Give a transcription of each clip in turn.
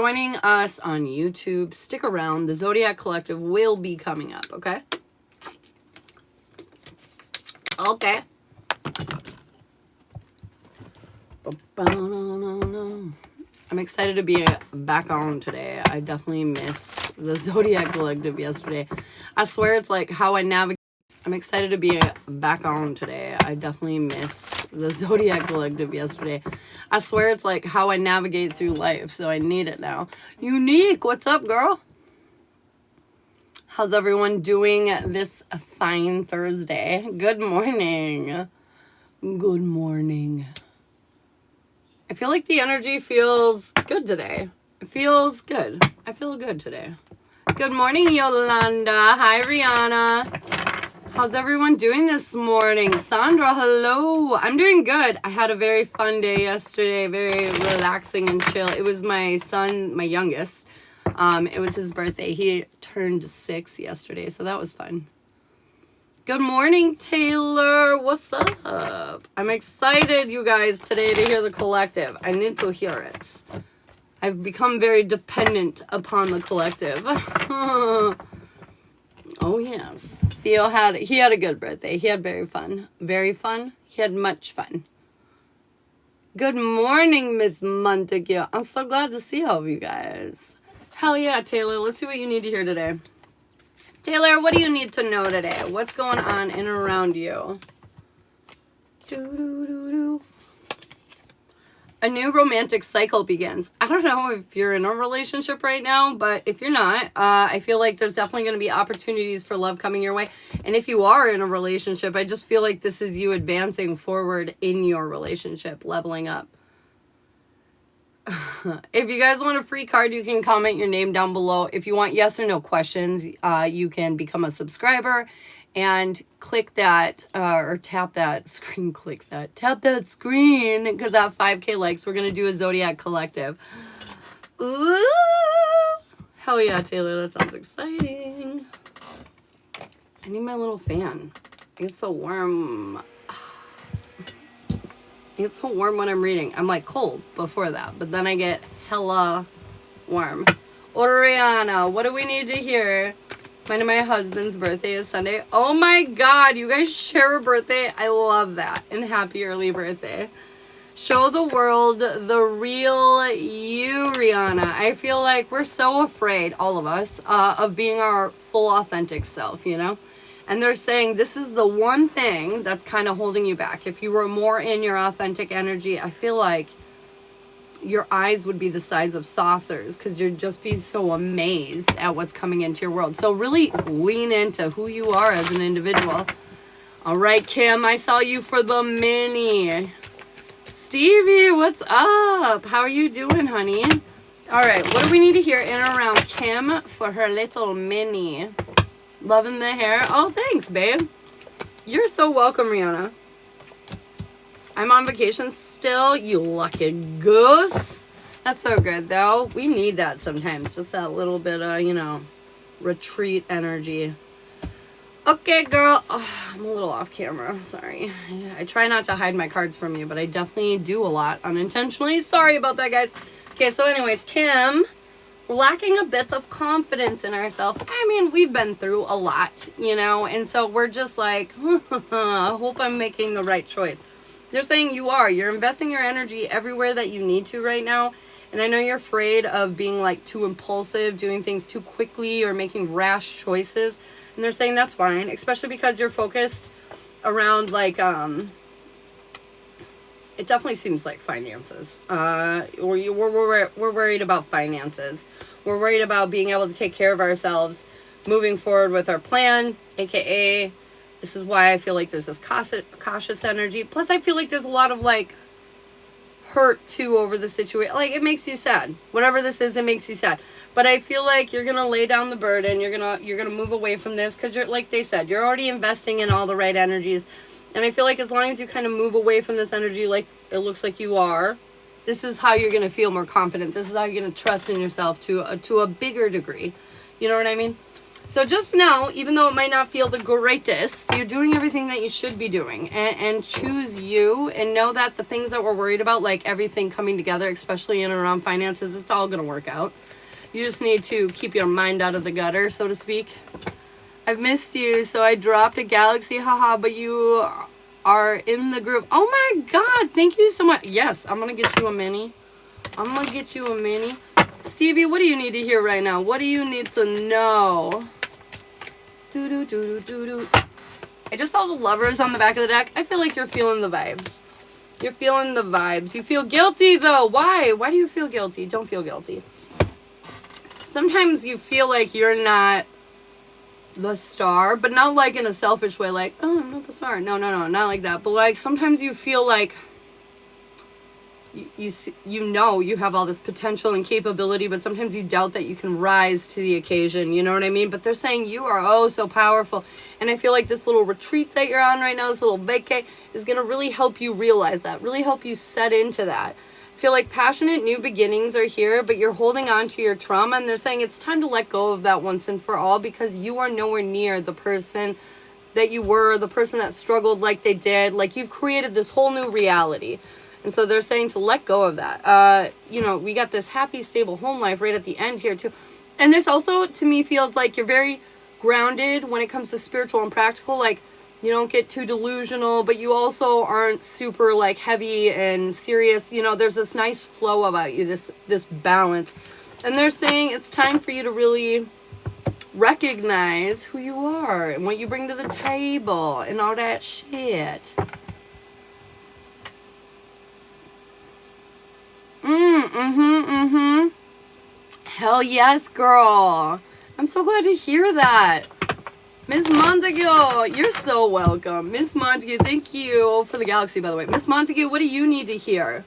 joining us on YouTube, stick around. The Zodiac Collective will be coming up, okay? Okay. I'm excited to be back on today. I definitely missed the Zodiac Collective yesterday. I swear it's like how I navigate. I'm excited to be back on today. I definitely missed the Zodiac Collective yesterday. I swear it's like how I navigate through life, so I need it now. Unique, what's up, girl? How's everyone doing this fine Thursday? Good morning. Good morning. I feel like the energy feels good today. It feels good. I feel good today. Good morning, Yolanda. Hi, Rihanna. How's everyone doing this morning? Sandra, hello. I'm doing good. I had a very fun day yesterday. Very relaxing and chill. It was my son, my youngest. It was his birthday. He turned 6 yesterday, so that was fun. Good morning, Taylor. What's up? I'm excited, you guys, today to hear the collective. I need to hear it. I've become very dependent upon the collective. Oh, yes. Theo had a good birthday. He had very fun. Very fun. He had much fun. Good morning, Miss Montague. I'm so glad to see all of you guys. Hell yeah, Taylor. Let's see what you need to hear today. Taylor, what do you need to know today? What's going on in and around you? Doo-doo-doo-doo. A new romantic cycle begins. I don't know if you're in a relationship right now, but if you're not, I feel like there's definitely going to be opportunities for love coming your way. And if you are in a relationship, I just feel like this is you advancing forward in your relationship, leveling up. If you guys want a free card, you can comment your name down below. If you want yes or no questions, you can become a subscriber and click that or tap that screen. Tap that screen because that 5K likes. We're gonna do a Zodiac Collective. Ooh, hell yeah, Taylor, that sounds exciting. I need my little fan. It's so warm. It's so warm when I'm reading. I'm like cold before that, but then I get hella warm. Oriana, what do we need to hear? Mine and my husband's birthday is Sunday. Oh my God, you guys share a birthday. I love that. And happy early birthday. Show the world the real you, Rihanna. I feel like we're so afraid, all of us, of being our full authentic self, you know? And they're saying this is the one thing that's kind of holding you back. If you were more in your authentic energy, I feel like your eyes would be the size of saucers because you'd just be so amazed at what's coming into your world. So really lean into who you are as an individual. All right, Kim, I saw you for the mini. Stevie, what's up? How are you doing, honey? All right, what do we need to hear in and around Kim for her little mini? Loving the hair. Oh, thanks, babe. You're so welcome, Rihanna. I'm on vacation still, you lucky goose. That's so good, though. We need that sometimes. Just that little bit of, you know, retreat energy. Okay, girl. Oh, I'm a little off camera. Sorry. I try not to hide my cards from you, but I definitely do a lot unintentionally. Sorry about that, guys. Okay, so anyways, Kim, we're lacking a bit of confidence in ourselves. I mean, we've been through a lot, you know, and so we're just like, I hope I'm making the right choice. They're saying you are. You're investing your energy everywhere that you need to right now. And I know you're afraid of being like too impulsive, doing things too quickly or making rash choices. And they're saying that's fine, especially because you're focused around like, it definitely seems like finances. We're worried about finances. We're worried about being able to take care of ourselves, moving forward with our plan, aka this is why I feel like there's this cautious energy. Plus, I feel like there's a lot of, like, hurt, too, over the situation. Like, it makes you sad. Whatever this is, it makes you sad. But I feel like you're going to lay down the burden. You're gonna move away from this because, you're like they said, you're already investing in all the right energies. And I feel like as long as you kind of move away from this energy like it looks like you are, this is how you're going to feel more confident. This is how you're going to trust in yourself to a bigger degree. You know what I mean? So just know, even though it might not feel the greatest, you're doing everything that you should be doing. And choose you, and know that the things that we're worried about, like everything coming together, especially in and around finances, it's all going to work out. You just need to keep your mind out of the gutter, so to speak. I've missed you, so I dropped a galaxy, haha, but you are in the group. Oh my god, thank you so much. Yes, I'm going to get you a mini. I'm going to get you a mini. Stevie, what do you need to hear right now? What do you need to know? I just saw the Lovers on the back of the deck. I feel like you're feeling the vibes. You're feeling the vibes. You feel guilty, though. Why? Why do you feel guilty? Don't feel guilty. Sometimes you feel like you're not the star, but not like in a selfish way, like, oh, I'm not the star. No, not like that. But like sometimes you feel like you know you have all this potential and capability, but sometimes you doubt that you can rise to the occasion, you know what I mean? But they're saying you are oh so powerful, and I feel like this little retreat that you're on right now, this little vacay, is going to really help you realize that, really help you set into that. I feel like passionate new beginnings are here, but you're holding on to your trauma, and they're saying it's time to let go of that once and for all, because you are nowhere near the person that you were, the person that struggled like they did. Like, you've created this whole new reality. And so they're saying to let go of that. You know, we got this happy, stable home life right at the end here, too. And this also, to me, feels like you're very grounded when it comes to spiritual and practical. Like, you don't get too delusional, but you also aren't super, like, heavy and serious. You know, there's this nice flow about you, this balance. And they're saying it's time for you to really recognize who you are and what you bring to the table and all that shit. Hell yes, girl. I'm so glad to hear that. Miss Montague, you're so welcome. Miss Montague, thank you for the galaxy, by the way. Miss Montague, what do you need to hear?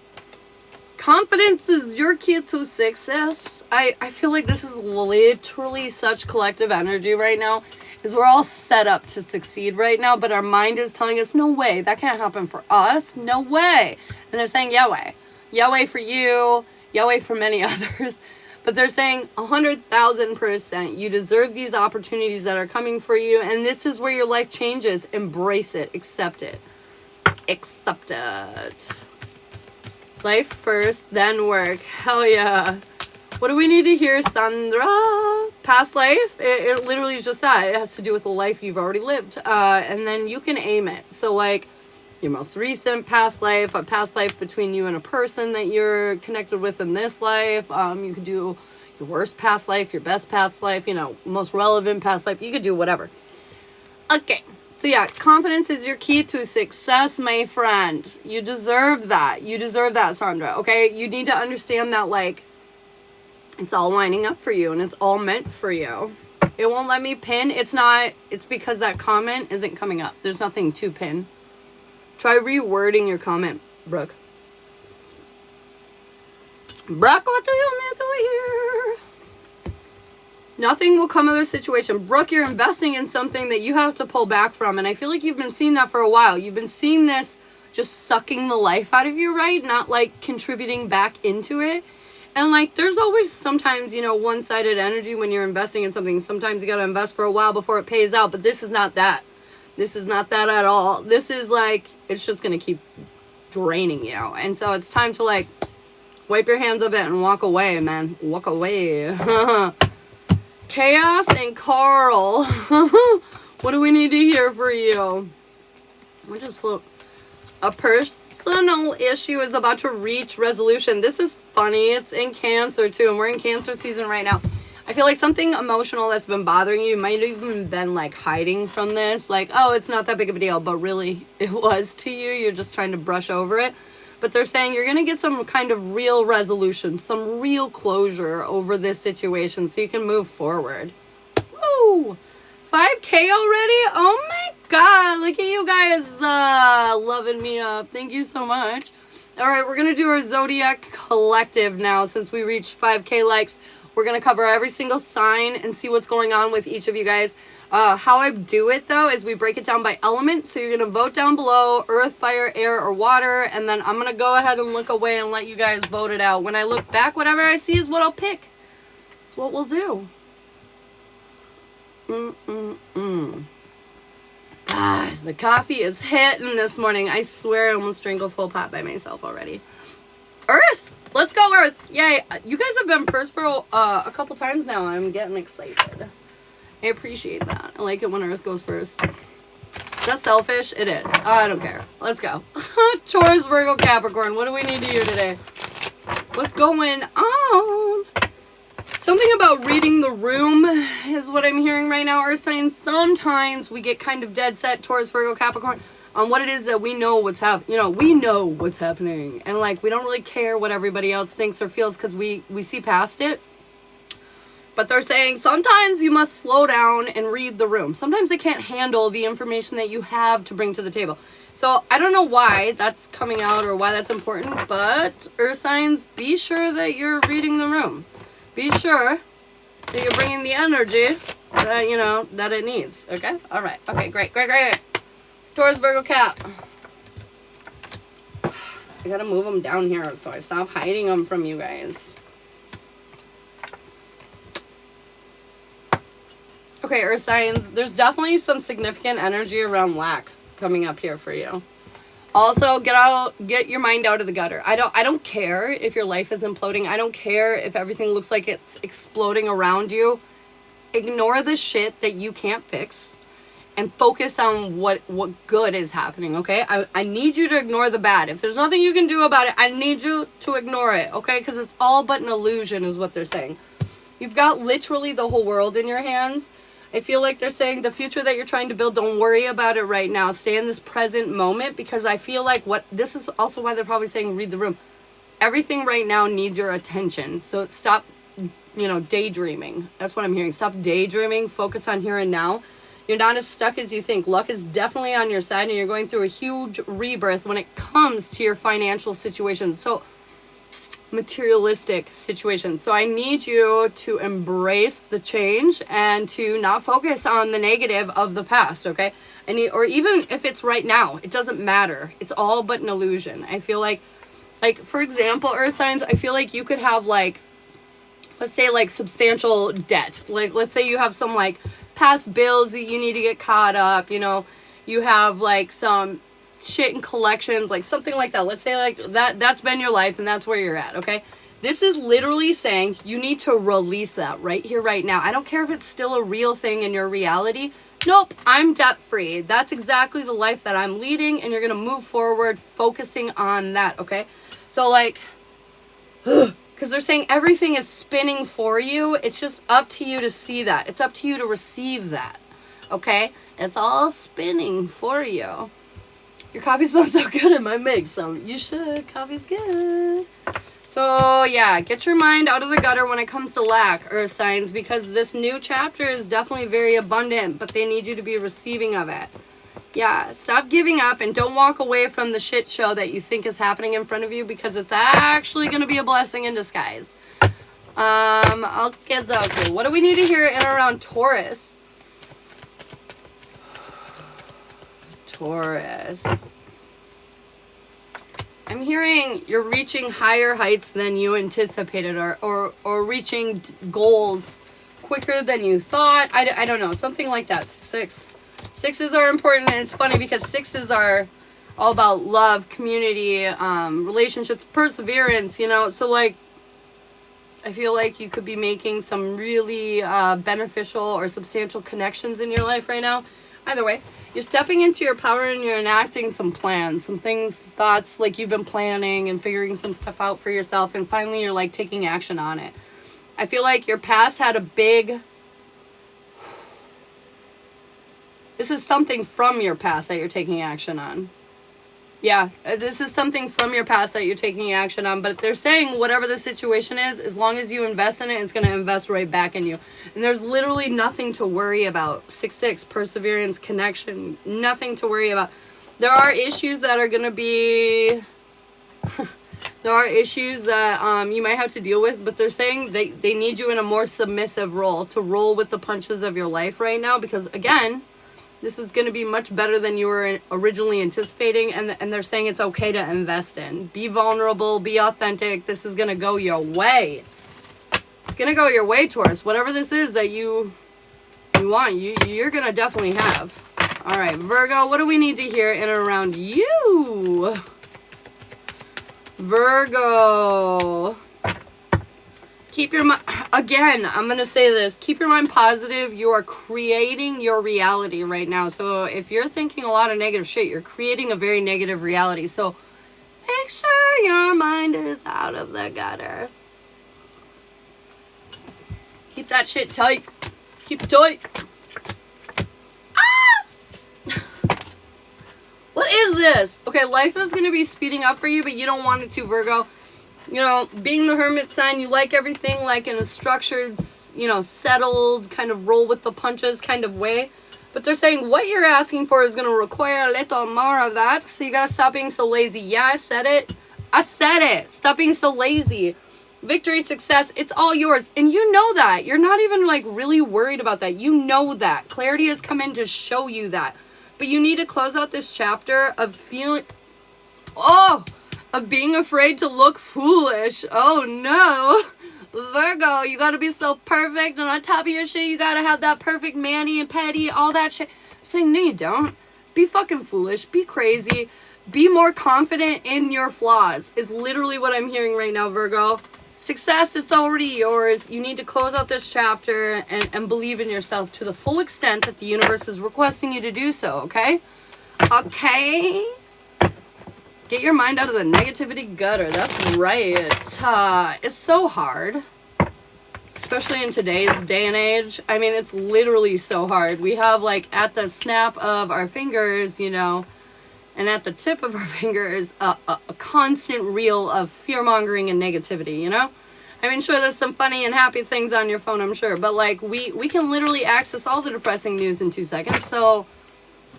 Confidence is your key to success. I feel like this is literally such collective energy right now. Is we're all set up to succeed right now, but our mind is telling us, no way, that can't happen for us. No way. And they're saying, Yahweh. Yahweh for you, Yahweh for many others. But they're saying 100,000% you deserve these opportunities that are coming for you. And this is where your life changes. Embrace it. Accept it. Accept it. Life first, then work. Hell yeah. What do we need to hear, Sandra? Past life? It literally is just that. It has to do with the life you've already lived. And then you can aim it. So like your most recent past life, a past life between you and a person that you're connected with in this life. You could do your worst past life, your best past life, you know, most relevant past life. You could do whatever. Okay. So yeah, confidence is your key to success, my friend. You deserve that. You deserve that, Sandra. Okay? You need to understand that, like, it's all lining up for you and it's all meant for you. It won't let me pin. It's because that comment isn't coming up. There's nothing to pin. Try rewording your comment, Brooke. Brooke, what do you need to hear? Nothing will come of this situation. Brooke, you're investing in something that you have to pull back from. And I feel like you've been seeing that for a while. You've been seeing this just sucking the life out of you, right? Not like contributing back into it. And like, there's always sometimes, you know, one-sided energy when you're investing in something. Sometimes you got to invest for a while before it pays out. But this is not that. This is not that at all. This is like, it's just going to keep draining you. And so it's time to like wipe your hands of it and walk away, man. Walk away. Chaos and Carl. What do we need to hear for you? We'll just flip. A personal issue is about to reach resolution. This is funny. It's in Cancer too. And we're in Cancer season right now. I feel like something emotional that's been bothering you might have even been like hiding from this. Like, oh, it's not that big of a deal. But really, it was to you. You're just trying to brush over it. But they're saying you're going to get some kind of real resolution, some real closure over this situation so you can move forward. Woo! 5K already? Oh my God. Look at you guys loving me up. Thank you so much. All right, we're going to do our Zodiac Collective now since we reached 5K likes. We're going to cover every single sign and see what's going on with each of you guys. How I do it, though, is we break it down by element. So you're going to vote down below, earth, fire, air, or water. And then I'm going to go ahead and look away and let you guys vote it out. When I look back, whatever I see is what I'll pick. It's what we'll do. Guys, the coffee is hitting this morning. I swear I almost drank a full pot by myself already. Earth! Let's go, Earth! Yay! You guys have been first for a couple times now. I'm getting excited. I appreciate that. I like it when Earth goes first. Is that selfish? It is. I don't care. Let's go. Taurus, Virgo, Capricorn. What do we need to hear today? What's going on? Something about reading the room is what I'm hearing right now, Earth signs. Sometimes we get kind of dead set, Taurus, Virgo, Capricorn, on what it is that we know what's happening. You know, we know what's happening. And like, we don't really care what everybody else thinks or feels because we see past it. But they're saying sometimes you must slow down and read the room. Sometimes they can't handle the information that you have to bring to the table. So I don't know why that's coming out or why that's important, but Earth signs, be sure that you're reading the room. Be sure that you're bringing the energy that, you know, that it needs. Okay? All right. Okay, great. Taurus, Virgo, Cap. I gotta move them down here so I stop hiding them from you guys. Okay, Earth signs. There's definitely some significant energy around lack coming up here for you. Also, get your mind out of the gutter. I don't care if your life is imploding. I don't care if everything looks like it's exploding around you. Ignore the shit that you can't fix and focus on what good is happening, okay? I need you to ignore the bad. If there's nothing you can do about it, I need you to ignore it, okay? Because it's all but an illusion is what they're saying. You've got literally the whole world in your hands. I feel like they're saying the future that you're trying to build, don't worry about it right now. Stay in this present moment, because I feel like this is also why they're probably saying read the room. Everything right now needs your attention. So stop, daydreaming. That's what I'm hearing. Stop daydreaming. Focus on here and now. You're not as stuck as you think. Luck is definitely on your side, and you're going through a huge rebirth when it comes to your financial situation. So materialistic situations. So I need you to embrace the change and to not focus on the negative of the past, okay? Or even if it's right now, it doesn't matter. It's all but an illusion. I feel like for example, Earth signs, I feel like you could have let's say substantial debt. Let's say you have some past bills that you need to get caught up, you have some shit in collections, something like that. Let's say that's been your life and that's where you're at, okay? This is literally saying you need to release that right here, right now. I don't care if it's still a real thing in your reality. Nope, I'm debt free. That's exactly the life that I'm leading, and you're gonna move forward focusing on that, okay? So because they're saying everything is spinning for you. It's just up to you to see that. It's up to you to receive that, okay? It's all spinning for you. Your coffee smells so good, it might make some. You should. Coffee's good. So, yeah, get your mind out of the gutter when it comes to lack, Earth signs, because this new chapter is definitely very abundant, but they need you to be receiving of it. Yeah, stop giving up and don't walk away from the shit show that you think is happening in front of you, because it's actually going to be a blessing in disguise. Okay. What do we need to hear in and around Taurus? Taurus. I'm hearing you're reaching higher heights than you anticipated, or reaching goals quicker than you thought. I don't know, something like that. Sixes are important, and it's funny because sixes are all about love, community, relationships, perseverance, so I feel like you could be making some really beneficial or substantial connections in your life right now. Either way, you're stepping into your power and you're enacting some plans, some things, thoughts you've been planning and figuring some stuff out for yourself, and finally you're taking action on it. I feel like your past had a big... This is something from your past that you're taking action on. Yeah, this is something from your past that you're taking action on, but they're saying whatever the situation is, as long as you invest in it, it's going to invest right back in you. And there's literally nothing to worry about. 6-6, perseverance, connection, nothing to worry about. There are issues that are going to be... there are issues that you might have to deal with, but they're saying they need you in a more submissive role to roll with the punches of your life right now, because, again... This is going to be much better than you were originally anticipating, and they're saying it's okay to invest in. Be vulnerable, be authentic. This is going to go your way. It's going to go your way, Taurus. Whatever this is that you you want, you're gonna definitely have. All right, Virgo, what do we need to hear in and around you? Virgo. Keep your mind, again, I'm going to say this. Keep your mind positive. You are creating your reality right now. So if you're thinking a lot of negative shit, you're creating a very negative reality. So make sure your mind is out of the gutter. Keep that shit tight. Keep it tight. What is this? Okay, life is going to be speeding up for you, but you don't want it to, Virgo. You know, being the hermit sign, you like everything like in a structured, you know, settled, kind of roll with the punches kind of way. But they're saying what you're asking for is going to require a little more of that. So you got to stop being so lazy. Yeah, I said it. I said it. Stop being so lazy. Victory, success, it's all yours. And you know that. You're not even like really worried about that. You know that. Clarity has come in to show you that. But you need to close out this chapter of feeling... of being afraid to look foolish. Oh no. Virgo, you gotta be so perfect, and on top of your shit, you gotta have that perfect mani and petty, all that shit. I'm saying, no, you don't. Be fucking foolish. Be crazy. Be more confident in your flaws, is literally what I'm hearing right now, Virgo. Success, it's already yours. You need to close out this chapter and believe in yourself to the full extent that the universe is requesting you to do so, okay? Okay? Get your mind out of the negativity gutter. That's right. It's so hard. Especially in today's day and age. I mean, it's literally so hard. We have, like, at the snap of our fingers, you know, and at the tip of our fingers, a constant reel of fear-mongering and negativity, you know? I mean, sure, there's some funny and happy things on your phone, I'm sure. But, like, we can literally access all the depressing news in 2 seconds. So...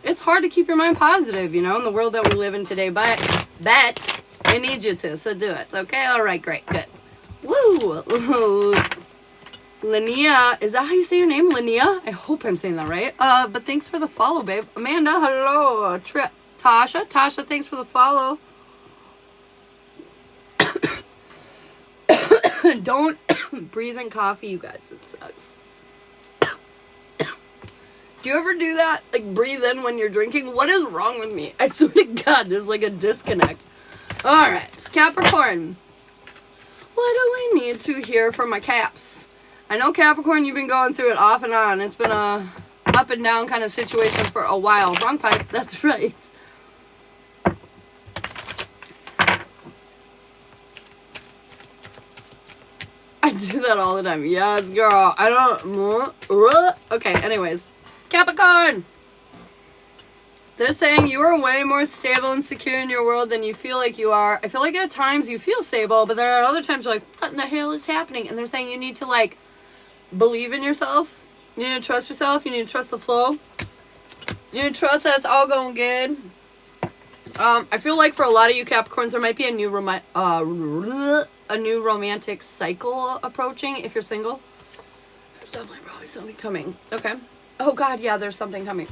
it's hard to keep your mind positive, you know, in the world that we live in today. But I need you to, so do it. Okay? All right, great, good. Woo! Linnea, is that how you say your name, Linnea? I hope I'm saying that right. But thanks for the follow, babe. Amanda, hello. Tasha, thanks for the follow. Don't breathe in coffee, you guys. It sucks. Do you ever do that? Like, breathe in when you're drinking? What is wrong with me? I swear to God, there's like a disconnect. Alright, Capricorn. What do we need to hear from my Caps? I know, Capricorn, you've been going through it off and on. It's been a up and down kind of situation for a while. Wrong pipe, that's right. I do that all the time. Yes, girl. I don't... Okay, anyways. Capricorn! They're saying you are way more stable and secure in your world than you feel like you are. I feel like at times you feel stable, but there are other times you're like, what in the hell is happening? And they're saying you need to, like, believe in yourself. You need to trust yourself. You need to trust the flow. You need to trust that it's all going good. I feel like for a lot of you Capricorns, there might be a new romantic cycle approaching if you're single. There's definitely probably something coming. Okay. Oh God, yeah, there's something coming.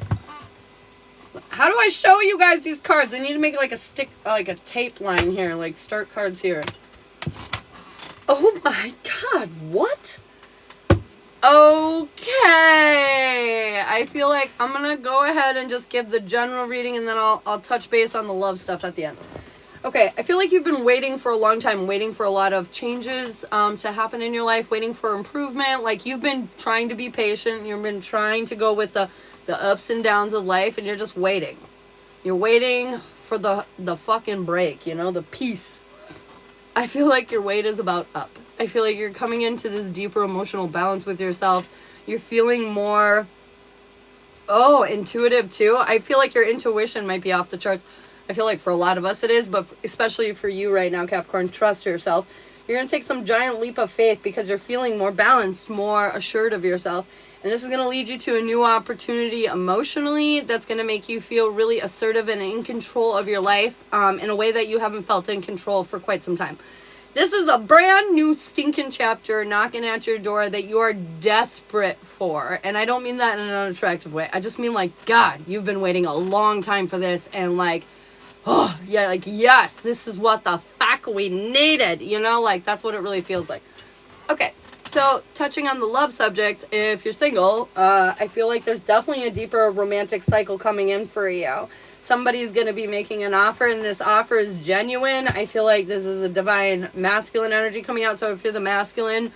How do I show you guys these cards? I need to make like a stick, like a tape line here, like start cards here. Oh my God, what? Okay, I feel like I'm gonna go ahead and just give the general reading, and then I'll touch base on the love stuff at the end. Okay, I feel like you've been waiting for a long time, waiting for a lot of changes to happen in your life, waiting for improvement. Like, you've been trying to be patient. You've been trying to go with the ups and downs of life, and you're just waiting. You're waiting for the fucking break, you know, the peace. I feel like your wait is about up. I feel like you're coming into this deeper emotional balance with yourself. You're feeling more, intuitive too. I feel like your intuition might be off the charts. I feel like for a lot of us it is, but especially for you right now, Capricorn, trust yourself. You're going to take some giant leap of faith because you're feeling more balanced, more assured of yourself. And this is going to lead you to a new opportunity emotionally that's going to make you feel really assertive and in control of your life in a way that you haven't felt in control for quite some time. This is a brand new stinking chapter knocking at your door that you are desperate for. And I don't mean that in an unattractive way. I just mean like, God, you've been waiting a long time for this. And like, oh, yeah, like, yes, this is what the fuck we needed. You know, like, that's what it really feels like. Okay, So, touching on the love subject, if you're single, I feel like there's definitely a deeper romantic cycle coming in for you. Somebody's going to be making an offer, and this offer is genuine. I feel like this is a divine masculine energy coming out. So if you're the masculine,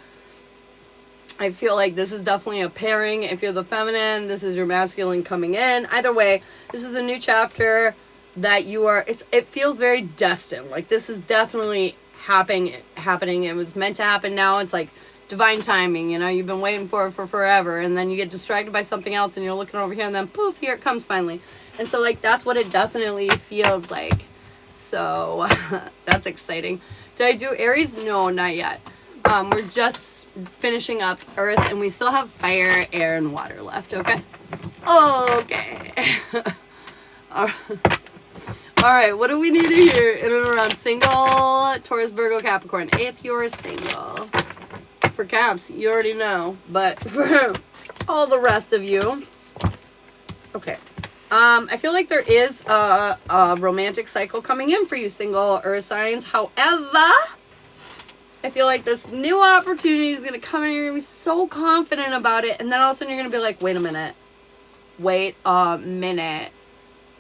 I feel like this is definitely a pairing. If you're the feminine, this is your masculine coming in. Either way, this is a new chapter that you are, it feels very destined. Like this is definitely happening. It was meant to happen now. It's like divine timing, you know, you've been waiting for it for forever, and then you get distracted by something else and you're looking over here and then poof, here it comes finally. And so like that's what it definitely feels like. So that's exciting. Did I do Aries? No, not yet. We're just finishing up Earth, and we still have fire, air, and water left. Okay. All right, what do we need to hear in and around single Taurus, Virgo, Capricorn? If you're single. For Caps, you already know, but for all the rest of you, okay. I feel like there is a romantic cycle coming in for you single earth signs. However, I feel like this new opportunity is going to come in. You're going to be so confident about it, and then all of a sudden you're going to be like, wait a minute.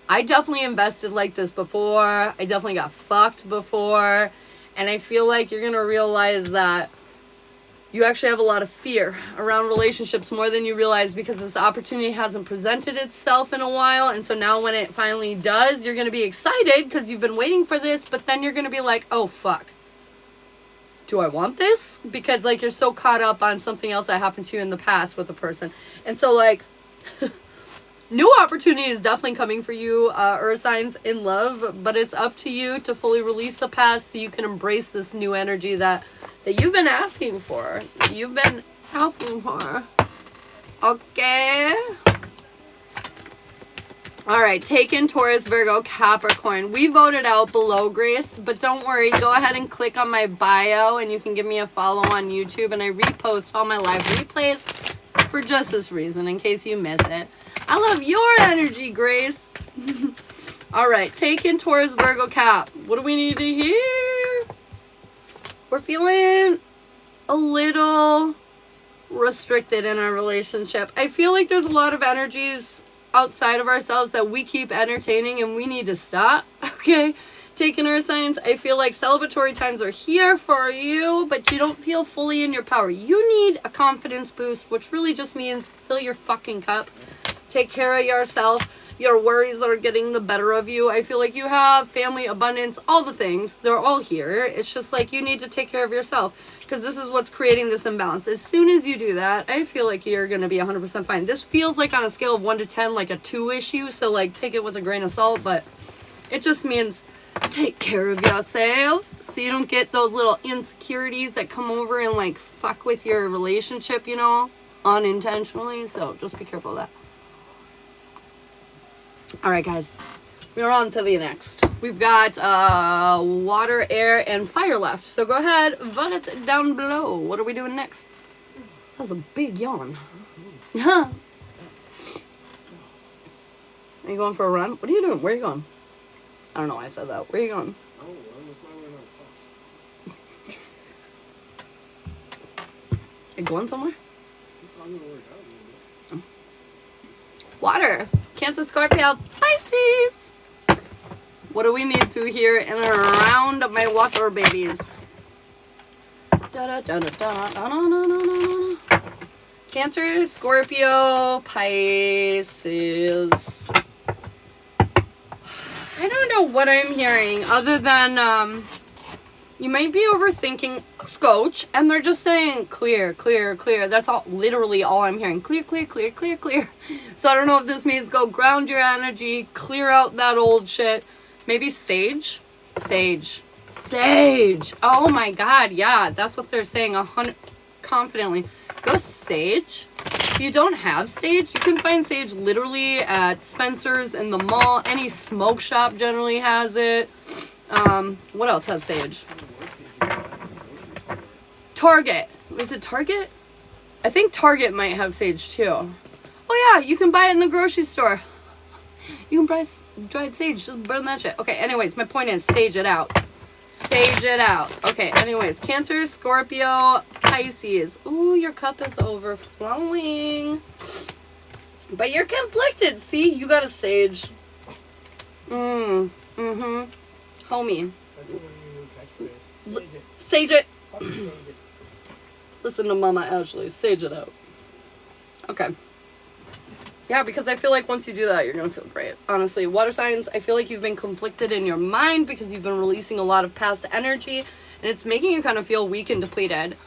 I definitely invested like this before. I definitely got fucked before, and I feel like you're going to realize that you actually have a lot of fear around relationships more than you realize, because this opportunity hasn't presented itself in a while. And so now when it finally does, you're going to be excited because you've been waiting for this. But then you're going to be like, oh, fuck. Do I want this? Because like you're so caught up on something else that happened to you in the past with a person. And so like new opportunity is definitely coming for you, earth signs in love. But it's up to you to fully release the past so you can embrace this new energy that you've been asking for. Okay. All right, Taken, Taurus, Virgo, Capricorn. We voted out below, Grace, but don't worry. Go ahead and click on my bio, and you can give me a follow on YouTube, and I repost all my live replays for just this reason, in case you miss it. I love your energy, Grace. All right, Taken, Taurus, Virgo, Cap. What do we need to hear? We're feeling a little restricted in our relationship. I feel like there's a lot of energies outside of ourselves that we keep entertaining, and we need to stop. Okay, Taking our signs, I feel like celebratory times are here for you, but you don't feel fully in your power. You need a confidence boost, which really just means fill your fucking cup. Take care of yourself. Your worries are getting the better of you. I feel like you have family, abundance, all the things. They're all here. It's just like you need to take care of yourself, because this is what's creating this imbalance. As soon as you do that, I feel like you're going to be 100% fine. This feels like on a scale of 1 to 10, like a 2 issue. So like take it with a grain of salt, but it just means take care of yourself so you don't get those little insecurities that come over and like fuck with your relationship, you know, unintentionally. So just be careful of that. All right, guys, we're on to the next. We've got water, air, and fire left. So go ahead, vote it down below. What are we doing next? That was a big yawn. Are you going for a run? What are you doing? Where are you going? I don't know why I said that. Where are you going? You going somewhere? Water. Cancer, Scorpio, Pisces. What do we need to hear in and around my water babies? Cancer, Scorpio, Pisces. I don't know what I'm hearing other than you might be overthinking scotch, and they're just saying clear, clear, clear. That's all, literally all I'm hearing. Clear, clear, clear, clear, clear. So I don't know if this means go ground your energy, clear out that old shit. Maybe sage? Sage. Sage. Oh my God, yeah, that's what they're saying 100 confidently. Go sage. If you don't have sage, you can find sage literally at Spencer's in the mall. Any smoke shop generally has it. What else has sage? Target. Is it Target? I think Target might have sage too. Oh yeah, you can buy it in the grocery store. You can buy dried sage, just burn that shit. Okay, anyways, my point is sage it out. Sage it out. Okay, anyways, Cancer, Scorpio, Pisces. Ooh, your cup is overflowing. But you're conflicted. See, you got a sage. Homie. That's a new catchphrase. Sage it. Listen to Mama Ashley. Sage it out. Okay. Yeah, because I feel like once you do that, you're going to feel great. Honestly, water signs, I feel like you've been conflicted in your mind because you've been releasing a lot of past energy, and it's making you kind of feel weak and depleted.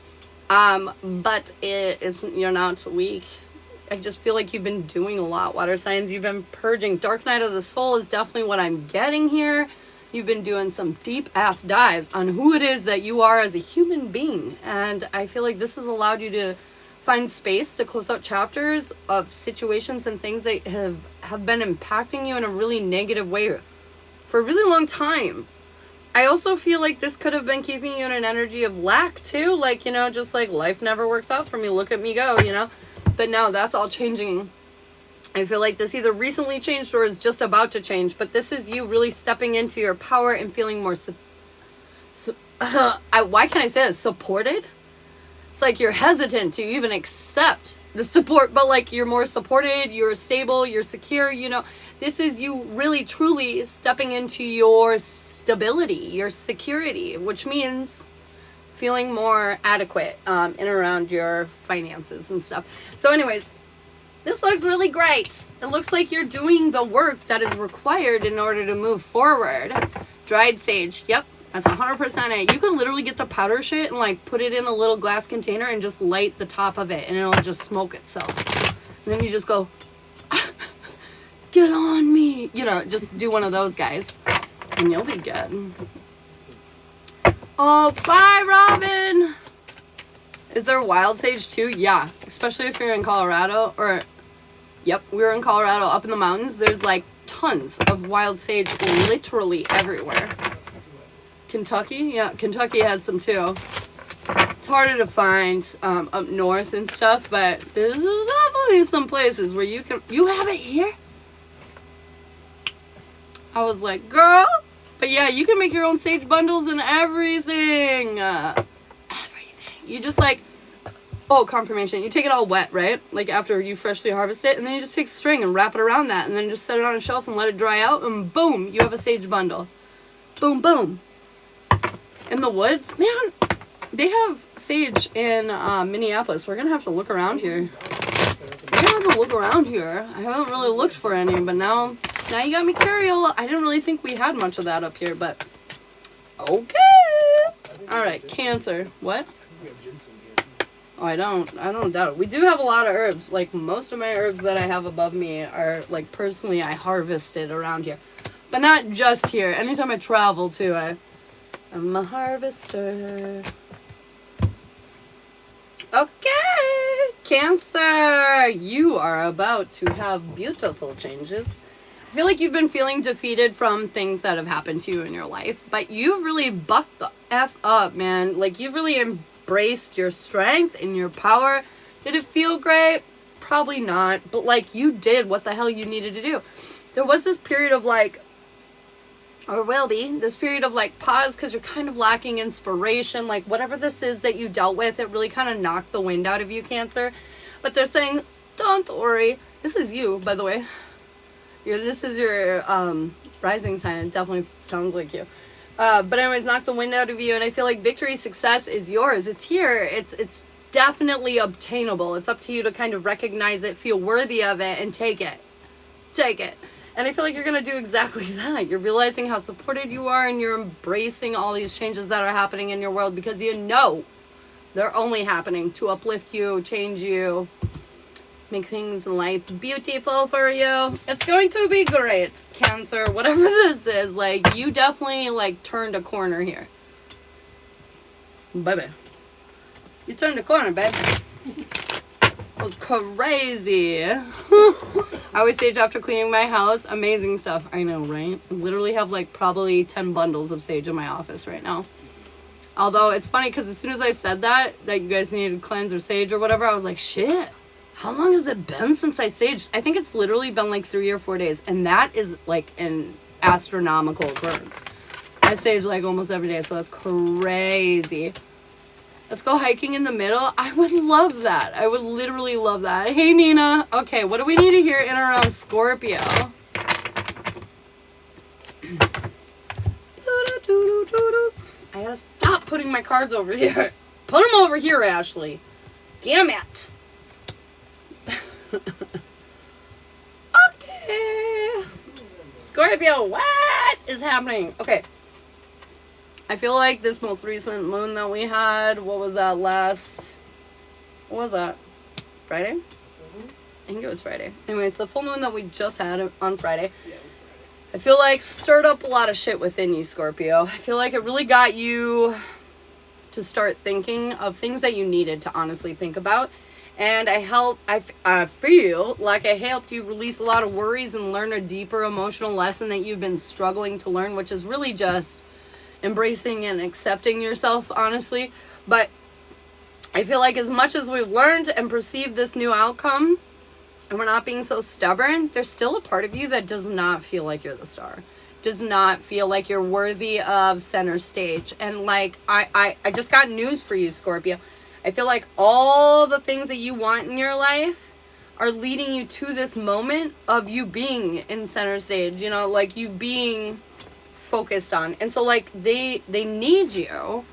But you're not weak. I just feel like you've been doing a lot, water signs. You've been purging. Dark night of the soul is definitely what I'm getting here. You've been doing some deep ass dives on who it is that you are as a human being. And I feel like this has allowed you to find space to close out chapters of situations and things that have been impacting you in a really negative way for a really long time. I also feel like this could have been keeping you in an energy of lack too. Like, you know, just like life never works out for me. Look at me go, you know. But now that's all changing. I feel like this either recently changed or is just about to change. But this is you really stepping into your power and feeling more why can't I say this? Supported? It's like you're hesitant to even accept the support, but like you're more supported, you're stable, you're secure, you know. This is you really truly stepping into your stability, your security, which means feeling more adequate in and around your finances and stuff. So anyways, this looks really great. It looks like you're doing the work that is required in order to move forward. Dried sage. Yep. That's 100% it. You can literally get the powder shit and like put it in a little glass container and just light the top of it and it'll just smoke itself. And then you just go, get on me. You know, just do one of those guys and you'll be good. Oh, bye, Robin. Is there wild sage too? Yeah, especially if you're in Colorado or, yep, we were in Colorado up in the mountains. There's like tons of wild sage literally everywhere. Kentucky? Yeah, Kentucky has some too. It's harder to find up north and stuff, but there's definitely some places where you have it here? I was like, girl. But yeah, you can make your own sage bundles and everything. Everything. You just like, oh, confirmation. You take it all wet, right? Like after you freshly harvest it, and then you just take string and wrap it around that, and then just set it on a shelf and let it dry out, and boom, you have a sage bundle. Boom, boom. In the woods, man, they have sage in Minneapolis. We're gonna have to look around here. I haven't really looked for any, but now you got me curious. I didn't really think we had much of that up here, but okay. All right, Cancer. What? Oh, I don't doubt it. We do have a lot of herbs. Like most of my herbs that I have above me are like personally I harvested around here, but not just here. Anytime I travel too, I'm a harvester. Okay, Cancer, you are about to have beautiful changes. I feel like you've been feeling defeated from things that have happened to you in your life, but you've really bucked the F up, man. Like, you've really embraced your strength and your power. Did it feel great? Probably not, but like, you did what the hell you needed to do. There was this period of like, or will be, this period of like pause because you're kind of lacking inspiration. Like whatever this is that you dealt with, it really kind of knocked the wind out of you, Cancer. But they're saying, don't worry. This is you, by the way. This is your rising sign. It definitely sounds like you. But anyways, knock the wind out of you. And I feel like victory, success is yours. It's here. It's definitely obtainable. It's up to you to kind of recognize it, feel worthy of it, and take it. Take it. And I feel like you're going to do exactly that. You're realizing how supported you are, and you're embracing all these changes that are happening in your world because you know they're only happening to uplift you, change you, make things in life beautiful for you. It's going to be great, Cancer. Whatever this is, like, you definitely, like, turned a corner here. Baby. You turned a corner, babe. It was crazy. I always sage after cleaning my house. Amazing stuff. I know, right? I literally have like probably 10 bundles of sage in my office right now. Although it's funny because as soon as I said that you guys needed cleanse or sage or whatever, I was like, shit, how long has it been since I saged? I think it's literally been like 3 or 4 days. And that is like an astronomical occurrence. I sage like almost every day, so that's crazy. Let's go hiking in the middle. I would love that. I would literally love that. Hey, Nina. Okay, what do we need to hear in and around Scorpio? I gotta stop putting my cards over here. Put them over here, Ashley. Damn it. Okay. Scorpio, what is happening? Okay. I feel like this most recent moon that we had, what was that what was that? Friday? Mm-hmm. I think it was Friday. Anyways, the full moon that we just had on Friday, Yeah, it was Friday. I feel like stirred up a lot of shit within you, Scorpio. I feel like it really got you to start thinking of things that you needed to honestly think about. And I feel like I helped you release a lot of worries and learn a deeper emotional lesson that you've been struggling to learn, which is really just embracing and accepting yourself, honestly. But I feel like as much as we've learned and perceived this new outcome, and we're not being so stubborn, there's still a part of you that does not feel like you're the star. Does not feel like you're worthy of center stage. And like, I just got news for you, Scorpio. I feel like all the things that you want in your life are leading you to this moment of you being in center stage, you know, like you being focused on. And so like they need you.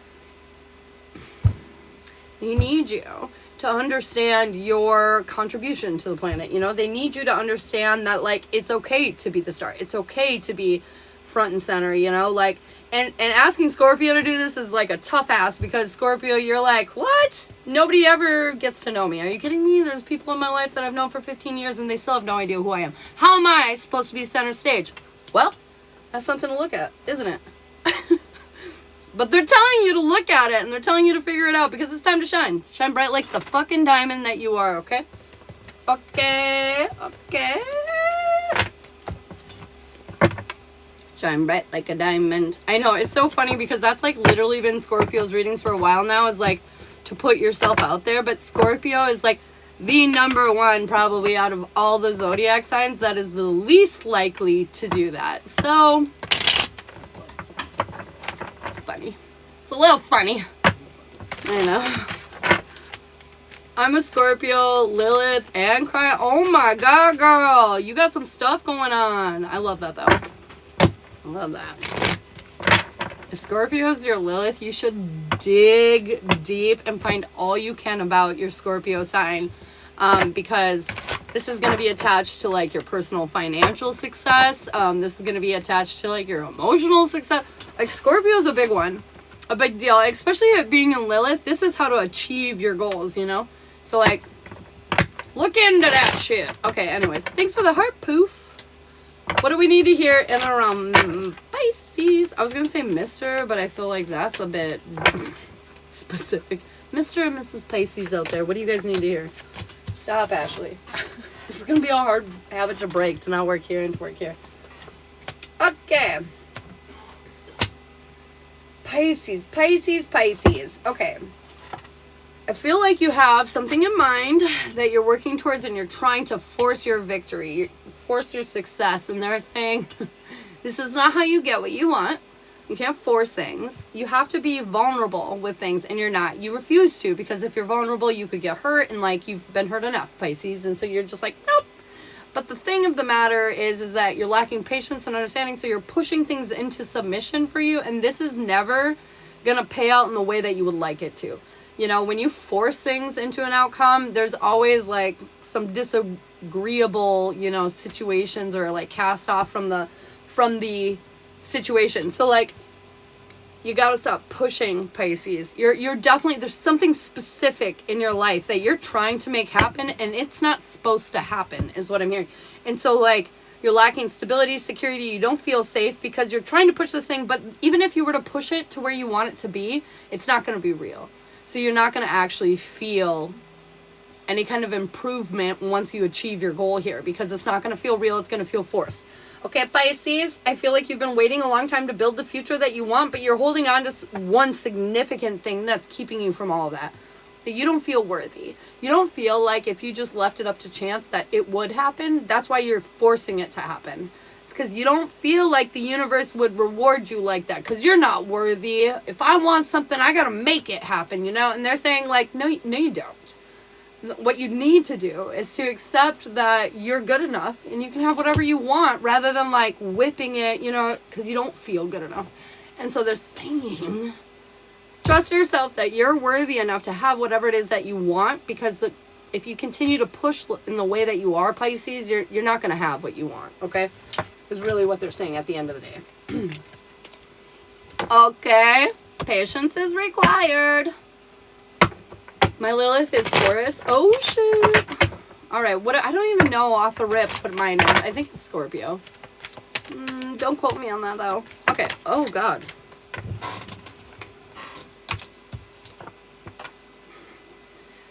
They need you to understand your contribution to the planet. You know, they need you to understand that like it's okay to be the star. It's okay to be front and center, you know, like and asking Scorpio to do this is like a tough ask, because Scorpio, you're like, what? Nobody ever gets to know me. Are you kidding me? There's people in my life that I've known for 15 years and they still have no idea who I am. How am I supposed to be center stage? Well, that's something to look at, isn't it? But they're telling you to look at it, and they're telling you to figure it out, because it's time to shine. Shine bright like the fucking diamond that you are, okay? Okay. Shine bright like a diamond. I know, it's so funny because that's like literally been Scorpio's readings for a while now, is like to put yourself out there. But Scorpio is like the number one probably out of all the zodiac signs that is the least likely to do that. So it's funny. It's a little funny. I know. I'm a Scorpio, Lilith, and Cry. Oh my god, girl. You got some stuff going on. I love that though. I love that. If Scorpio is your Lilith, you should dig deep and find all you can about your Scorpio sign. Because this is going to be attached to like your personal financial success. This is going to be attached to like your emotional success. Like Scorpio is a big one. A big deal. Especially it being in Lilith. This is how to achieve your goals, you know? So like, look into that shit. Okay, anyways. Thanks for the heart, Poof. What do we need to hear in around Pisces? I was going to say Mr., but I feel like that's a bit specific. Mr. and Mrs. Pisces out there, what do you guys need to hear? Stop, Ashley. This is going to be a hard habit to break, to not work here and to work here. Okay. Pisces. Okay. I feel like you have something in mind that you're working towards, and you're trying to force your victory, force your success. And they're saying, this is not how you get what you want. You can't force things. You have to be vulnerable with things, and you're not. You refuse to, because if you're vulnerable, you could get hurt, and like you've been hurt enough, Pisces. And so you're just like, nope. But the thing of the matter is that you're lacking patience and understanding, so you're pushing things into submission for you, and this is never gonna pay out in the way that you would like it to. You know, when you force things into an outcome, there's always like some disagreeable, you know, situations, or like cast off from the situation. So like, you gotta stop pushing, Pisces. You're definitely, there's something specific in your life that you're trying to make happen, and it's not supposed to happen, is what I'm hearing. And so like, you're lacking stability, security, you don't feel safe because you're trying to push this thing, but even if you were to push it to where you want it to be, it's not gonna be real. So you're not gonna actually feel any kind of improvement once you achieve your goal here, because it's not gonna feel real, it's gonna feel forced. Okay, Pisces, I feel like you've been waiting a long time to build the future that you want, but you're holding on to one significant thing that's keeping you from all of that. That you don't feel worthy. You don't feel like if you just left it up to chance that it would happen. That's why you're forcing it to happen. because you don't feel like the universe would reward you like that, because you're not worthy. If I want something, I gotta make it happen, you know? And they're saying, like, no, you don't. What you need to do is to accept that you're good enough and you can have whatever you want, rather than like whipping it, you know, because you don't feel good enough. And so they're saying, trust yourself that you're worthy enough to have whatever it is that you want, because if you continue to push in the way that you are, Pisces, you're not going to have what you want, okay? Is really what they're saying at the end of the day. Okay, patience is required. My Lilith is Taurus. Oh, shit. All right, what? I don't even know off the rip what mine is. I think it's Scorpio. Don't quote me on that, though. Okay. Oh, God.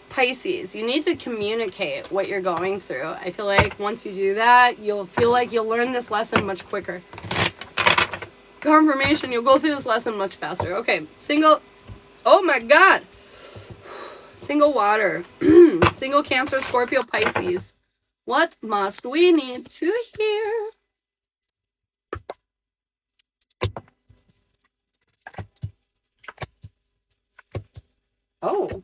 Pisces, you need to communicate what you're going through. I feel like once you do that, you'll feel like you'll learn this lesson much quicker. Confirmation, you'll go through this lesson much faster. Okay, single. Oh, my God. Single water, single Cancer, Scorpio, Pisces. What must we need to hear? Oh.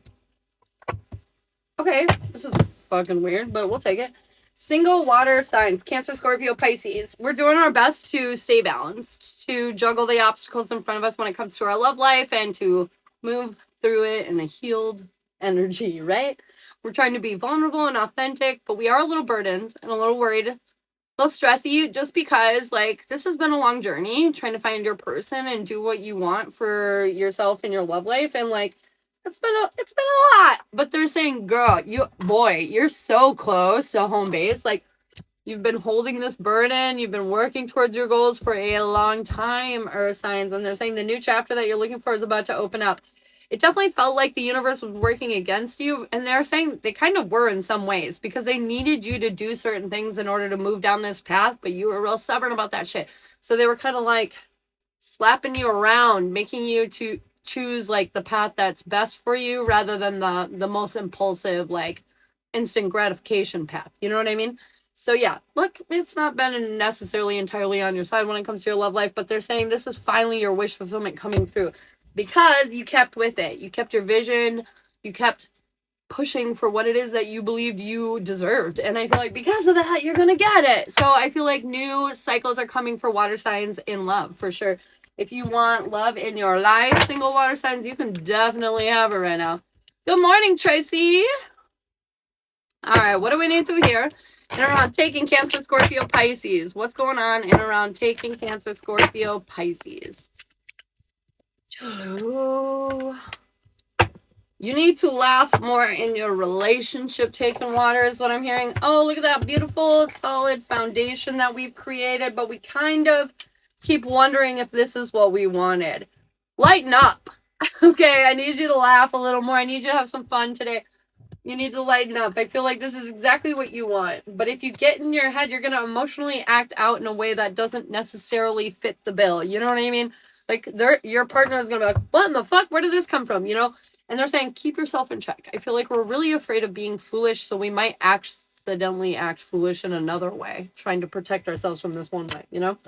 Okay, this is fucking weird, but we'll take it. Single water signs, Cancer, Scorpio, Pisces. We're doing our best to stay balanced, to juggle the obstacles in front of us when it comes to our love life, and to move through it in a healed energy, right? We're trying to be vulnerable and authentic, but we are a little burdened and a little worried, a little stressy, just because like this has been a long journey trying to find your person and do what you want for yourself and your love life, and like it's been a lot. But they're saying, girl, you're so close to home base. Like, you've been holding this burden, you've been working towards your goals for a long time, Earth signs, and they're saying the new chapter that you're looking for is about to open up. It definitely felt like the universe was working against you, and they're saying they kind of were in some ways, because they needed you to do certain things in order to move down this path, but you were real stubborn about that shit. So they were kind of like slapping you around, making you to choose like the path that's best for you, rather than the most impulsive, like instant gratification path. You know what I mean? So yeah, look, it's not been necessarily entirely on your side when it comes to your love life, but they're saying this is finally your wish fulfillment coming through. Because you kept with it. You kept your vision. You kept pushing for what it is that you believed you deserved. And I feel like because of that, you're going to get it. So I feel like new cycles are coming for water signs in love, for sure. If you want love in your life, single water signs, you can definitely have it right now. Good morning, Tracy. All right, what do we need to hear? In around taking Cancer, Scorpio, Pisces. What's going on in around taking Cancer, Scorpio, Pisces? You need to laugh more in your relationship, taking water is what I'm hearing. Oh, look at that beautiful, solid foundation that we've created, but we kind of keep wondering if this is what we wanted. Lighten up. Okay, I need you to laugh a little more. I need you to have some fun today. You need to lighten up. I feel like this is exactly what you want. But if you get in your head, you're going to emotionally act out in a way that doesn't necessarily fit the bill. You know what I mean? Like, your partner is going to be like, what in the fuck? Where did this come from? You know? And they're saying, keep yourself in check. I feel like we're really afraid of being foolish, so we might accidentally act foolish in another way, trying to protect ourselves from this one way, you know?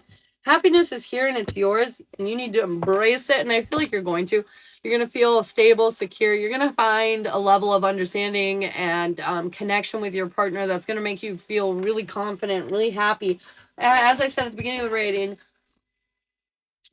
Happiness is here and it's yours, and you need to embrace it, and I feel like you're going to. You're going to feel stable, secure. You're going to find a level of understanding and connection with your partner that's going to make you feel really confident, really happy. As I said at the beginning of the rating,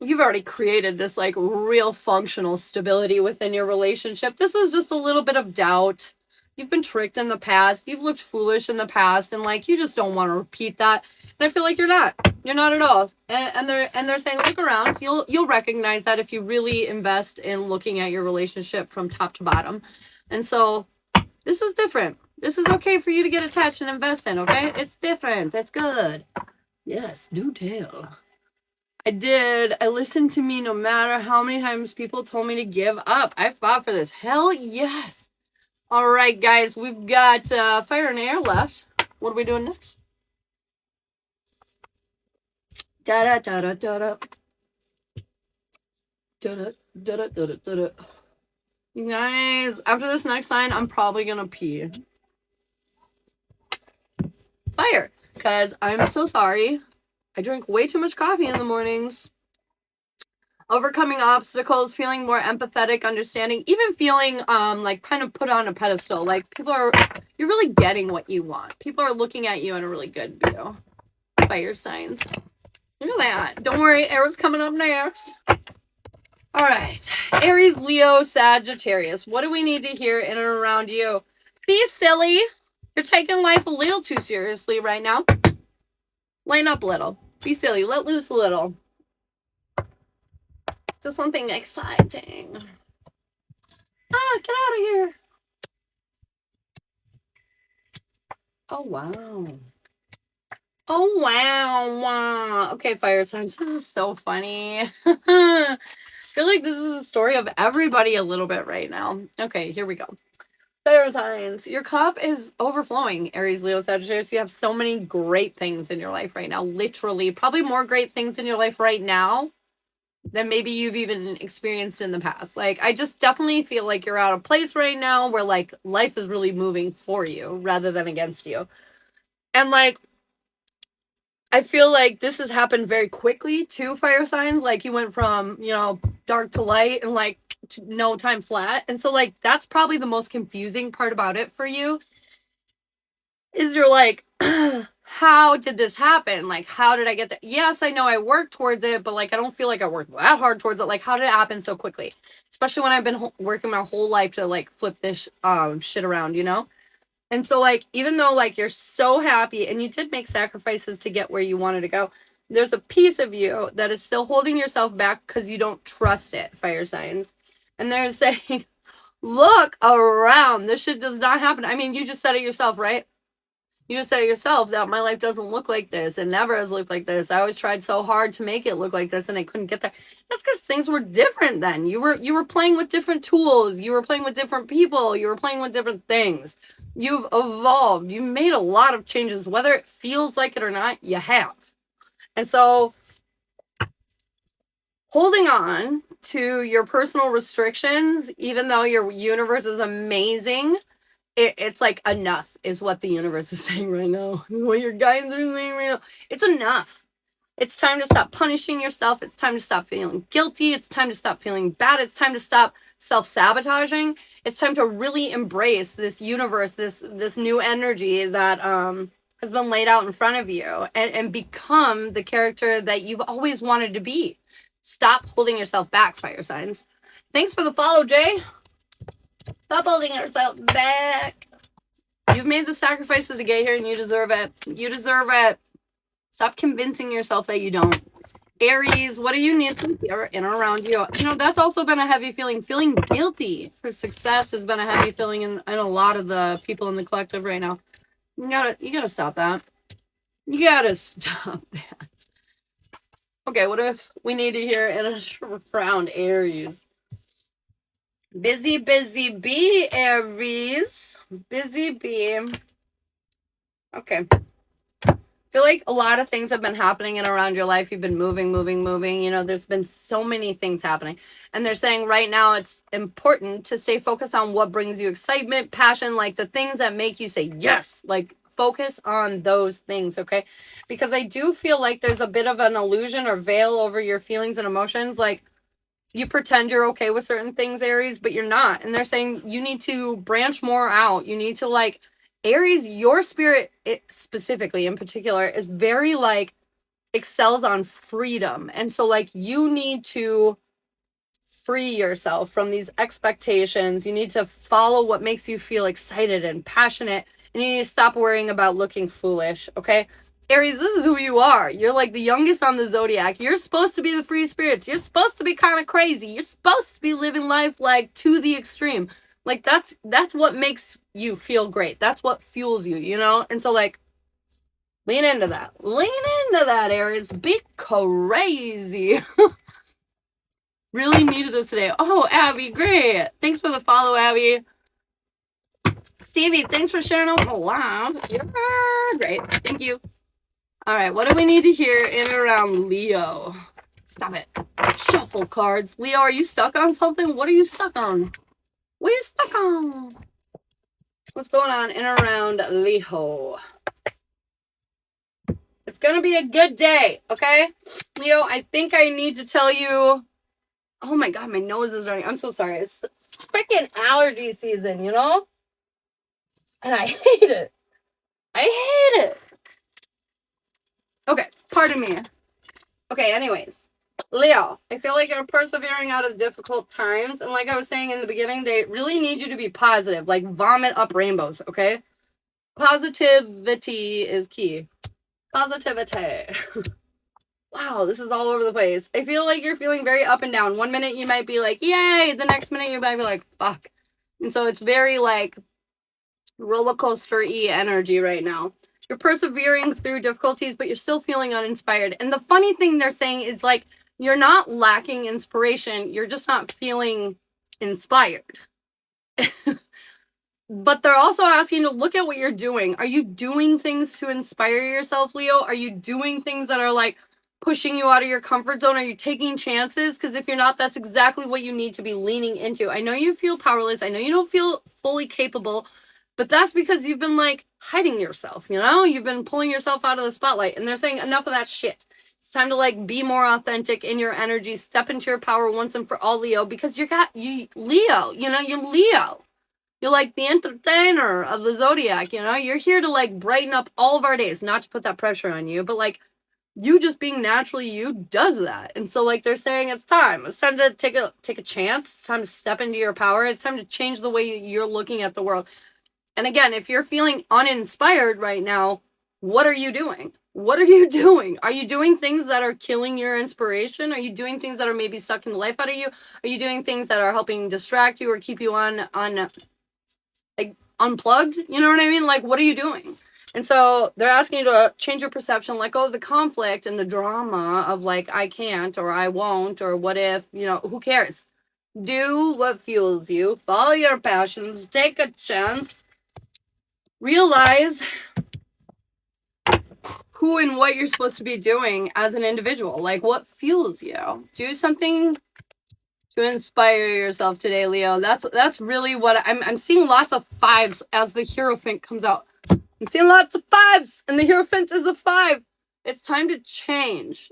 you've already created this like real functional stability within your relationship. This is just a little bit of doubt. You've been tricked in the past. You've looked foolish in the past, and like you just don't want to repeat that. And I feel like you're not. You're not at all. And they're saying, look around. You'll recognize that if you really invest in looking at your relationship from top to bottom. And so this is different. This is okay for you to get attached and invest in, okay? It's different. That's good. Yes, do tell. I listened to me no matter how many times people told me to give up. I fought for this. Hell yes. All right, guys. We've got fire and air left. What are we doing next? Da-da-da-da-da-da. Da-da-da-da-da-da-da. You guys, after this next line, I'm probably going to pee. Fire. Because I'm so sorry. I drink way too much coffee in the mornings. Overcoming obstacles, feeling more empathetic, understanding, even feeling like kind of put on a pedestal. Like you're really getting what you want. People are looking at you in a really good view. Fire signs. Look at that. Don't worry, Arrow's coming up next. All right. Aries, Leo, Sagittarius. What do we need to hear in and around you? Be silly. You're taking life a little too seriously right now. Line up a little. Be silly. Let loose a little. To something exciting. Get out of here. Oh, wow. Oh, wow. Okay, fire signs. This is so funny. I feel like this is the story of everybody a little bit right now. Okay, here we go. Fire signs. Your cup is overflowing, Aries, Leo, Sagittarius. You have so many great things in your life right now. Literally, probably more great things in your life right now than maybe you've even experienced in the past. Like, I just definitely feel like you're at a place right now where, like, life is really moving for you rather than against you. And, like, I feel like this has happened very quickly too, fire signs. Like, you went from, you know, dark to light and, like, no time flat. And so, like, that's probably the most confusing part about it for you. Is you're like, how did this happen? Like, how did I get that? Yes, I know I worked towards it, but, like, I don't feel like I worked that hard towards it. Like, how did it happen so quickly? Especially when I've been working my whole life to, like, flip this shit around, you know? And so, like, even though, like, you're so happy and you did make sacrifices to get where you wanted to go, there's a piece of you that is still holding yourself back because you don't trust it, fire signs. And they're saying, look around. This shit does not happen. I mean, you just said it yourself, right? You just said it yourself that my life doesn't look like this. It never has looked like this. I always tried so hard to make it look like this and I couldn't get there. That's because things were different then. You were playing with different tools. You were playing with different people. You were playing with different things. You've evolved. You've made a lot of changes. Whether it feels like it or not, you have. And so holding on to your personal restrictions, even though your universe is amazing, it's like enough is what the universe is saying right now. What your guides are saying right now. It's enough. It's time to stop punishing yourself. It's time to stop feeling guilty. It's time to stop feeling bad. It's time to stop self-sabotaging. It's time to really embrace this universe, this new energy that has been laid out in front of you and become the character that you've always wanted to be. Stop holding yourself back, fire signs. Thanks for the follow, Jay. Stop holding yourself back. You've made the sacrifices to get here and you deserve it. You deserve it. Stop convincing yourself that you don't. Aries, what do you need to hear in or around you? You know, that's also been a heavy feeling. Feeling guilty for success has been a heavy feeling in a lot of the people in the collective right now. You gotta stop that. You gotta stop that. Okay, what if we need to hear in and around Aries? Busy, busy bee, Aries. Busy bee. Okay. I feel like a lot of things have been happening in around your life. You've been moving. You know, there's been so many things happening. And they're saying right now it's important to stay focused on what brings you excitement, passion, like the things that make you say yes. Like, focus on those things, okay? Because I do feel like there's a bit of an illusion or veil over your feelings and emotions. Like, you pretend you're okay with certain things, Aries, but you're not. And they're saying you need to branch more out. You need to, like, Aries, your spirit, it specifically in particular, is very, like, excels on freedom. And so, like, you need to free yourself from these expectations. You need to follow what makes you feel excited and passionate. And you need to stop worrying about looking foolish, okay? Aries, this is who you are. You're like the youngest on the Zodiac. You're supposed to be the free spirits. You're supposed to be kind of crazy. You're supposed to be living life, like, to the extreme. Like, that's what makes you feel great. That's what fuels you, you know? And so, like, lean into that. Lean into that, Aries. Be crazy. Really needed this today. Oh, Abby, great. Thanks for the follow, Abby. Stevie, thanks for sharing out the live. You're great. Thank you. All right, what do we need to hear in and around Leo? Stop it. Shuffle cards. Leo, are you stuck on something? What are you stuck on? What are you stuck on? What's going on in and around Leo? It's gonna be a good day, okay? Leo, I think I need to tell you... Oh my god, my nose is running. I'm so sorry. It's freaking allergy season, you know? And I hate it. I hate it. Okay, pardon me. Okay, anyways. Leo, I feel like you're persevering out of difficult times. And like I was saying in the beginning, they really need you to be positive. Like, vomit up rainbows, okay? Positivity is key. Positivity. Wow, this is all over the place. I feel like you're feeling very up and down. One minute you might be like, yay. The next minute you might be like, fuck. And so it's very like roller coaster-y energy right now. You're persevering through difficulties, but you're still feeling uninspired. And the funny thing they're saying is like, you're not lacking inspiration. You're just not feeling inspired. But they're also asking you to look at what you're doing. Are you doing things to inspire yourself, Leo? Are you doing things that are like pushing you out of your comfort zone? Are you taking chances? Because if you're not, that's exactly what you need to be leaning into. I know you feel powerless. I know you don't feel fully capable, but that's because you've been like hiding yourself, you know? You've been pulling yourself out of the spotlight, and they're saying enough of that shit. It's time to like be more authentic in your energy, step into your power once and for all, Leo, because you're Leo, you know, you're Leo. You're like the entertainer of the Zodiac, you know? You're here to like brighten up all of our days, not to put that pressure on you, but like you just being naturally you does that. And so like they're saying it's time. It's time to take a chance. It's time to step into your power. It's time to change the way you're looking at the world. And again, if you're feeling uninspired right now, what are you doing? What are you doing? Are you doing things that are killing your inspiration? Are you doing things that are maybe sucking the life out of you? Are you doing things that are helping distract you or keep you on like unplugged? You know what I mean? Like, what are you doing? And so they're asking you to change your perception, let go of the conflict and the drama of like, I can't, or I won't, or what if, you know, who cares? Do what fuels you, follow your passions, take a chance, realize who and what you're supposed to be doing as an individual, like what fuels you. Do something to inspire yourself today, Leo. That's really what I'm seeing. Lots of fives as the Hierophant comes out. I'm seeing lots of fives, and the Hierophant is a 5. It's time to change.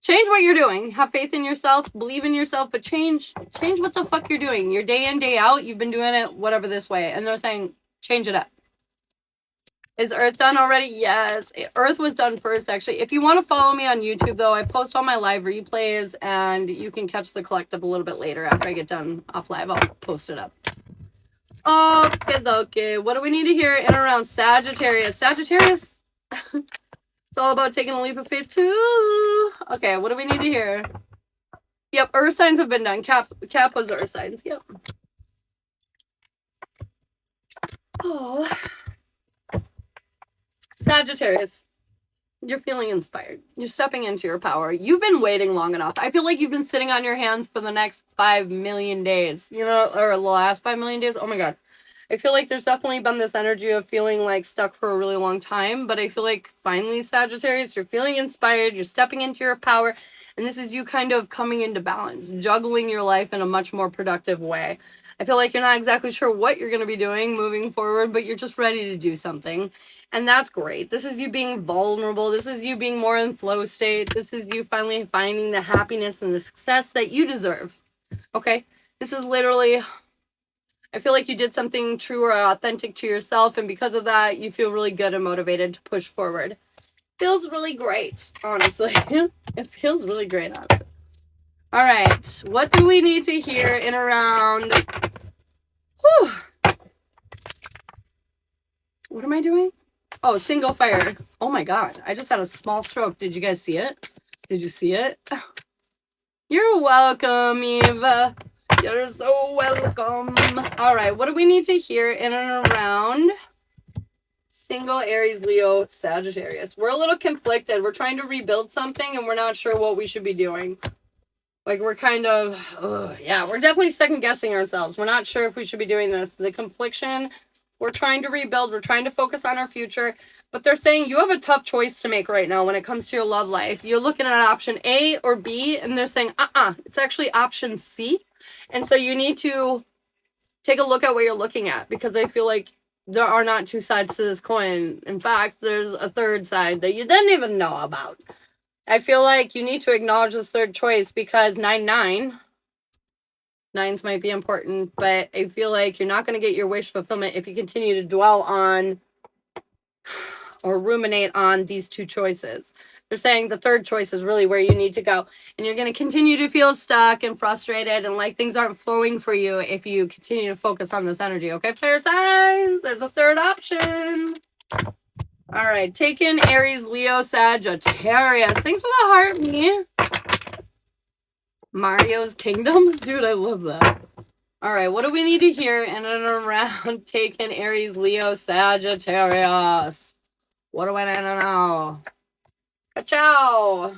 Change what you're doing. Have faith in yourself, believe in yourself, but change what the fuck you're doing. You're day in, day out, you've been doing it whatever this way, and they're saying change it up. Is Earth done already? Yes. Earth was done first, actually. If you want to follow me on YouTube, though, I post all my live replays, and you can catch the collective a little bit later after I get done off live. I'll post it up. Okay. What do we need to hear in around Sagittarius? Sagittarius? It's all about taking a leap of faith, too. Okay, what do we need to hear? Yep, Earth signs have been done. Cap was Earth signs. Yep. Oh. Sagittarius, you're feeling inspired. You're stepping into your power. You've been waiting long enough. I feel like you've been sitting on your hands for the next 5 million days, you know, or the last 5 million days. Oh my God. I feel like there's definitely been this energy of feeling like stuck for a really long time, but I feel like finally, Sagittarius, you're feeling inspired. You're stepping into your power, and this is you kind of coming into balance, juggling your life in a much more productive way. I feel like you're not exactly sure what you're going to be doing moving forward, but you're just ready to do something. And that's great. This is you being vulnerable. This is you being more in flow state. This is you finally finding the happiness and the success that you deserve. Okay? This is literally, I feel like you did something true or authentic to yourself, and because of that, you feel really good and motivated to push forward. Feels really great, honestly. It feels really great, honestly. All right. What do we need to hear in around... Whew. What am I doing? Oh, single fire. Oh my God. I just had a small stroke. Did you guys see it? Did you see it? You're welcome, Eva. You're so welcome. All right. What do we need to hear in and around single Aries, Leo, Sagittarius? We're a little conflicted. We're trying to rebuild something, and we're not sure what we should be doing. Like, we're kind of, we're definitely second guessing ourselves. We're not sure if we should be doing this. The confliction... We're trying to rebuild. We're trying to focus on our future. But they're saying you have a tough choice to make right now when it comes to your love life. You're looking at option A or B, and they're saying, it's actually option C. And so you need to take a look at what you're looking at, because I feel like there are not two sides to this coin. In fact, there's a third side that you didn't even know about. I feel like you need to acknowledge this third choice because 9-9. Nines might be important, but I feel like you're not going to get your wish fulfillment if you continue to dwell on or ruminate on these two choices. They're saying the third choice is really where you need to go. And you're going to continue to feel stuck and frustrated and like things aren't flowing for you if you continue to focus on this energy. Okay, fire signs, there's a third option. All right, taken Aries, Leo, Sagittarius. Thanks for the heart, me. Mario's Kingdom? Dude, I love that. All right, what do we need to hear in and around taken Aries, Leo, Sagittarius? What do I need to know? Ka-chow.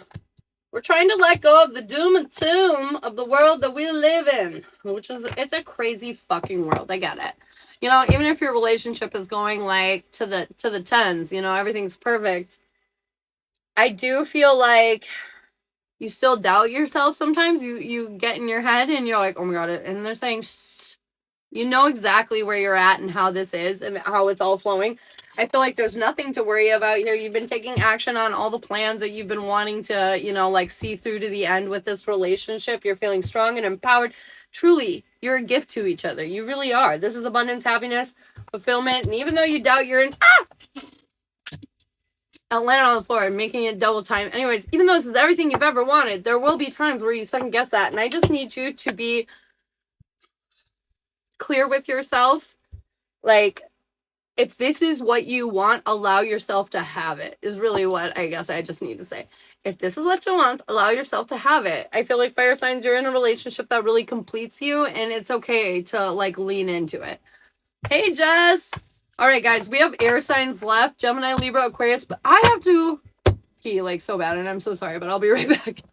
We're trying to let go of the doom and doom of the world that we live in, which is, it's a crazy fucking world. I get it. You know, even if your relationship is going like to the tens, you know, everything's perfect. I do feel like you still doubt yourself sometimes. You get in your head and you're like, oh my God. And they're saying, shh, you know exactly where you're at and how this is and how it's all flowing. I feel like there's nothing to worry about here. You've been taking action on all the plans that you've been wanting to, you know, like see through to the end with this relationship. You're feeling strong and empowered. Truly, you're a gift to each other. You really are. This is abundance, happiness, fulfillment. And even though you doubt you're in, I'll land on the floor and making it double time. Anyways, even though this is everything you've ever wanted, there will be times where you second guess that. And I just need you to be clear with yourself. Like, if this is what you want, allow yourself to have it, is really what I guess I just need to say. If this is what you want, allow yourself to have it. I feel like fire signs, you're in a relationship that really completes you, and it's okay to, like, lean into it. Hey, Jess! All right, guys, we have air signs left. Gemini, Libra, Aquarius. But I have to pee, like, so bad, and I'm so sorry, but I'll be right back.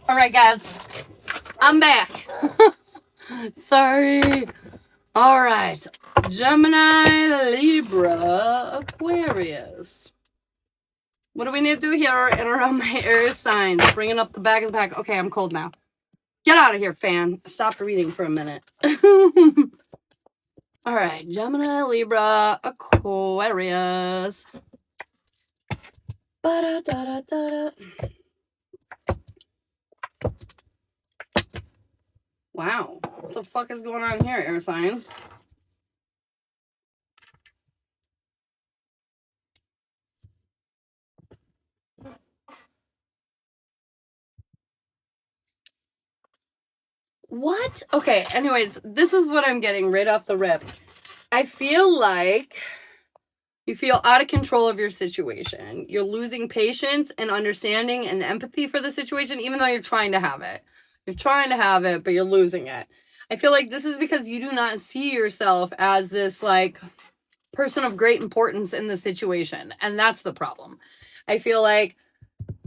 All right, guys. I'm back. Sorry. All right. Gemini, Libra, Aquarius. What do we need to do here and around my air signs? Bringing up the back of the pack. Okay, I'm cold now. Get out of here, fan. Stop reading for a minute. All right, Gemini, Libra, Aquarius. Ba-da-da-da-da-da. Wow, what the fuck is going on here, air signs? What? Okay, anyways, this is what I'm getting right off the rip. I feel like you feel out of control of your situation. You're losing patience and understanding and empathy for the situation, even though you're trying to have it. You're trying to have it, but you're losing it. I feel like this is because you do not see yourself as this, like, person of great importance in the situation. And that's the problem. I feel like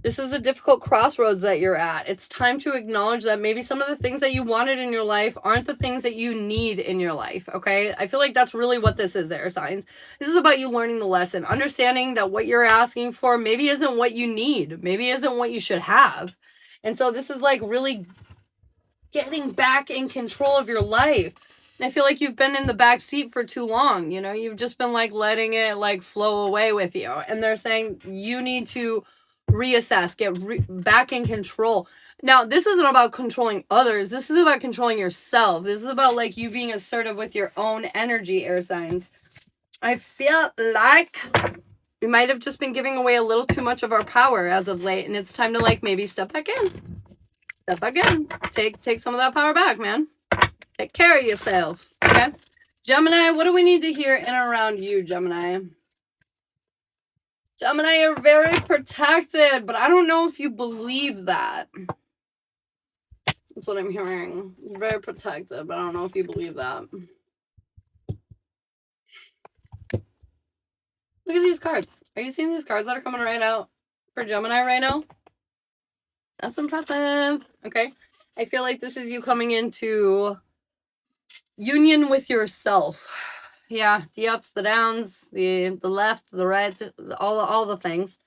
this is a difficult crossroads that you're at. It's time to acknowledge that maybe some of the things that you wanted in your life aren't the things that you need in your life, okay? I feel like that's really what this is, air signs. This is about you learning the lesson, understanding that what you're asking for maybe isn't what you need, maybe isn't what you should have. And so this is like really getting back in control of your life. I feel like you've been in the back seat for too long, you know? You've just been like letting it like flow away with you. And they're saying you need to reassess, get back in control. Now, this isn't about controlling others. This is about controlling yourself. This is about like you being assertive with your own energy, air signs. I feel like we might have just been giving away a little too much of our power as of late, and it's time to like maybe step back in. Step back in. Take some of that power back, man. Take care of yourself, okay? Gemini, what do we need to hear in and around you, Gemini? Gemini, you're very protected, but I don't know if you believe that. That's what I'm hearing. You're very protected, but I don't know if you believe that. Look at these cards. Are you seeing these cards that are coming right out for Gemini right now? That's impressive. Okay. I feel like this is you coming into union with yourself. Yeah, the ups, the downs, the left, the right, all the things.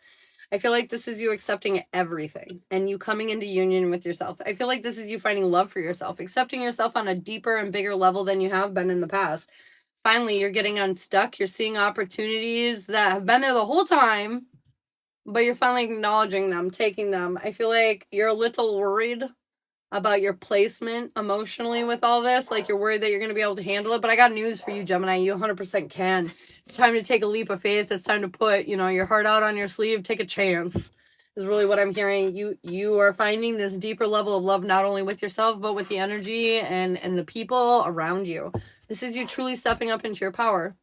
I feel like this is you accepting everything and you coming into union with yourself. I feel like this is you finding love for yourself, accepting yourself on a deeper and bigger level than you have been in the past. Finally, you're getting unstuck. You're seeing opportunities that have been there the whole time, but you're finally acknowledging them, taking them. I feel like you're a little worried about your placement emotionally with all this. Like you're worried that you're going to be able to handle it. But I got news for you, Gemini. You 100% can. It's time to take a leap of faith. It's time to put, your heart out on your sleeve. Take a chance is really what I'm hearing. You are finding this deeper level of love, not only with yourself, but with the energy and the people around you. This is you truly stepping up into your power.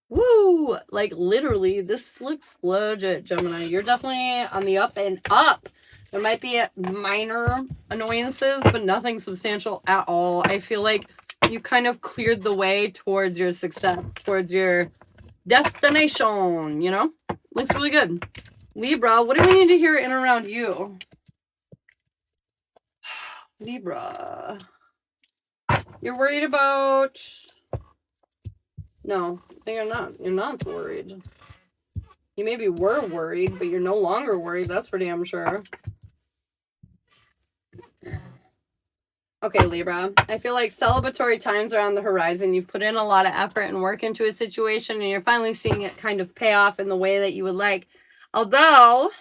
Woo! Like literally, this looks legit, Gemini. You're definitely on the up and up. There might be minor annoyances, but nothing substantial at all. I feel like you kind of cleared the way towards your success, towards your destination, Looks really good. Libra, what do we need to hear in and around you? Libra. You're worried about... No, you're not. You're not worried. You maybe were worried, but you're no longer worried. That's for damn sure. Okay, Libra. I feel like celebratory times are on the horizon. You've put in a lot of effort and work into a situation, and you're finally seeing it kind of pay off in the way that you would like. Although,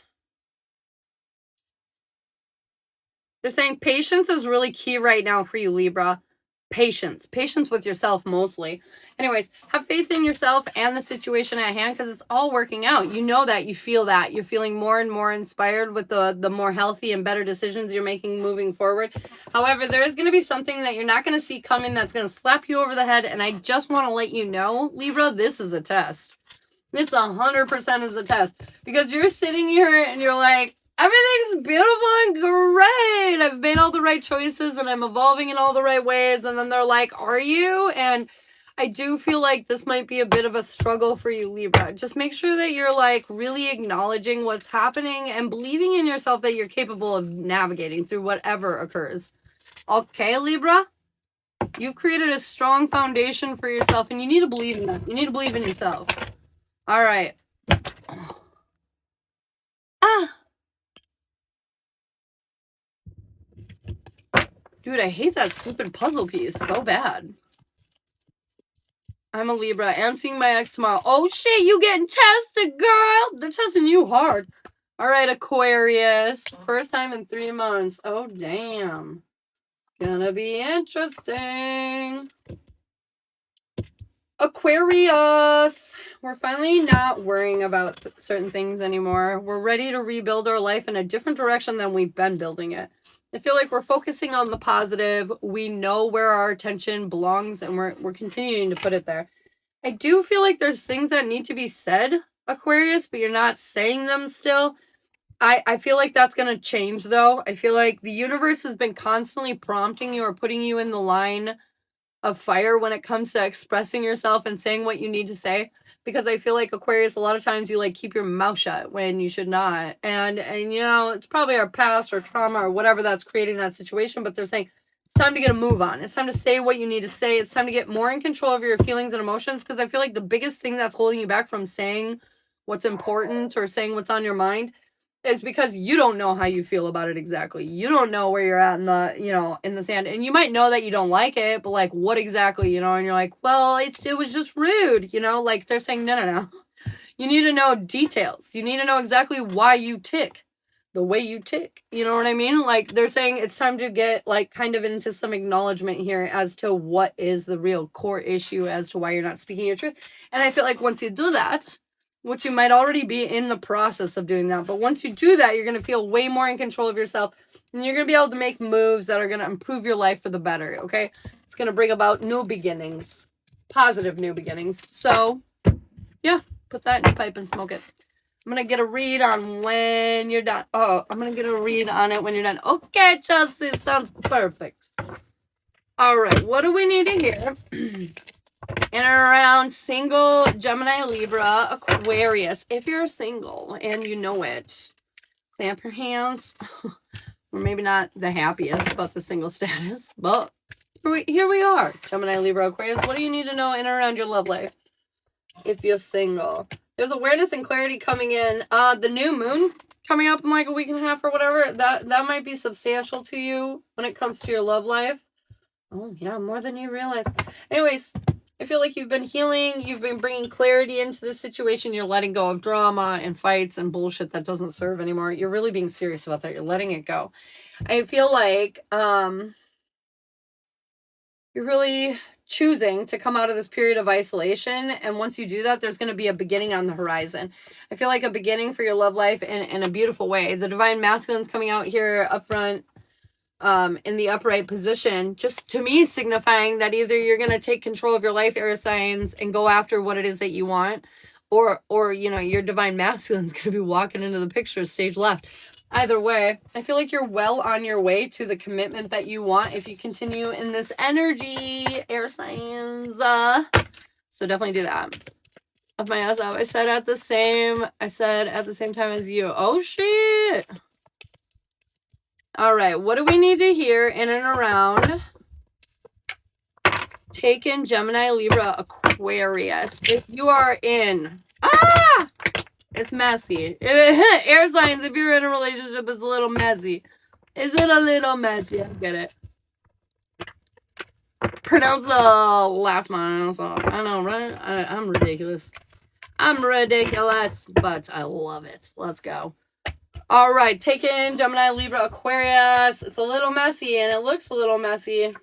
they're saying patience is really key right now for you, Libra. Patience with yourself mostly. Anyways, have faith in yourself and the situation at hand because it's all working out. You know that, you feel that. You're feeling more and more inspired with the more healthy and better decisions you're making moving forward. However, there is going to be something that you're not going to see coming that's going to slap you over the head. And I just want to let you know, Libra, this is a test. This 100% is a test because you're sitting here and you're like, everything's beautiful and great. I've made all the right choices and I'm evolving in all the right ways. And then they're like, are you? And I do feel like this might be a bit of a struggle for you, Libra. Just make sure that you're like really acknowledging what's happening and believing in yourself that you're capable of navigating through whatever occurs. Okay, Libra? You've created a strong foundation for yourself and you need to believe in that. You need to believe in yourself. All right. Dude, I hate that stupid puzzle piece so bad. I'm a Libra and seeing my ex tomorrow. Oh shit, you getting tested, girl. They're testing you hard. All right, Aquarius. First time in 3 months. Oh, damn. Gonna be interesting. Aquarius. We're finally not worrying about certain things anymore. We're ready to rebuild our life in a different direction than we've been building it. I feel like we're focusing on the positive. We know where our attention belongs, and we're continuing to put it there. I do feel like there's things that need to be said, Aquarius, but you're not saying them still. I feel like that's going to change, though. I feel like the universe has been constantly prompting you or putting you in the line of fire when it comes to expressing yourself and saying what you need to say. Because I feel like, Aquarius, a lot of times you like keep your mouth shut when you should not. And you know, it's probably our past or trauma or whatever that's creating that situation. But they're saying it's time to get a move on. It's time to say what you need to say. It's time to get more in control of your feelings and emotions. Because I feel like the biggest thing that's holding you back from saying what's important or saying what's on your mind is because you don't know how you feel about it exactly. You don't know where you're at in the, you know, in the sand. And you might know that you don't like it, but like, what exactly, you know? And you're like, well, it was just rude, you know? Like, they're saying, no. You need to know details. You need to know exactly why you tick the way you tick. You know what I mean? Like, they're saying it's time to get, like, kind of into some acknowledgement here as to what is the real core issue as to why you're not speaking your truth. And I feel like once you do that, which you might already be in the process of doing that, but once you do that, you're going to feel way more in control of yourself, and you're going to be able to make moves that are going to improve your life for the better, okay? It's going to bring about new beginnings, positive new beginnings. So, yeah, put that in your pipe and smoke it. I'm going to get a read on when you're done. Oh, I'm going to get a read on it when you're done. Okay, Chelsea, sounds perfect. All right, what do we need to hear? And around single Gemini, Libra, Aquarius. If you're single and you know it, clamp your hands. We're maybe not the happiest about the single status, but here we are. Gemini, Libra, Aquarius. What do you need to know in and around your love life if you're single? There's awareness and clarity coming in. The new moon coming up in like a week and a half or whatever. That might be substantial to you when it comes to your love life. Oh, yeah, more than you realize. Anyways, I feel like you've been healing. You've been bringing clarity into the situation. You're letting go of drama and fights and bullshit that doesn't serve anymore. You're really being serious about that. You're letting it go. I feel like you're really choosing to come out of this period of isolation. And once you do that, there's going to be a beginning on the horizon. I feel like a beginning for your love life in a beautiful way. The divine masculine's coming out here up front. In the upright position, just to me signifying that either you're going to take control of your life, air signs, and go after what it is that you want, or you know, your divine masculine's going to be walking into the picture, stage left. Either way, I feel like you're well on your way to the commitment that you want if you continue in this energy, air signs. So definitely do that. Of my ass up. I said at the same time as you. Oh shit. All right, what do we need to hear in and around Taken, Gemini, Libra, Aquarius? If you are in, it's messy. Air signs, if you're in a relationship, it's a little messy. Is it a little messy? I get it. Pronounce the last mile. I know, right? I'm ridiculous. I'm ridiculous, but I love it. Let's go. All right, Taken, Gemini, Libra, Aquarius. It's a little messy, and it looks a little messy.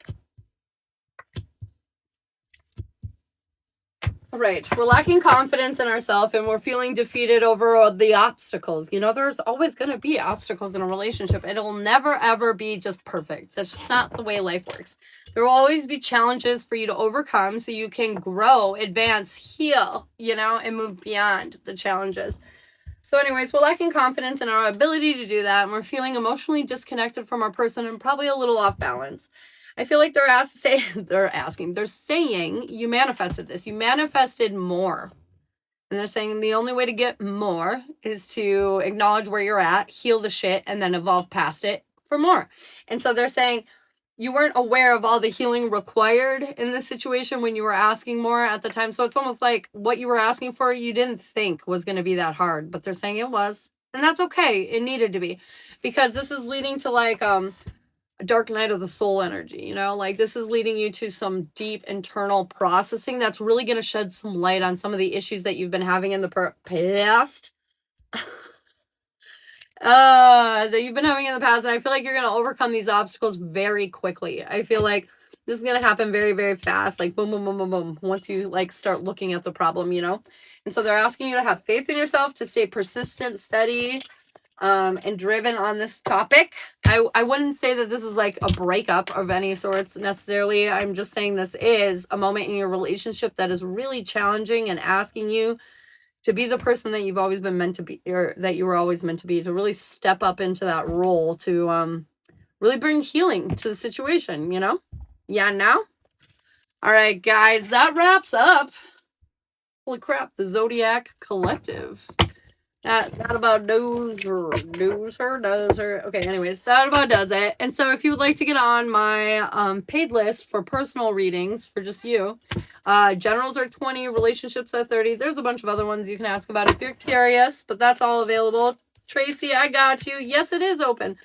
All right, we're lacking confidence in ourselves, and we're feeling defeated over the obstacles. You know, there's always going to be obstacles in a relationship. It'll never, ever be just perfect. That's just not the way life works. There will always be challenges for you to overcome so you can grow, advance, heal, you know, and move beyond the challenges. So anyways, we're lacking confidence in our ability to do that, and we're feeling emotionally disconnected from our person and probably a little off balance. I feel like they're saying you manifested this. You manifested more. And they're saying the only way to get more is to acknowledge where you're at, heal the shit, and then evolve past it for more. And so they're saying you weren't aware of all the healing required in this situation when you were asking more at the time. So it's almost like what you were asking for, you didn't think was going to be that hard, but they're saying it was. And that's okay. It needed to be, because this is leading to like, a dark night of the soul energy, you know? Like, this is leading you to some deep internal processing that's really going to shed some light on some of the issues that you've been having in the past. That you've been having in the past, and I feel like you're going to overcome these obstacles very quickly. I feel like this is going to happen very, very fast, like boom, boom, boom, boom, boom, once you like start looking at the problem, you know? And so they're asking you to have faith in yourself, to stay persistent, steady, and driven on this topic. I wouldn't say that this is like a breakup of any sorts necessarily. I'm just saying this is a moment in your relationship that is really challenging and asking you to be the person that you've always been meant to be, or that you were always meant to be, to really step up into that role, to really bring healing to the situation, you know? Yeah, now? All right, guys, that wraps up. Holy crap, the Zodiac Collective. That about does her. Okay, anyways, that about does it. And so if you would like to get on my paid list for personal readings for just you, generals are 20, relationships are 30. There's a bunch of other ones you can ask about if you're curious, but that's all available. Tracy, I got you. Yes, it is open.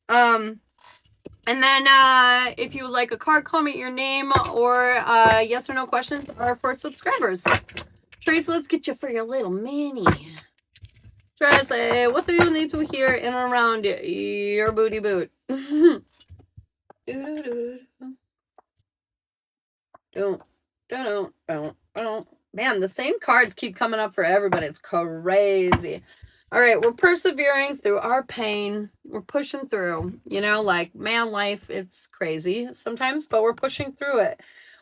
And then if you would like a card, comment your name, or yes or no questions are for subscribers. Tracy, let's get you for your little mini. Tracy, what do you need to hear in and around your booty boot? Man, the same cards keep coming up for everybody. It's crazy. All right, we're persevering through our pain. We're pushing through. You know, like, man, life, it's crazy sometimes, but we're pushing through it.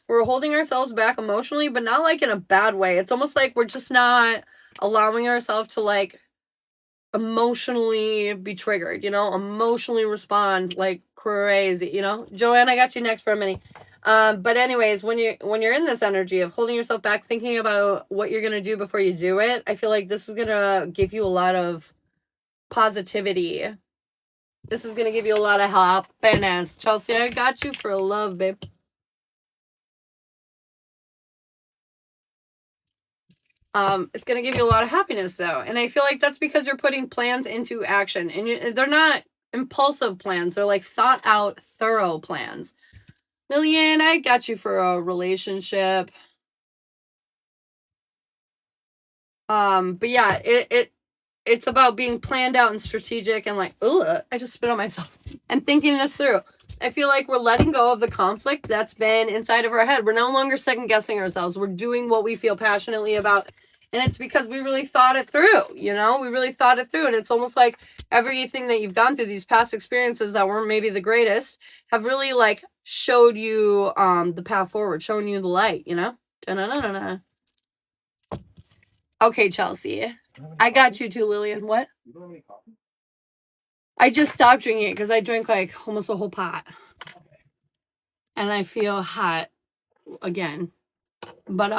We're holding ourselves back emotionally, but not like in a bad way. It's almost like we're just not allowing ourselves to like emotionally be triggered, you know, emotionally respond like crazy, you know. Joanne, I got you next for a minute. But anyways, when you're in this energy of holding yourself back, thinking about what you're gonna do before you do it, I feel like this is gonna give you a lot of positivity. This is gonna give you a lot of happiness. Chelsea, I got you for love, babe. It's going to give you a lot of happiness, though. And I feel like that's because you're putting plans into action. And they're not impulsive plans. They're like thought out, thorough plans. Lillian, I got you for a relationship. But yeah, it's about being planned out and strategic and like, ugh, I just spit on myself. And thinking this through. I feel like we're letting go of the conflict that's been inside of our head. We're no longer second guessing ourselves. We're doing what we feel passionately about. And it's because we really thought it through, you know? We really thought it through. And it's almost like everything that you've gone through, these past experiences that weren't maybe the greatest, have really like showed you the path forward, shown you the light, you know? Da-na-na-na-na. Okay, Chelsea. I got you too, Lillian. What? You don't have any coffee? I just stopped drinking it because I drank like almost a whole pot. And I feel hot again. But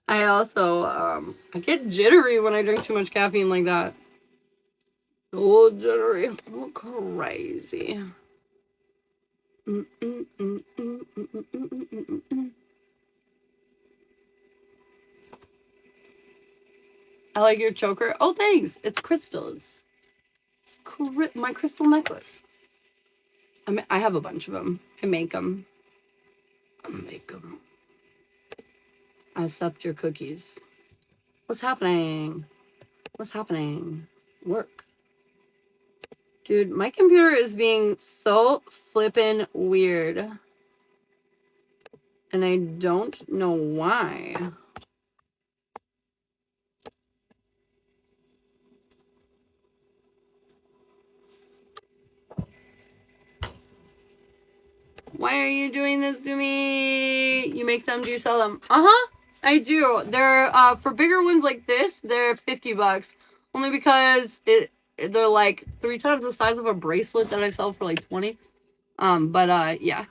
I also I get jittery when I drink too much caffeine like that. A little jittery. A little crazy. I like your choker. Oh, thanks. It's crystals. It's my crystal necklace. I have a bunch of them. I make them. I accept your cookies. What's happening? What's happening? Work. Dude, my computer is being so flippin' weird. And I don't know why. Why are you doing this to me? You make them, do you sell them? Uh-huh, I do. They're, for bigger ones like this, they're $50. Only because they're like 3 times the size of a bracelet that I sell for like 20. But yeah.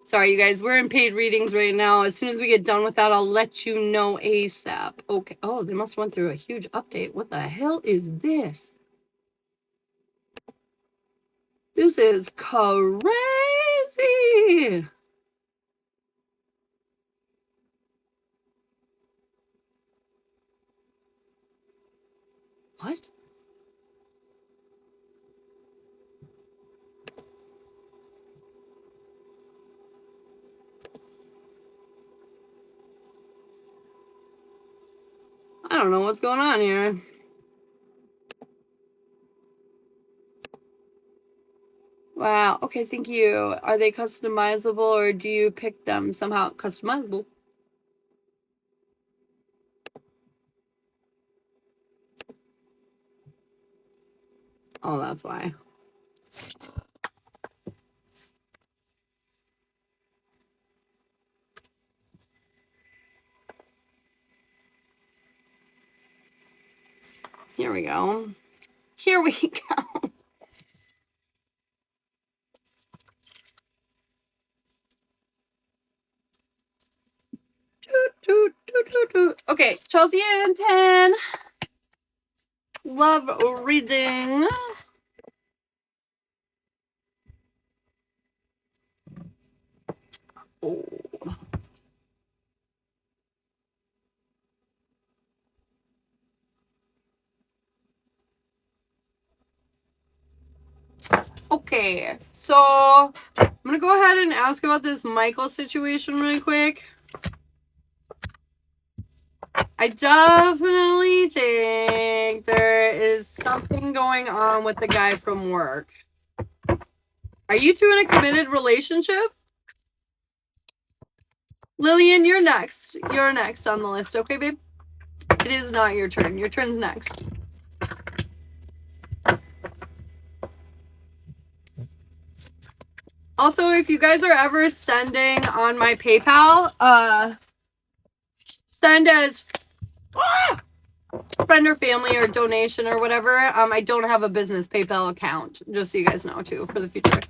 Sorry, you guys. We're in paid readings right now. As soon as we get done with that, I'll let you know ASAP. Okay. Oh, they must have went through a huge update. What the hell is this? This is crazy. he? What? I don't know what's going on here. Wow. Okay, thank you. Are they customizable or do you pick them somehow? Customizable. Oh, that's why. Here we go. Here we go. Okay, Chelsea and 10. Love reading. Oh. Okay, so I'm gonna go ahead and ask about this Michael situation really quick. I definitely think there is something going on with the guy from work. Are you two in a committed relationship? Lillian, you're next. You're next on the list, okay, babe? It is not your turn. Your turn's next. Also, if you guys are ever sending on my PayPal, send as friend or family or donation or whatever. I don't have a business PayPal account, just so you guys know too, for the future.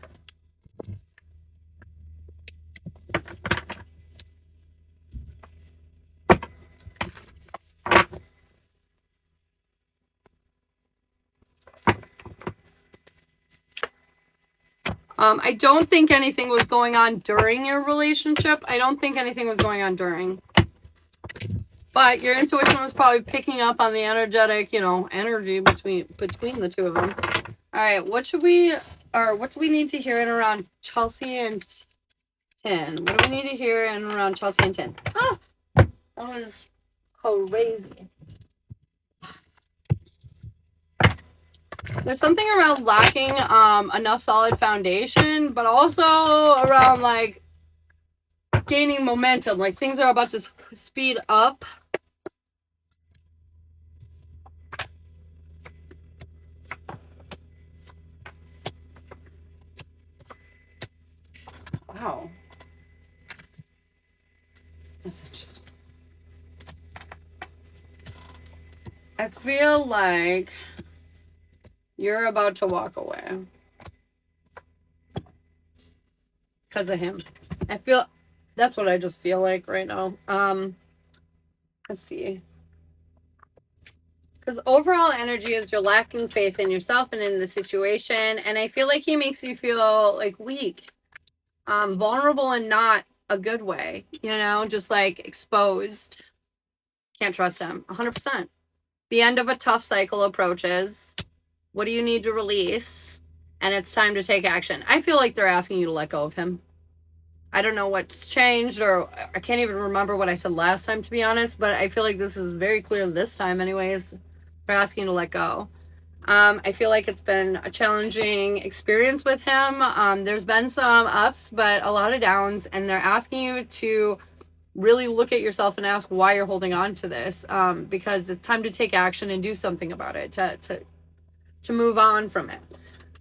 I don't think anything was going on during your relationship. I don't think anything was going on during. But your intuition was probably picking up on the energetic, energy between the two of them. All right, what do we need to hear in around Chelsea and 10? What do we need to hear in around Chelsea and 10? Ah, that was crazy. There's something around lacking enough solid foundation, but also around like gaining momentum. Like things are about to speed up. Wow. That's interesting. I feel like you're about to walk away because of him. That's what I just feel like right now. Let's see. Because overall energy is you're lacking faith in yourself and in the situation. And I feel like he makes you feel like weak, vulnerable in not a good way, just like exposed. Can't trust him 100%. The end of a tough cycle approaches. What do you need to release? And it's time to take action. I feel like they're asking you to let go of him. I don't know what's changed, or I can't even remember what I said last time, to be honest, but I feel like this is very clear this time anyways. They're asking you to let go. I feel like it's been a challenging experience with him. There's been some ups, but a lot of downs, and they're asking you to really look at yourself and ask why you're holding on to this, because it's time to take action and do something about it, to move on from it.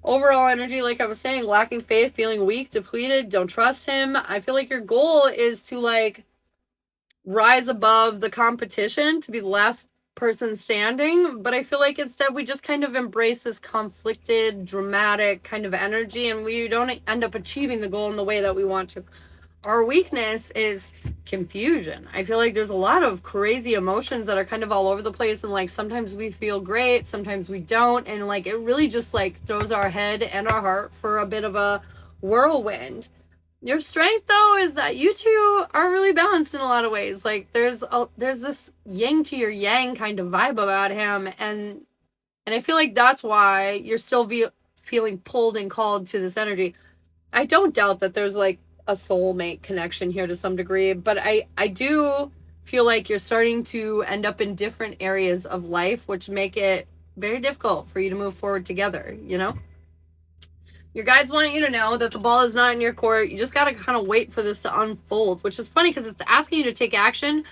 Overall energy, like I was saying, lacking faith, feeling weak, depleted, don't trust him. I feel like your goal is to like rise above the competition, to be the last person standing, but I feel like instead we just kind of embrace this conflicted, dramatic kind of energy, and we don't end up achieving the goal in the way that we want to. Our weakness is confusion. I feel like there's a lot of crazy emotions that are kind of all over the place, and like sometimes we feel great, sometimes we don't, and like it really just like throws our head and our heart for a bit of a whirlwind. Your strength, though, is that you two are really balanced in a lot of ways. Like, there's this yin to your yang kind of vibe about him, and I feel like that's why you're still feeling pulled and called to this energy. I don't doubt that there's like a soulmate connection here to some degree, but I do feel like you're starting to end up in different areas of life, which make it very difficult for you to move forward together, you know? Your guides want you to know that the ball is not in your court. You just got to kind of wait for this to unfold, which is funny because it's asking you to take action.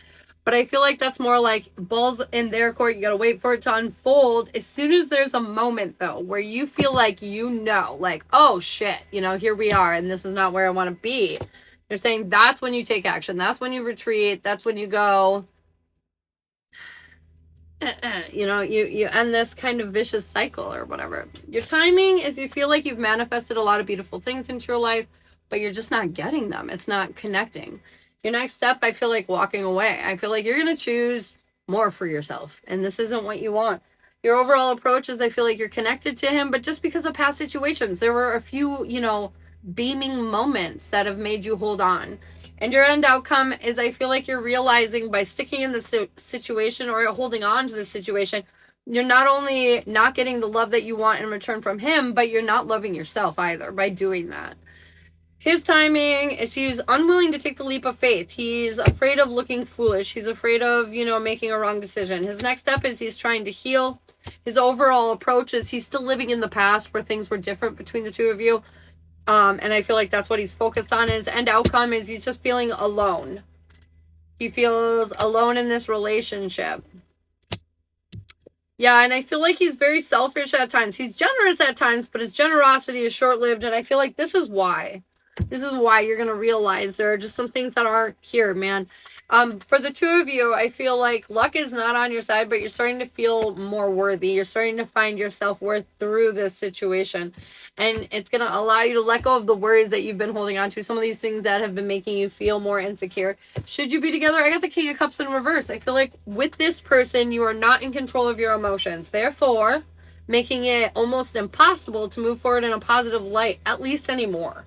But I feel like that's more like balls in their court. You got to wait for it to unfold. As soon as there's a moment, though, where you feel like like, oh, shit, here we are, and this is not where I want to be. They're saying that's when you take action. That's when you retreat. That's when you go, you end this kind of vicious cycle or whatever. Your timing is you feel like you've manifested a lot of beautiful things into your life, but you're just not getting them. It's not connecting. Your next step, I feel like walking away. I feel like you're going to choose more for yourself, and this isn't what you want. Your overall approach is I feel like you're connected to him, but just because of past situations, there were a few, beaming moments that have made you hold on. And your end outcome is I feel like you're realizing by sticking in the situation or holding on to the situation, you're not only not getting the love that you want in return from him, but you're not loving yourself either by doing that. His timing is he's unwilling to take the leap of faith. He's afraid of looking foolish. He's afraid of, making a wrong decision. His next step is he's trying to heal. His overall approach is he's still living in the past where things were different between the two of you. And I feel like that's what he's focused on. His end outcome is he's just feeling alone. He feels alone in this relationship. Yeah, and I feel like he's very selfish at times. He's generous at times, but his generosity is short-lived. And I feel like this is why. This is why you're going to realize there are just some things that aren't here, man. For the two of you, I feel like luck is not on your side, but you're starting to feel more worthy. You're starting to find your self-worth through this situation. And it's going to allow you to let go of the worries that you've been holding on to. Some of these things that have been making you feel more insecure. Should you be together? I got the King of Cups in reverse. I feel like with this person, you are not in control of your emotions. Therefore, making it almost impossible to move forward in a positive light, at least anymore.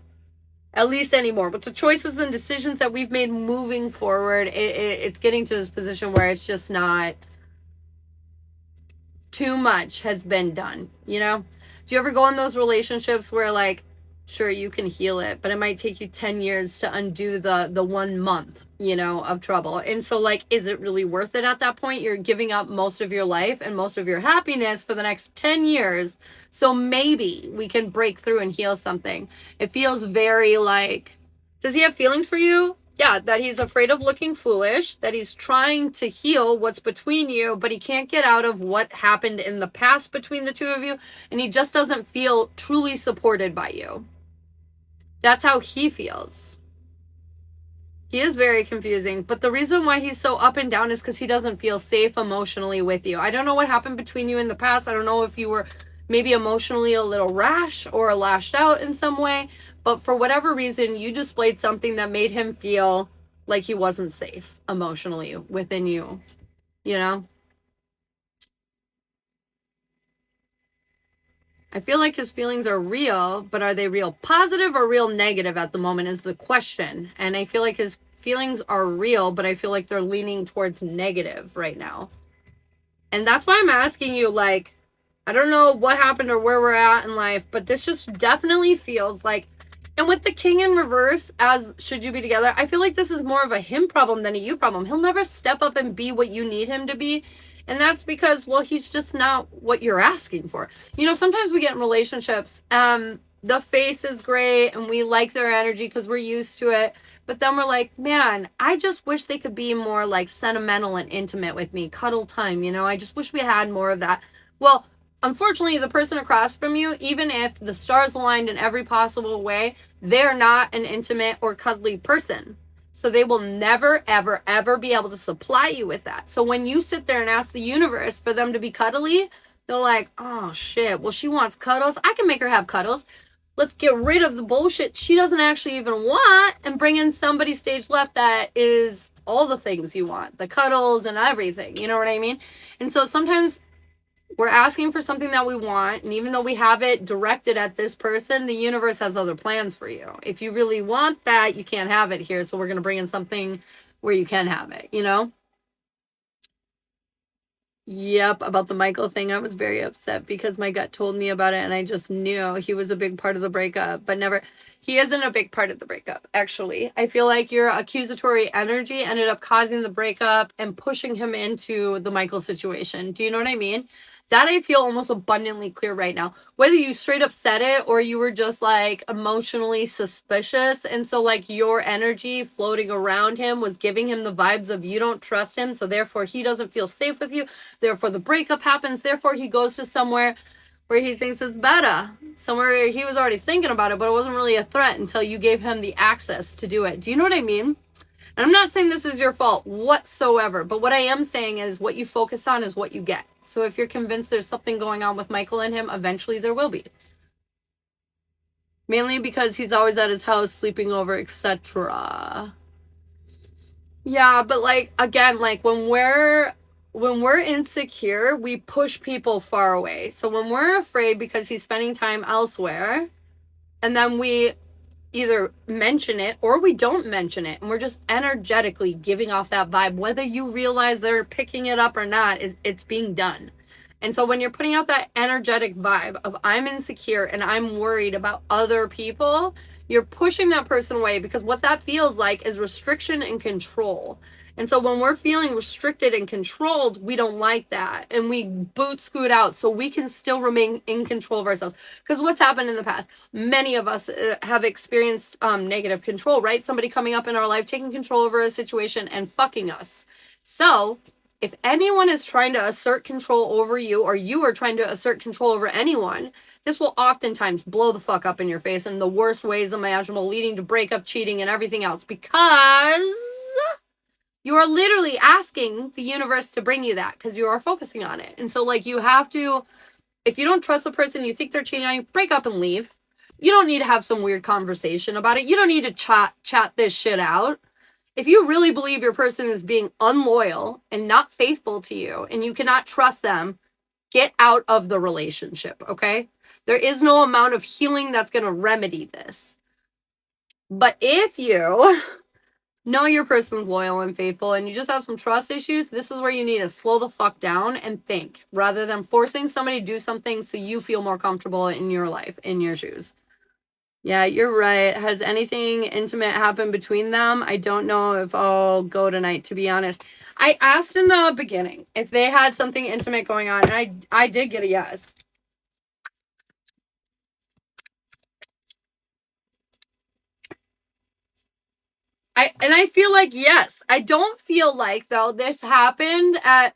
With the choices and decisions that we've made moving forward, it's getting to this position where it's just not too much has been done, Do you ever go in those relationships where, like, sure, you can heal it, but it might take you 10 years to undo the 1 month, of trouble. And so, like, is it really worth it at that point? You're giving up most of your life and most of your happiness for the next 10 years. So maybe we can break through and heal something. It feels very like, does he have feelings for you? Yeah, that he's afraid of looking foolish, that he's trying to heal what's between you, but he can't get out of what happened in the past between the two of you, and he just doesn't feel truly supported by you. That's how he feels. He is very confusing, but the reason why he's so up and down is because he doesn't feel safe emotionally with you. I don't know what happened between you in the past. I don't know if you were maybe emotionally a little rash or lashed out in some way, but for whatever reason, you displayed something that made him feel like he wasn't safe emotionally within you, I feel like his feelings are real, but are they real positive or real negative at the moment is the question. And I feel like his feelings are real, but I feel like they're leaning towards negative right now. And that's why I'm asking you, like, I don't know what happened or where we're at in life, but this just definitely feels like, and with the King in reverse, as should you be together, I feel like this is more of a him problem than a you problem. He'll never step up and be what you need him to be. And that's because, well, he's just not what you're asking for. Sometimes we get in relationships, the face is great and we like their energy because we're used to it. But then we're like, man, I just wish they could be more like sentimental and intimate with me. Cuddle time, I just wish we had more of that. Well, unfortunately, the person across from you, even if the stars aligned in every possible way, they're not an intimate or cuddly person. So they will never, ever, ever be able to supply you with that. So when you sit there and ask the universe for them to be cuddly, they're like, oh shit, well, she wants cuddles. I can make her have cuddles. Let's get rid of the bullshit she doesn't actually even want and bring in somebody stage left that is all the things you want, the cuddles and everything. You know what I mean? And so sometimes We're asking for something that we want, and even though we have it directed at this person, the universe has other plans for you. If you really want that, you can't have it here, so we're going to bring in something where you can have it, you know? Yep, about the Michael thing, I was very upset because my gut told me about it and I just knew he was a big part of the breakup, but never, he isn't a big part of the breakup, actually. I feel like your accusatory energy ended up causing the breakup and pushing him into the Michael situation. Do you know what I mean? That I feel almost abundantly clear right now. Whether you straight up said it or you were just like emotionally suspicious. And so like your energy floating around him was giving him the vibes of you don't trust him. So therefore he doesn't feel safe with you. Therefore the breakup happens. Therefore he goes to somewhere where he thinks it's better. Somewhere he was already thinking about it, but it wasn't really a threat until you gave him the access to do it. Do you know what I mean? And I'm not saying this is your fault whatsoever, but what I am saying is what you focus on is what you get. So if you're convinced there's something going on with Michael and him, eventually there will be. Mainly because he's always at his house sleeping over, etc. Yeah, but like, again, like when we're insecure, we push people far away. So when we're afraid because he's spending time elsewhere, and then we either mention it or we don't mention it, and we're just energetically giving off that vibe, whether you realize they're picking it up or not, it's being done. And so when you're putting out that energetic vibe of I'm insecure and I'm worried about other people, you're pushing that person away, because what that feels like is restriction and control. And so when we're feeling restricted and controlled, we don't like that. And we boot scoot out so we can still remain in control of ourselves. Because what's happened in the past? Many of us have experienced negative control, right? Somebody coming up in our life, taking control over a situation and fucking us. So if anyone is trying to assert control over you, or you are trying to assert control over anyone, this will oftentimes blow the fuck up in your face in the worst ways imaginable, leading to breakup, cheating, and everything else, because you are literally asking the universe to bring you that because you are focusing on it. And so like you have to, if you don't trust the person, you think they're cheating on you, break up and leave. You don't need to have some weird conversation about it. You don't need to chat this shit out. If you really believe your person is being unloyal and not faithful to you and you cannot trust them, get out of the relationship, okay? There is no amount of healing that's going to remedy this. But if you know your person's loyal and faithful and you just have some trust issues, this is where you need to slow the fuck down and think, rather than forcing somebody to do something so you feel more comfortable in your life, in your shoes. Yeah, you're right. Has anything intimate happened between them? I don't know if I'll go tonight, to be honest. I asked in the beginning if they had something intimate going on, and I did get a yes. I feel like yes. I don't feel like, though, this happened at,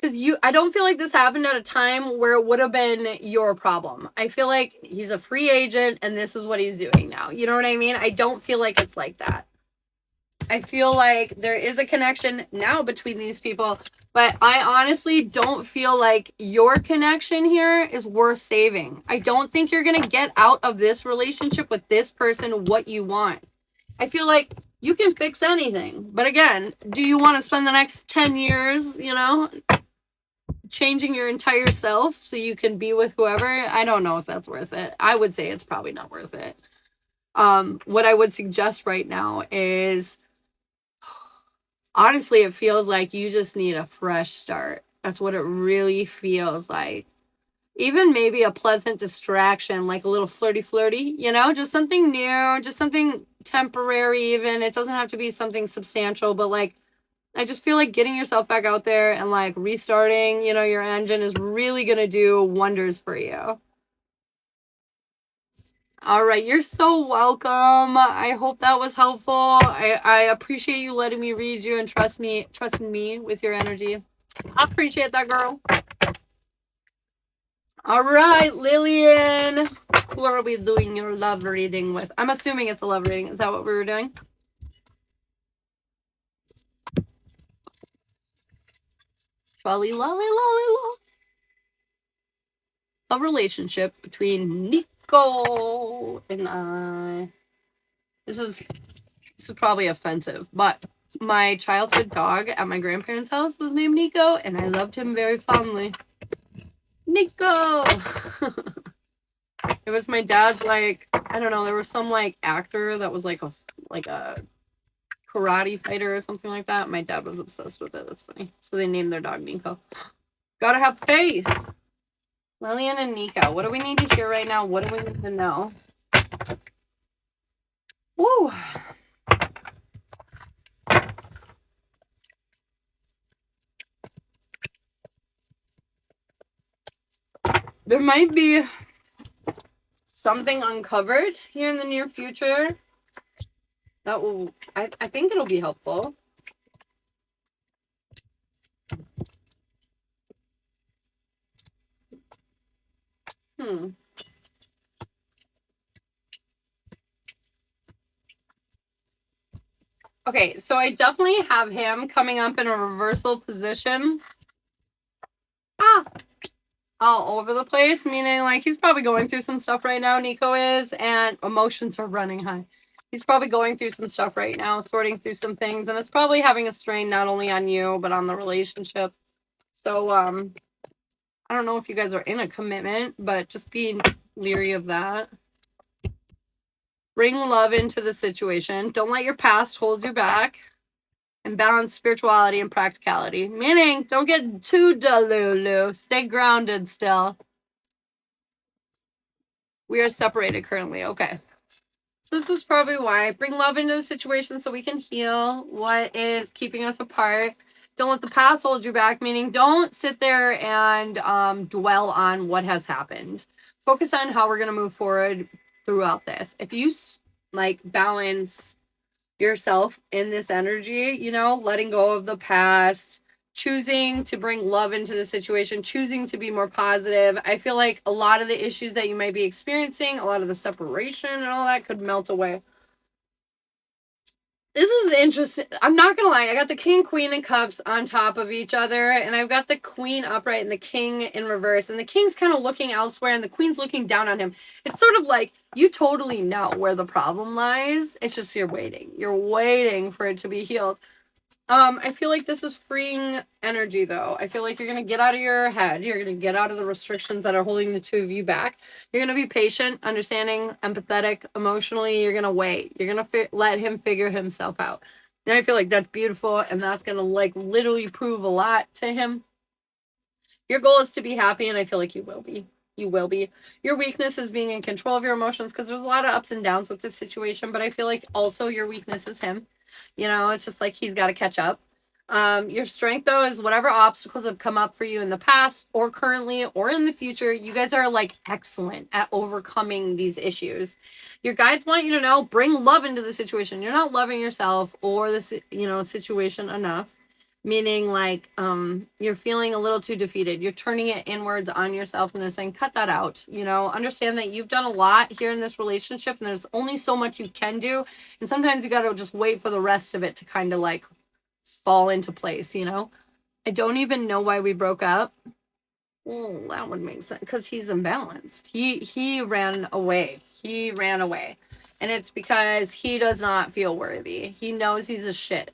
I don't feel like this happened at a time where it would have been your problem. I feel like he's a free agent and this is what he's doing now. You know what I mean? I don't feel like it's like that. I feel like there is a connection now between these people, but I honestly don't feel like your connection here is worth saving. I don't think you're going to get out of this relationship with this person what you want. I feel like you can fix anything. But again, do you want to spend the next 10 years, you know, changing your entire self so you can be with whoever? I don't know if that's worth it. I would say it's probably not worth it. What I would suggest right now is, honestly, it feels like you just need a fresh start. That's what it really feels like. Even maybe a pleasant distraction, like a little flirty, you know, just something new, just something temporary even. It doesn't have to be something substantial, but like, I just feel like getting yourself back out there and like restarting, you know, your engine is really going to do wonders for you. All right, you're so welcome. I hope that was helpful. I appreciate you letting me read you and trusting me with your energy. I appreciate that, girl. All right, Lillian. Who are we doing your love reading with? I'm assuming it's a love reading. Is that what we were doing? Lolly, lolly, lolly, lolly. A relationship between Nico and I. This is probably offensive, but my childhood dog at my grandparents' house was named Nico, and I loved him very fondly. Nico. It was my dad's, like, I don't know, there was some like actor that was like a karate fighter or something like that. My dad was obsessed with it. That's funny. So they named their dog Nico. Gotta have faith. Lillian and Nico. What do we need to hear right now? What do we need to know? Woo. There might be something uncovered here in the near future that will, I think it'll be helpful. Okay, so I definitely have him coming up in a reversal position. All over the place, meaning like he's probably going through some stuff right now, Nico is, and emotions are running high. He's probably going through some stuff right now, sorting through some things, and it's probably having a strain not only on you, but on the relationship. So, I don't know if you guys are in a commitment, but just being leery of that. Bring love into the situation. Don't let your past hold you back. And balance spirituality and practicality. Meaning, don't get too delulu. Stay grounded still. We are separated currently. Okay. So this is probably why. Bring love into the situation so we can heal what is keeping us apart. Don't let the past hold you back. Meaning, don't sit there and dwell on what has happened. Focus on how we're going to move forward throughout this. If you like balance yourself in this energy, you know, letting go of the past, choosing to bring love into the situation, choosing to be more positive. I feel like a lot of the issues that you might be experiencing, a lot of the separation and all that could melt away. This is interesting. I'm not gonna lie, I got the king, queen, and cups on top of each other, and I've got the queen upright and the king in reverse, and the king's kind of looking elsewhere and the queen's looking down on him. It's sort of like you totally know where the problem lies. It's just you're waiting for it to be healed. I feel like this is freeing energy, though. I feel like you're going to get out of your head. You're going to get out of the restrictions that are holding the two of you back. You're going to be patient, understanding, empathetic, emotionally. You're going to wait. You're going to let him figure himself out. And I feel like that's beautiful, and that's going to, like, literally prove a lot to him. Your goal is to be happy, and I feel like you will be. You will be. Your weakness is being in control of your emotions, because there's a lot of ups and downs with this situation, but I feel like also your weakness is him. You know, it's just like he's got to catch up. Your strength, though, is whatever obstacles have come up for you in the past or currently or in the future, you guys are like excellent at overcoming these issues. Your guides want you to know, bring love into the situation. You're not loving yourself or this, situation enough. Meaning like you're feeling a little too defeated. You're turning it inwards on yourself, and they're saying, cut that out. Understand that you've done a lot here in this relationship, and there's only so much you can do. And sometimes you got to just wait for the rest of it to kind of like fall into place, I don't even know why we broke up. Well, that would make sense because he's imbalanced. He ran away. And it's because he does not feel worthy. He knows he's a shit.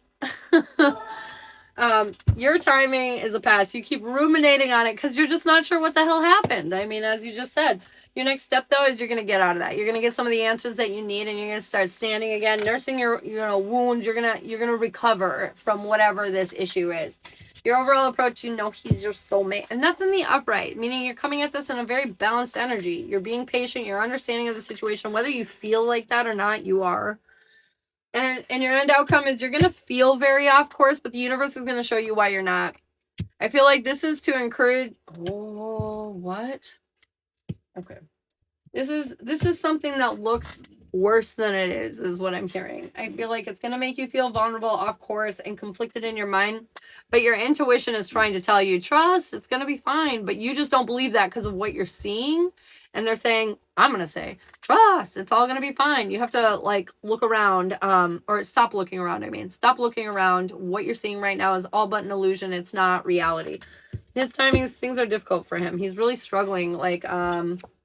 Your timing is a pass. You keep ruminating on it because you're just not sure what the hell happened. I mean, as you just said, your next step, though, is you're going to get out of that. You're going to get some of the answers that you need, and you're going to start standing again, nursing your wounds. You're going to recover from whatever this issue is. Your overall approach, he's your soulmate, and that's in the upright, meaning you're coming at this in a very balanced energy. You're being patient. You're understanding of the situation. Whether you feel like that or not, you are. And your end outcome is you're going to feel very off course, but the universe is going to show you why you're not. I feel like this is to encourage... Oh, what? Okay. This is something that looks worse than it is what I'm hearing. I feel like it's going to make you feel vulnerable, off course, and conflicted in your mind. But your intuition is trying to tell you, trust, it's going to be fine. But you just don't believe that because of what you're seeing. And they're saying, I'm going to say, trust, it's all going to be fine. You have to like look around, or stop looking around. Stop looking around. What you're seeing right now is all but an illusion. It's not reality. His timings, things are difficult for him. He's really struggling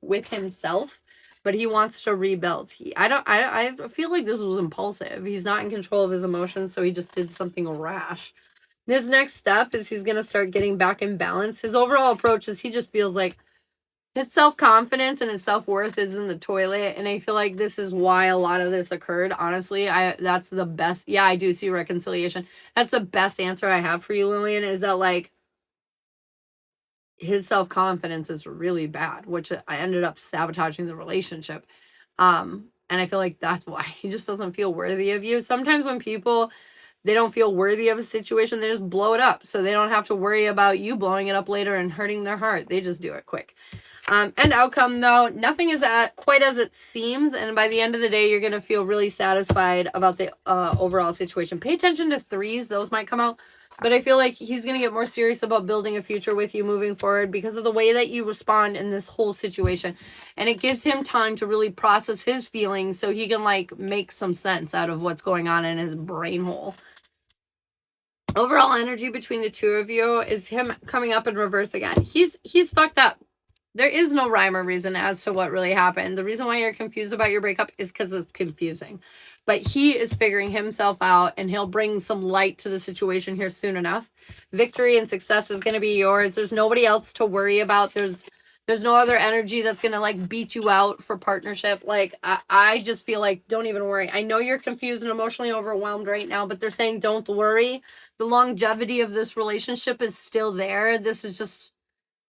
with himself, but he wants to rebuild. I feel like this was impulsive. He's not in control of his emotions, so he just did something rash. This next step is he's going to start getting back in balance. His overall approach is he just feels like his self-confidence and his self-worth is in the toilet. And I feel like this is why a lot of this occurred. Honestly, that's the best. Yeah, I do see reconciliation. That's the best answer I have for you, Lillian, is that like his self-confidence is really bad, which I ended up sabotaging the relationship. And I feel like that's why he just doesn't feel worthy of you. Sometimes when people, they don't feel worthy of a situation, they just blow it up. So they don't have to worry about you blowing it up later and hurting their heart. They just do it quick. End outcome, though, nothing is quite as it seems. And by the end of the day, you're going to feel really satisfied about the overall situation. Pay attention to threes. Those might come out. But I feel like he's going to get more serious about building a future with you moving forward because of the way that you respond in this whole situation. And it gives him time to really process his feelings so he can, like, make some sense out of what's going on in his brain hole. Overall energy between the two of you is him coming up in reverse again. He's fucked up. There is no rhyme or reason as to what really happened. The reason why you're confused about your breakup is because it's confusing. But he is figuring himself out, and he'll bring some light to the situation here soon enough. Victory and success is going to be yours. There's nobody else to worry about. There's no other energy that's going to, like, beat you out for partnership. Like, I just feel like, don't even worry. I know you're confused and emotionally overwhelmed right now, but they're saying don't worry. The longevity of this relationship is still there. This is just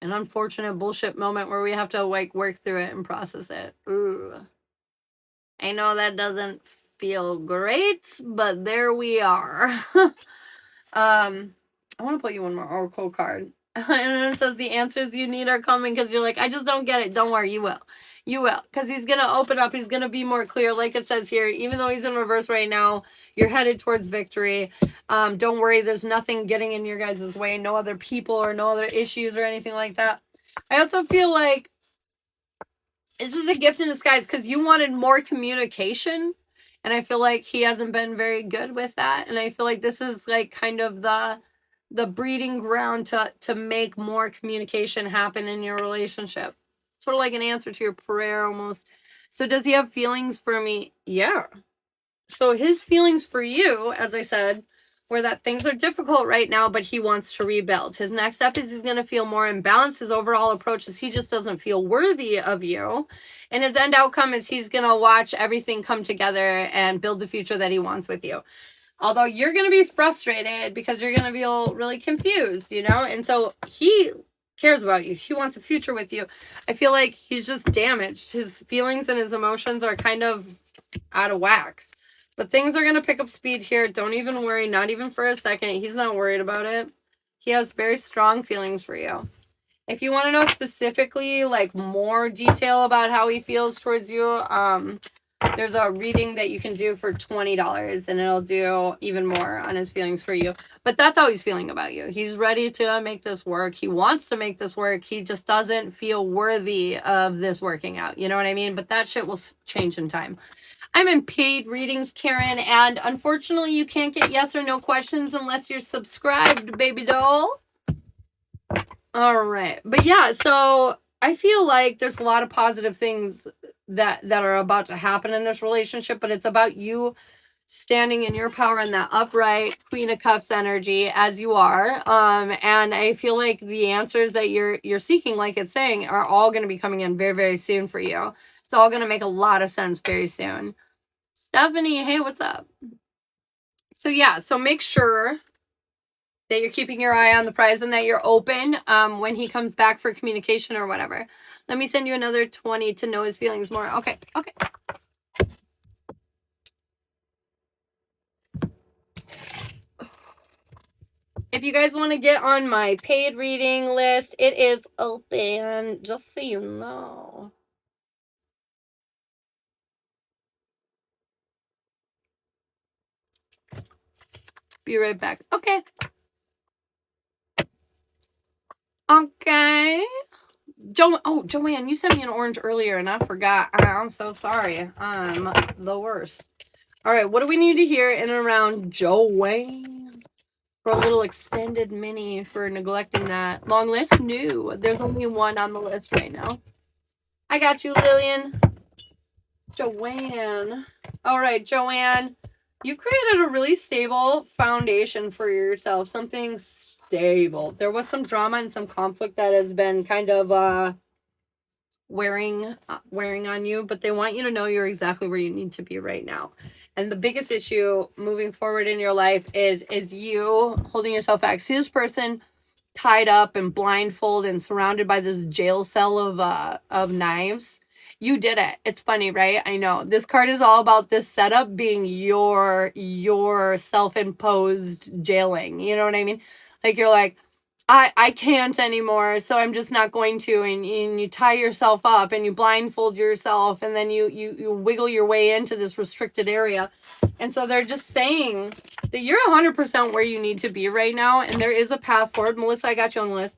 an unfortunate bullshit moment where we have to, like, work through it and process it. Ooh. I know that doesn't feel great, but there we are. I want to put you one more oracle card. And then it says the answers you need are coming because you're like, I just don't get it. Don't worry, you will. You will. Because he's going to open up. He's going to be more clear. Like it says here, even though he's in reverse right now, you're headed towards victory. Don't worry. There's nothing getting in your guys' way. No other people or no other issues or anything like that. I also feel like this is a gift in disguise because you wanted more communication. And I feel like he hasn't been very good with that. And I feel like this is like kind of the breeding ground to make more communication happen in your relationship. Sort of like an answer to your prayer almost. So does he have feelings for me? Yeah. So his feelings for you, as I said, were that things are difficult right now, but he wants to rebuild. His next step is he's going to feel more imbalanced. His overall approach is he just doesn't feel worthy of you. And his end outcome is he's going to watch everything come together and build the future that he wants with you. Although you're going to be frustrated because you're going to feel really confused, you know? And so he cares about you. He wants a future with you. I feel like he's just damaged. His feelings and his emotions are kind of out of whack. But things are going to pick up speed here. Don't even worry. Not even for a second. He's not worried about it. He has very strong feelings for you. If you want to know specifically, like, more detail about how he feels towards you, there's a reading that you can do for $20, and it'll do even more on his feelings for you. But that's how he's feeling about you. He's ready to make this work. He wants to make this work. He just doesn't feel worthy of this working out. You know what I mean? But that shit will change in time. I'm in paid readings, Karen, and unfortunately you can't get yes or no questions unless you're subscribed, baby doll. All right. But yeah, so I feel like there's a lot of positive things that are about to happen in this relationship, but it's about you standing in your power in that upright Queen of Cups energy as you are. And I feel like the answers that you're seeking, like it's saying, are all going to be coming in very, very soon for you. It's all going to make a lot of sense very soon. Stephanie, hey, what's up? So yeah, so make sure that you're keeping your eye on the prize and that you're open when he comes back for communication or whatever. Let me send you another 20 to know his feelings more. Okay. If you guys want to get on my paid reading list, it is open, just so you know. Be right back. Okay. Joanne, you sent me an orange earlier and I forgot. I'm so sorry. I'm the worst. All right, what do we need to hear in and around Joanne for a little extended mini for neglecting that long list? No, there's only one on the list right now. I got you, Lillian. Joanne. All right, Joanne. You've created a really stable foundation for yourself, something stable. There was some drama and some conflict that has been kind of wearing on you, but they want you to know you're exactly where you need to be right now. And the biggest issue moving forward in your life is you holding yourself back. See this person tied up and blindfolded and surrounded by this jail cell of knives. You did it. It's funny, right? I know. This card is all about this setup being your self-imposed jailing. You know what I mean? Like you're like, I can't anymore, so I'm just not going to. And you tie yourself up and you blindfold yourself, and then you wiggle your way into this restricted area. And so they're just saying that you're 100% where you need to be right now, and there is a path forward. Melissa, I got you on the list.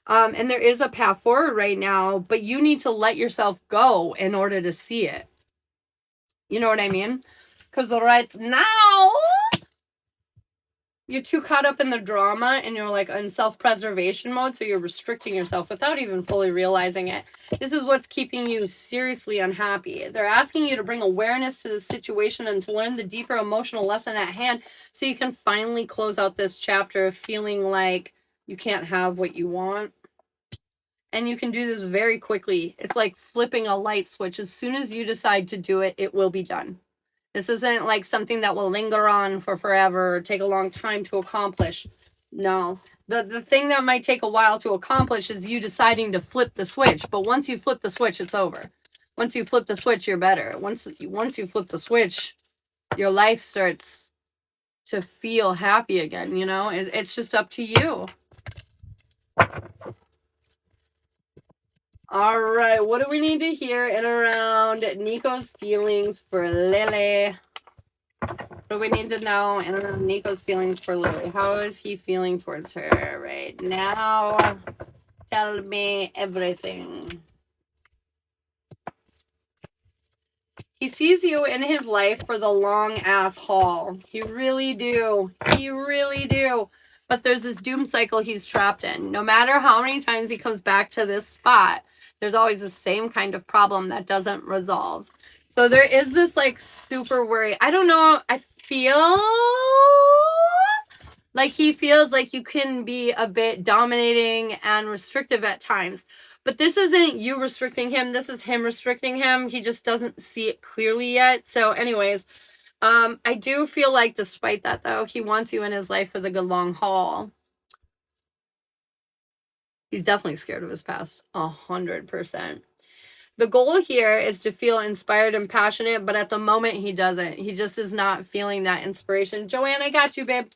And there is a path forward right now, but you need to let yourself go in order to see it. You know what I mean? Because right now, you're too caught up in the drama and you're like in self-preservation mode, so you're restricting yourself without even fully realizing it. This is what's keeping you seriously unhappy. They're asking you to bring awareness to the situation and to learn the deeper emotional lesson at hand so you can finally close out this chapter of feeling like you can't have what you want. And you can do this very quickly. It's like flipping a light switch. As soon as you decide to do it, it will be done. This isn't like something that will linger on for forever or take a long time to accomplish. No. The thing that might take a while to accomplish is you deciding to flip the switch. But once you flip the switch, it's over. Once you flip the switch, you're better. Once you flip the switch, your life starts to feel happy again, you know? It's just up to you. All right, what do we need to hear in around Nico's feelings for Lily? What do we need to know in around Nico's feelings for Lily? How is he feeling towards her right now? Tell me everything. He sees you in his life for the long ass haul. He really do. He really do. But there's this doom cycle he's trapped in. No matter how many times he comes back to this spot, there's always the same kind of problem that doesn't resolve. So there is this like super worry. I don't know. I feel like he feels like you can be a bit dominating and restrictive at times. But this isn't you restricting him. This is him restricting him. He just doesn't see it clearly yet. So anyways, I do feel like despite that, though, he wants you in his life for the good long haul. He's definitely scared of his past. 100%. The goal here is to feel inspired and passionate, but at the moment he doesn't. He just is not feeling that inspiration. Joanne, I got you, babe.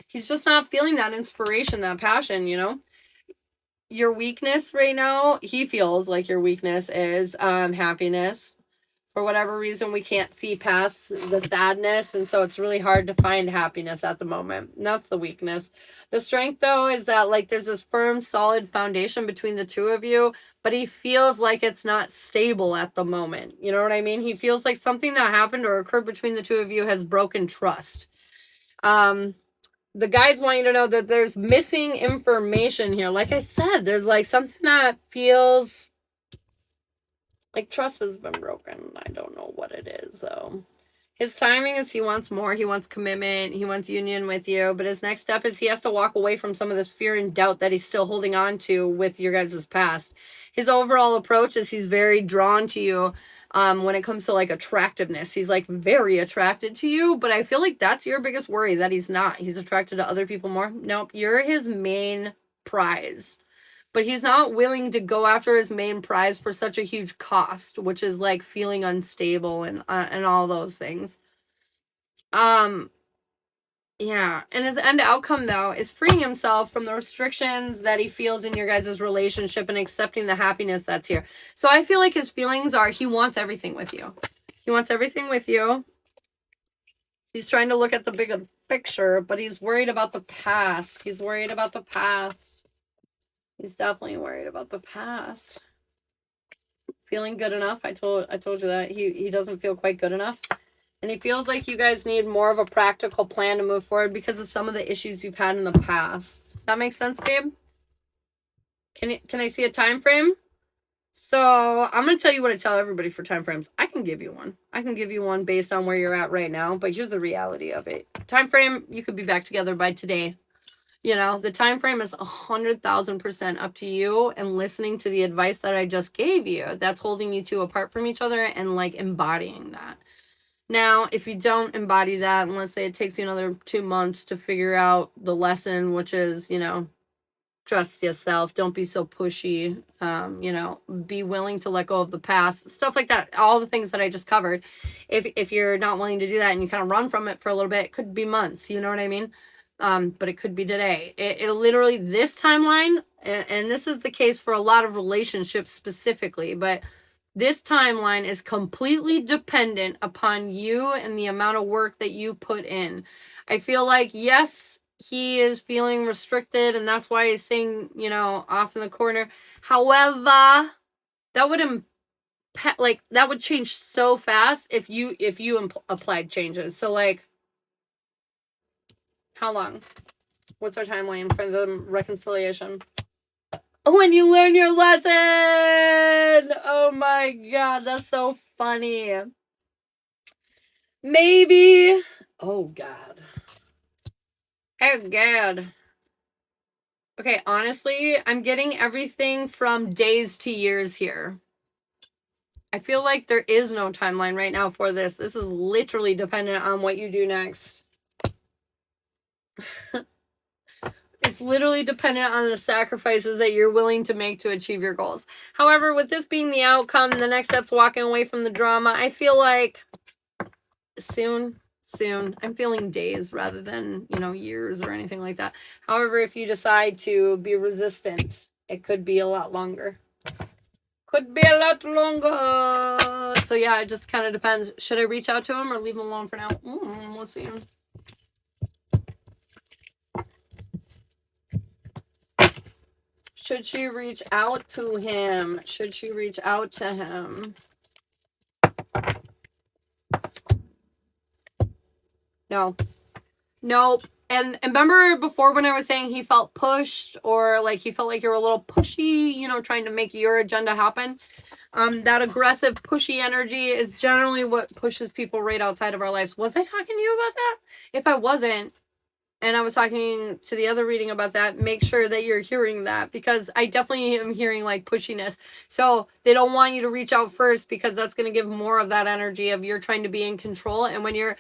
He's just not feeling that inspiration, that passion, you know? Your weakness right now, he feels like your weakness is happiness. For whatever reason, we can't see past the sadness, and so it's really hard to find happiness at the moment. And that's the weakness. The strength, though, is that like there's this firm, solid foundation between the two of you, but he feels like it's not stable at the moment. You know what I mean? He feels like something that happened or occurred between the two of you has broken trust. The guides want you to know that there's missing information here. Like I said, there's like something that feels like trust has been broken. I don't know what it is, though. His timing is he wants more. He wants commitment. He wants union with you. But his next step is he has to walk away from some of this fear and doubt that he's still holding on to with your guys' past. His overall approach is he's very drawn to you when it comes to like attractiveness. He's like very attracted to you. But I feel like that's your biggest worry, that he's not. He's attracted to other people more. Nope, you're his main prize. But he's not willing to go after his main prize for such a huge cost, which is like feeling unstable and all those things. Yeah. And his end outcome, though, is freeing himself from the restrictions that he feels in your guys' relationship and accepting the happiness that's here. So I feel like his feelings are he wants everything with you. He wants everything with you. He's trying to look at the bigger picture, but he's worried about the past. He's worried about the past. He's definitely worried about the past. Feeling good enough. I told you that. He doesn't feel quite good enough. And he feels like you guys need more of a practical plan to move forward because of some of the issues you've had in the past. Does that make sense, babe? Can I see a time frame? So I'm going to tell you what I tell everybody for time frames. I can give you one. I can give you one based on where you're at right now, but here's the reality of it. Time frame, you could be back together by today. You know, the time frame is 100,000% up to you and listening to the advice that I just gave you. That's holding you two apart from each other and like embodying that. Now, if you don't embody that, and let's say it takes you another 2 months to figure out the lesson, which is, you know, trust yourself, don't be so pushy, you know, be willing to let go of the past, stuff like that, all the things that I just covered. If you're not willing to do that and you kind of run from it for a little bit, it could be months, you know what I mean? But it could be today. It literally, this timeline, and this is the case for a lot of relationships specifically, but this timeline is completely dependent upon you and the amount of work that you put in. I feel like, yes, he is feeling restricted, and that's why he's saying, you know, off in the corner. However, that would that would change so fast if you applied changes. So like, how long? What's our timeline for the reconciliation? When you learn your lesson! Oh my god, that's so funny. Maybe. Oh god. Oh god. Okay, honestly, I'm getting everything from days to years here. I feel like there is no timeline right now for this. This is literally dependent on what you do next. It's literally dependent on the sacrifices that you're willing to make to achieve your goals. However, with this being the outcome, the next step's walking away from the drama, I feel like soon. I'm feeling days rather than, you know, years or anything like that. However, if you decide to be resistant, it could be a lot longer. Could be a lot longer. So yeah, it just kind of depends. Should I reach out to him or leave him alone for now? Let's see. Should she reach out to him? Should she reach out to him? No. Nope. And remember before when I was saying he felt pushed, or like he felt like you're a little pushy, you know, trying to make your agenda happen? That aggressive, pushy energy is generally what pushes people right outside of our lives. Was I talking to you about that? If I wasn't, and I was talking to the other reading about that, make sure that you're hearing that, because I definitely am hearing like pushiness. So they don't want you to reach out first, because that's going to give more of that energy of you're trying to be in control. And when you're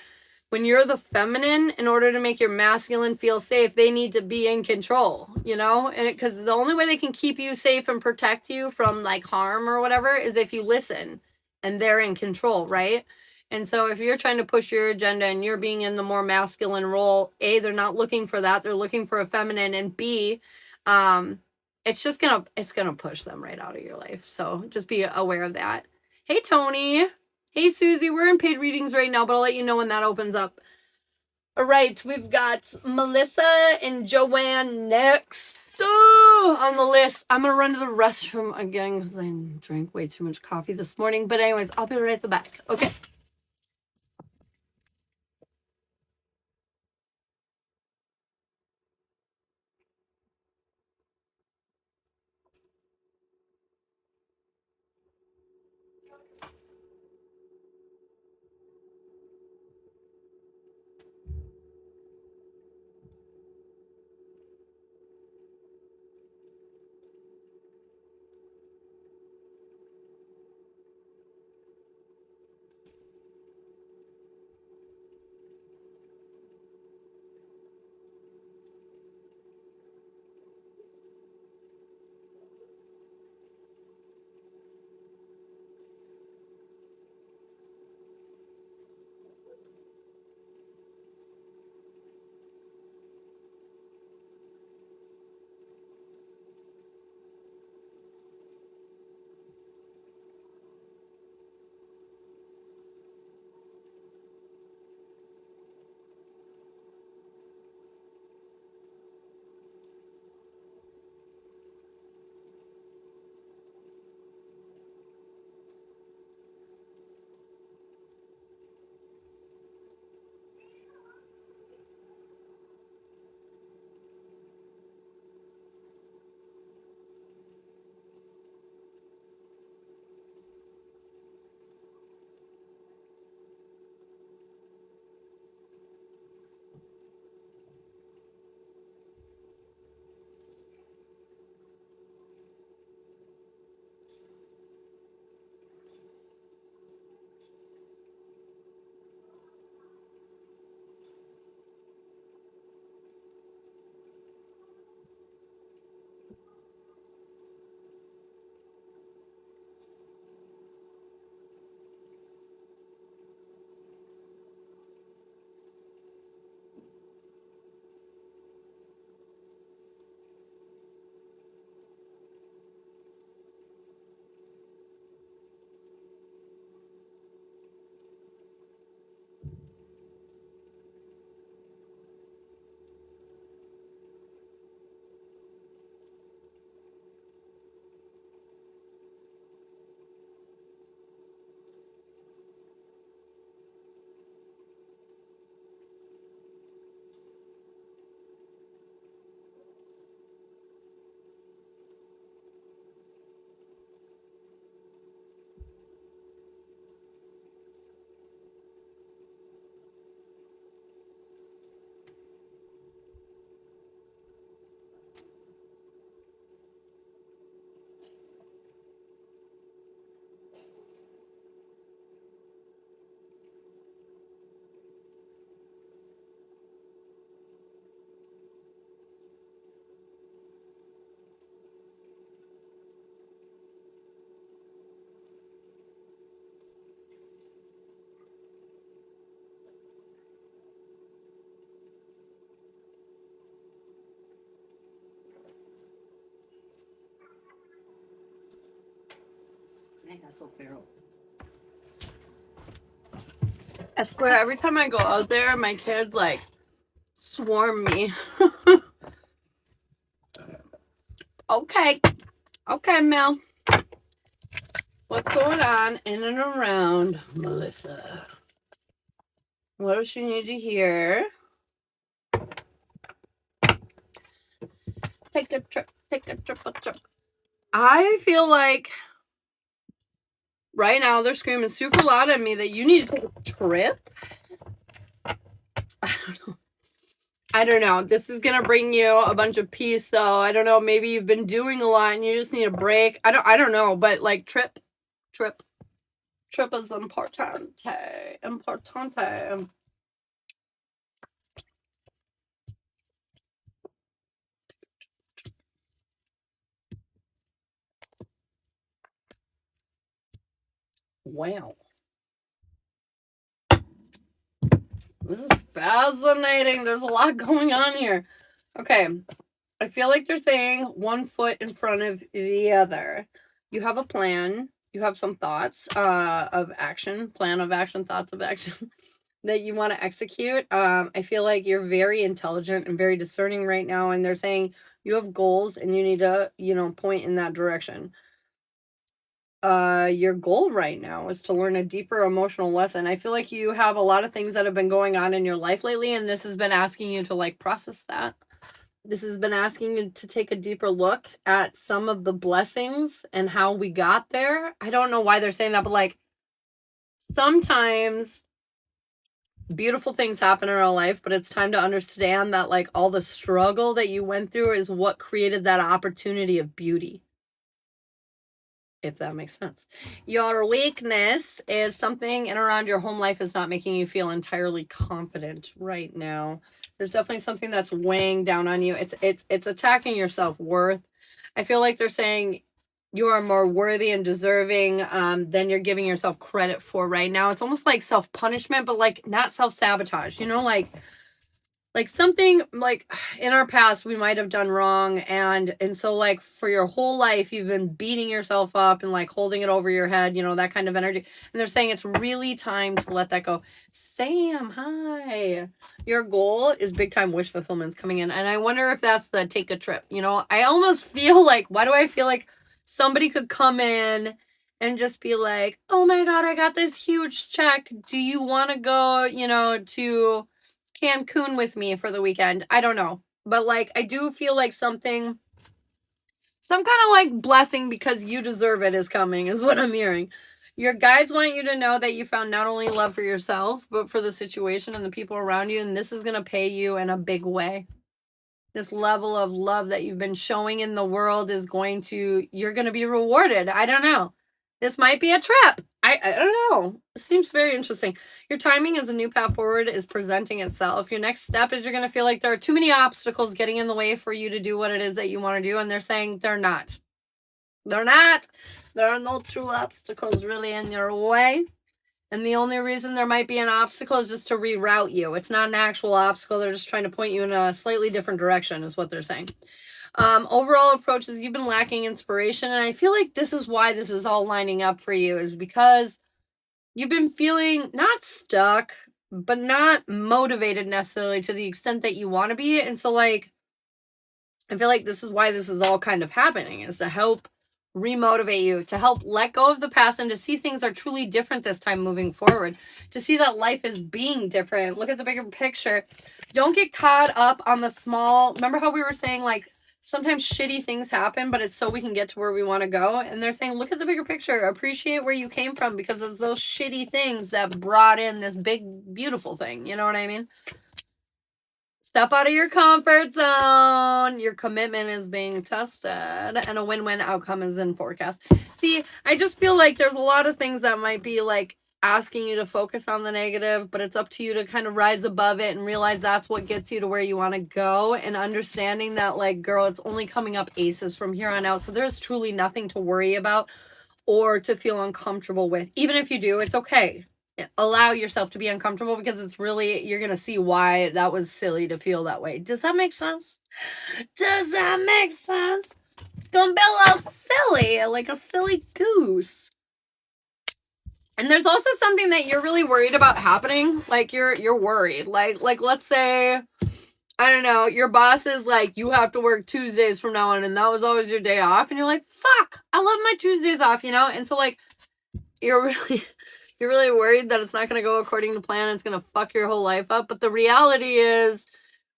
the feminine, in order to make your masculine feel safe, they need to be in control, you know? And because the only way they can keep you safe and protect you from like harm or whatever is if you listen and they're in control, right? And so if you're trying to push your agenda and you're being in the more masculine role, A, they're not looking for that. They're looking for a feminine, and B, it's just gonna push them right out of your life. So just be aware of that. Hey, Tony. Hey, Susie, we're in paid readings right now, but I'll let you know when that opens up. All right, we've got Melissa and Joanne next on the list. I'm going to run to the restroom again because I drank way too much coffee this morning. But anyways, I'll be right at the back. Okay. Dang, that's so feral. I swear, every time I go out there, my kids, like, swarm me. Okay. Okay, Mel. What's going on in and around Melissa? What does she need to hear? Take a trip, a trip. I feel like right now they're screaming super loud at me that you need to take a trip. I don't know. This is gonna bring you a bunch of peace, though. I don't know. Maybe you've been doing a lot and you just need a break. I don't know. But like trip is importante. Wow. This is fascinating. There's a lot going on here. Okay. I feel like they're saying one foot in front of the other. You have a plan. You have some thoughts of action, plan of action, thoughts of action that you want to execute. I feel like you're very intelligent and very discerning right now. And they're saying you have goals and you need to, point in that direction. Your goal right now is to learn a deeper emotional lesson. I feel like you have a lot of things that have been going on in your life lately, and this has been asking you to like process that. This has been asking you to take a deeper look at some of the blessings and how we got there. I don't know why they're saying that, but like sometimes beautiful things happen in our life, but it's time to understand that like all the struggle that you went through is what created that opportunity of beauty. If that makes sense. Your weakness is something in around your home life is not making you feel entirely confident right now. There's definitely something that's weighing down on you. It's attacking your self-worth. I feel like they're saying you are more worthy and deserving than you're giving yourself credit for right now. It's almost like self-punishment, but like not self-sabotage, like something like in our past we might have done wrong, and so like for your whole life you've been beating yourself up and like holding it over your head, that kind of energy. And they're saying it's really time to let that go. Sam, hi. Your goal is big time wish fulfillment's coming in, and I wonder if that's the take a trip. I almost feel like, why do I feel like somebody could come in and just be like, oh my god, I got this huge check, do you want to go to Cancun with me for the weekend? I don't know, but like I do feel like some kind of like blessing because you deserve it is coming, is what I'm hearing. Your guides want you to know that you found not only love for yourself but for the situation and the people around you, and this is going to pay you in a big way. This level of love that you've been showing in the world you're going to be rewarded. I don't know. This might be a trip. I don't know. It seems very interesting. Your timing as a new path forward is presenting itself. Your next step is you're going to feel like there are too many obstacles getting in the way for you to do what it is that you want to do. And they're saying they're not. They're not. There are no true obstacles really in your way. And the only reason there might be an obstacle is just to reroute you. It's not an actual obstacle. They're just trying to point you in a slightly different direction is what they're saying. Overall approach is you've been lacking inspiration, and I feel like this is why this is all lining up for you, is because you've been feeling not stuck, but not motivated necessarily to the extent that you want to be. And so like, I feel like this is why this is all kind of happening, is to help remotivate you, to help let go of the past and to see things are truly different this time moving forward, to see that life is being different. Look at the bigger picture. Don't get caught up on the small. Remember how we were saying like, sometimes shitty things happen, but it's so we can get to where we want to go. And they're saying, look at the bigger picture. Appreciate where you came from, because it's those shitty things that brought in this big, beautiful thing. You know what I mean? Step out of your comfort zone. Your commitment is being tested, and a win-win outcome is in forecast. See, I just feel like there's a lot of things that might be like asking you to focus on the negative, but it's up to you to kind of rise above it and realize that's what gets you to where you want to go, and understanding that like, girl, it's only coming up aces from here on out, so there's truly nothing to worry about or to feel uncomfortable with. Even if you do, it's okay. Allow yourself to be uncomfortable, because it's really, you're gonna see why that was silly to feel that way. Does that make sense? Does that make sense? It's gonna be a little silly, like a silly goose. And there's also something that you're really worried about happening. Like you're worried. Like let's say, I don't know, your boss is like, you have to work Tuesdays from now on, and that was always your day off, and you're like, fuck, I love my Tuesdays off, you know? And so like you're really worried that it's not gonna go according to plan, it's gonna fuck your whole life up. But the reality is,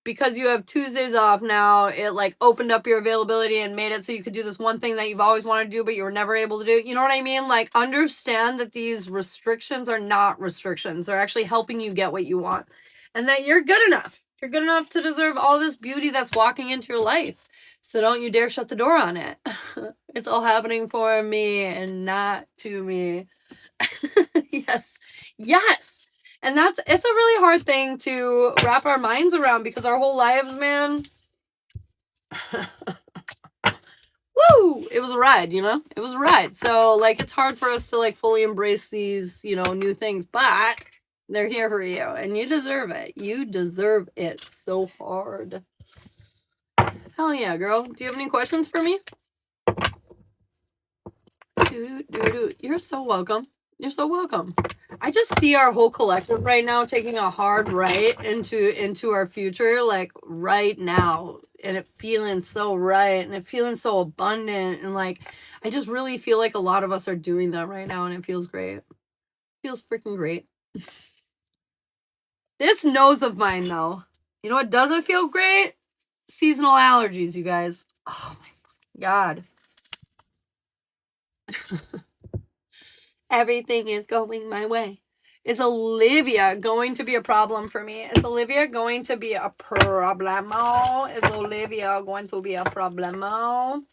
because you have Tuesdays off now, it like opened up your availability and made it so you could do this one thing that you've always wanted to do, but you were never able to do. You know what I mean? Like, understand that these restrictions are not restrictions. They're actually helping you get what you want. And that you're good enough. You're good enough to deserve all this beauty that's walking into your life. So don't you dare shut the door on it. It's all happening for me and not to me. Yes. Yes. And it's a really hard thing to wrap our minds around, because our whole lives, man, woo, it was a ride, you know? It was a ride. So, like, it's hard for us to, like, fully embrace these, you know, new things, but they're here for you, and you deserve it. You deserve it so hard. Hell yeah, girl. Do you have any questions for me? You're so welcome. You're so welcome. I just see our whole collective right now taking a hard right into our future, like right now, and it feeling so right, and it feeling so abundant, and like I just really feel like a lot of us are doing that right now, and it feels great. It feels freaking great. This nose of mine, though, you know what doesn't feel great? Seasonal allergies, you guys. Oh my God. Everything is going my way. Is Olivia going to be a problem for me? Is Olivia going to be a problemo? Is Olivia going to be a problemo?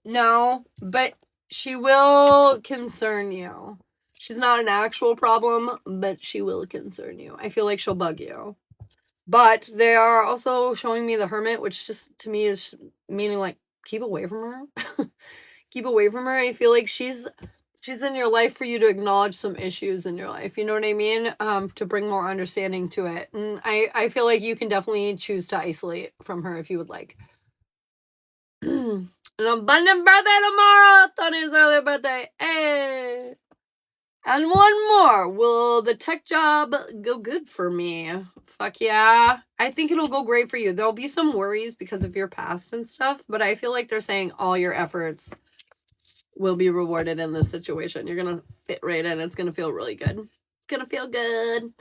No, but she will concern you. She's not an actual problem, but she will concern you. I feel like she'll bug you. But they are also showing me the Hermit, which just to me is meaning like keep away from her. Keep away from her. I feel like she's in your life for you to acknowledge some issues in your life. You know what I mean? To bring more understanding to it. And I feel like you can definitely choose to isolate from her if you would like. An abundant birthday tomorrow. Tony's early birthday. Hey. And one more. Will the tech job go good for me? Fuck yeah. I think it'll go great for you. There'll be some worries because of your past and stuff, but I feel like they're saying all your efforts will be rewarded in this situation. You're going to fit right in. It's going to feel really good. It's going to feel good.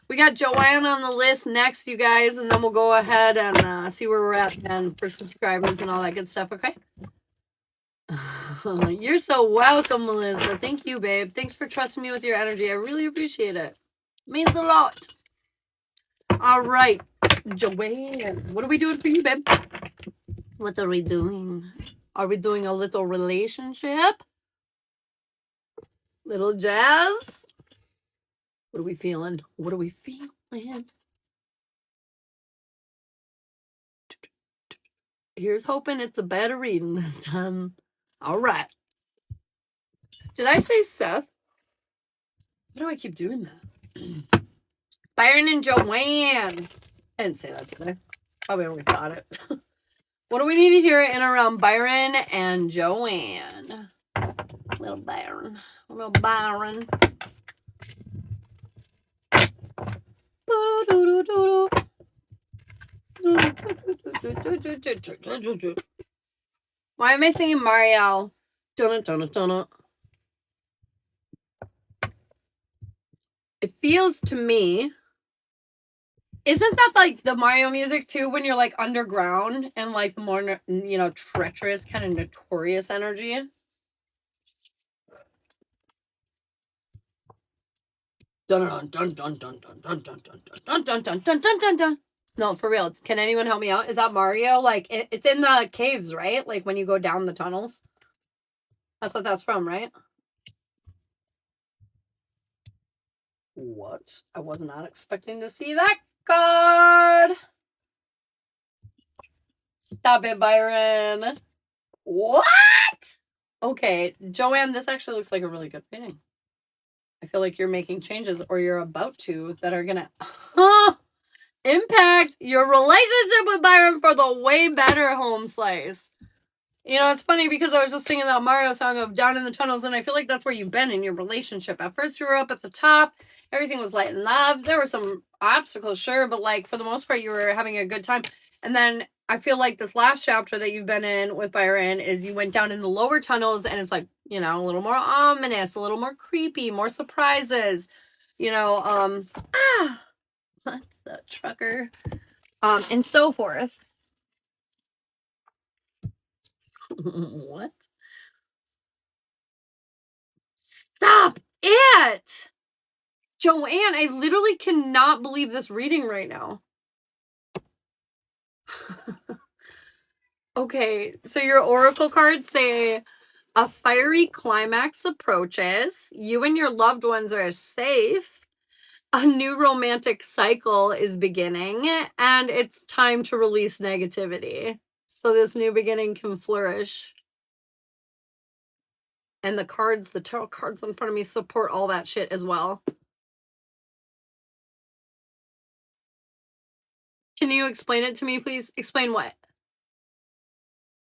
We got Joanne on the list next, you guys, and then we'll go ahead and see where we're at then for subscribers and all that good stuff, okay? You're so welcome, Melissa. Thank you, babe. Thanks for trusting me with your energy. I really appreciate it. It means a lot. All right, Joanne. What are we doing for you, babe? What are we doing? Are we doing a little relationship? Little jazz? What are we feeling? What are we feeling? Here's hoping it's a better reading this time. All right. Did I say Seth? Why do I keep doing that? Byron and Joanne. I didn't say that today. Probably only thought it. What do we need to hear in around Byron and Joanne? Little Byron. Little Byron. Why am I singing Mario? Donut, donut, donut. It feels to me, isn't that like the Mario music too, when you're like underground and like the more, you know, treacherous, kind of notorious energy? Dun dun dun dun dun dun dun dun dun dun dun dun dun dun dun dun. No, for real. Can anyone help me out? Is that Mario? Like, it's in the caves, right? Like when you go down the tunnels. That's what that's from, right? What? I was not expecting to see that card. Stop it, Byron. What? Okay, Joanne, this actually looks like a really good painting. I feel like you're making changes, or you're about to, that are gonna impact your relationship with Byron for the way better, home slice. You know, it's funny because I was just singing that Mario song of Down in the Tunnels, and I feel like that's where you've been in your relationship. At first, you were up at the top. Everything was light and love. There were some obstacles, sure, but like for the most part, you were having a good time. And then I feel like this last chapter that you've been in with Byron is you went down in the lower tunnels, and it's like, you know, a little more ominous, a little more creepy, more surprises. You know, what's the trucker? And so forth. What? Stop it! Joanne, I literally cannot believe this reading right now. Okay, so your oracle cards say a fiery climax approaches. You and your loved ones are safe. A new romantic cycle is beginning, and it's time to release negativity. So this new beginning can flourish. And the cards, the tarot cards in front of me support all that shit as well. Can you explain it to me, please? Explain what?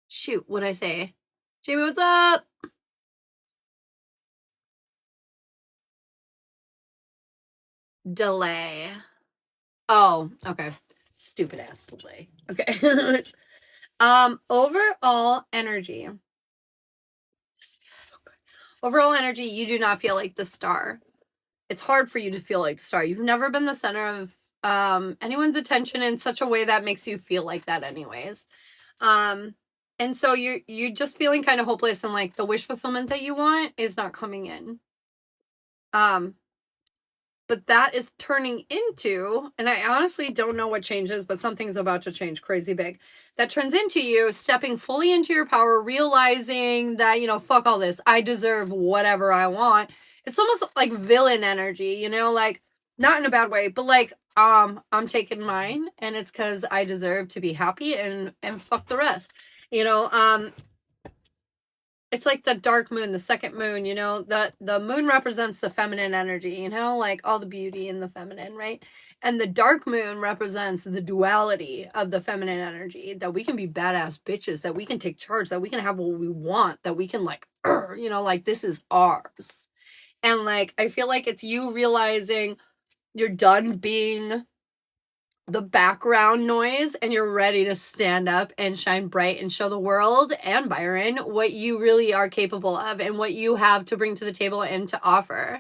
Shoot, what'd I say? Jamie, what's up? Delay. Oh, okay. Stupid ass delay. Okay. Overall energy. So good. Overall energy, you do not feel like the star. It's hard for you to feel like the star. You've never been the center of anyone's attention in such a way that makes you feel like that anyways. And so you're just feeling kind of hopeless, and like the wish fulfillment that you want is not coming in. But that is turning into, and I honestly don't know what changes, but something's about to change crazy big. That turns into you stepping fully into your power, realizing that, you know, fuck all this. I deserve whatever I want. It's almost like villain energy, you know, like not in a bad way, but like, I'm taking mine, and it's because I deserve to be happy and fuck the rest. You know, it's like the dark moon, the second moon, you know, the moon represents the feminine energy, you know, like all the beauty in the feminine, right? And the dark moon represents the duality of the feminine energy, that we can be badass bitches, that we can take charge, that we can have what we want, that we can like, you know, like this is ours. And like, I feel like it's you realizing you're done being the background noise and you're ready to stand up and shine bright and show the world and Byron what you really are capable of and what you have to bring to the table and to offer.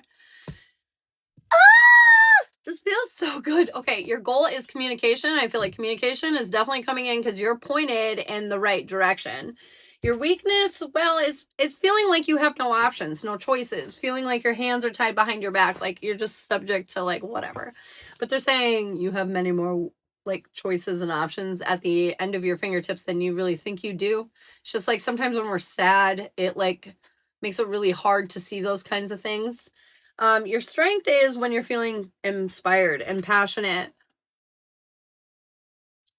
This feels so good. Okay, your goal is communication. I feel like communication is definitely coming in because you're pointed in the right direction. Your weakness, well, is feeling like you have no options, no choices, feeling like your hands are tied behind your back, like you're just subject to like whatever. But they're saying you have many more like choices and options at the end of your fingertips than you really think you do. It's just like sometimes when we're sad, it like makes it really hard to see those kinds of things. Your strength is when you're feeling inspired and passionate.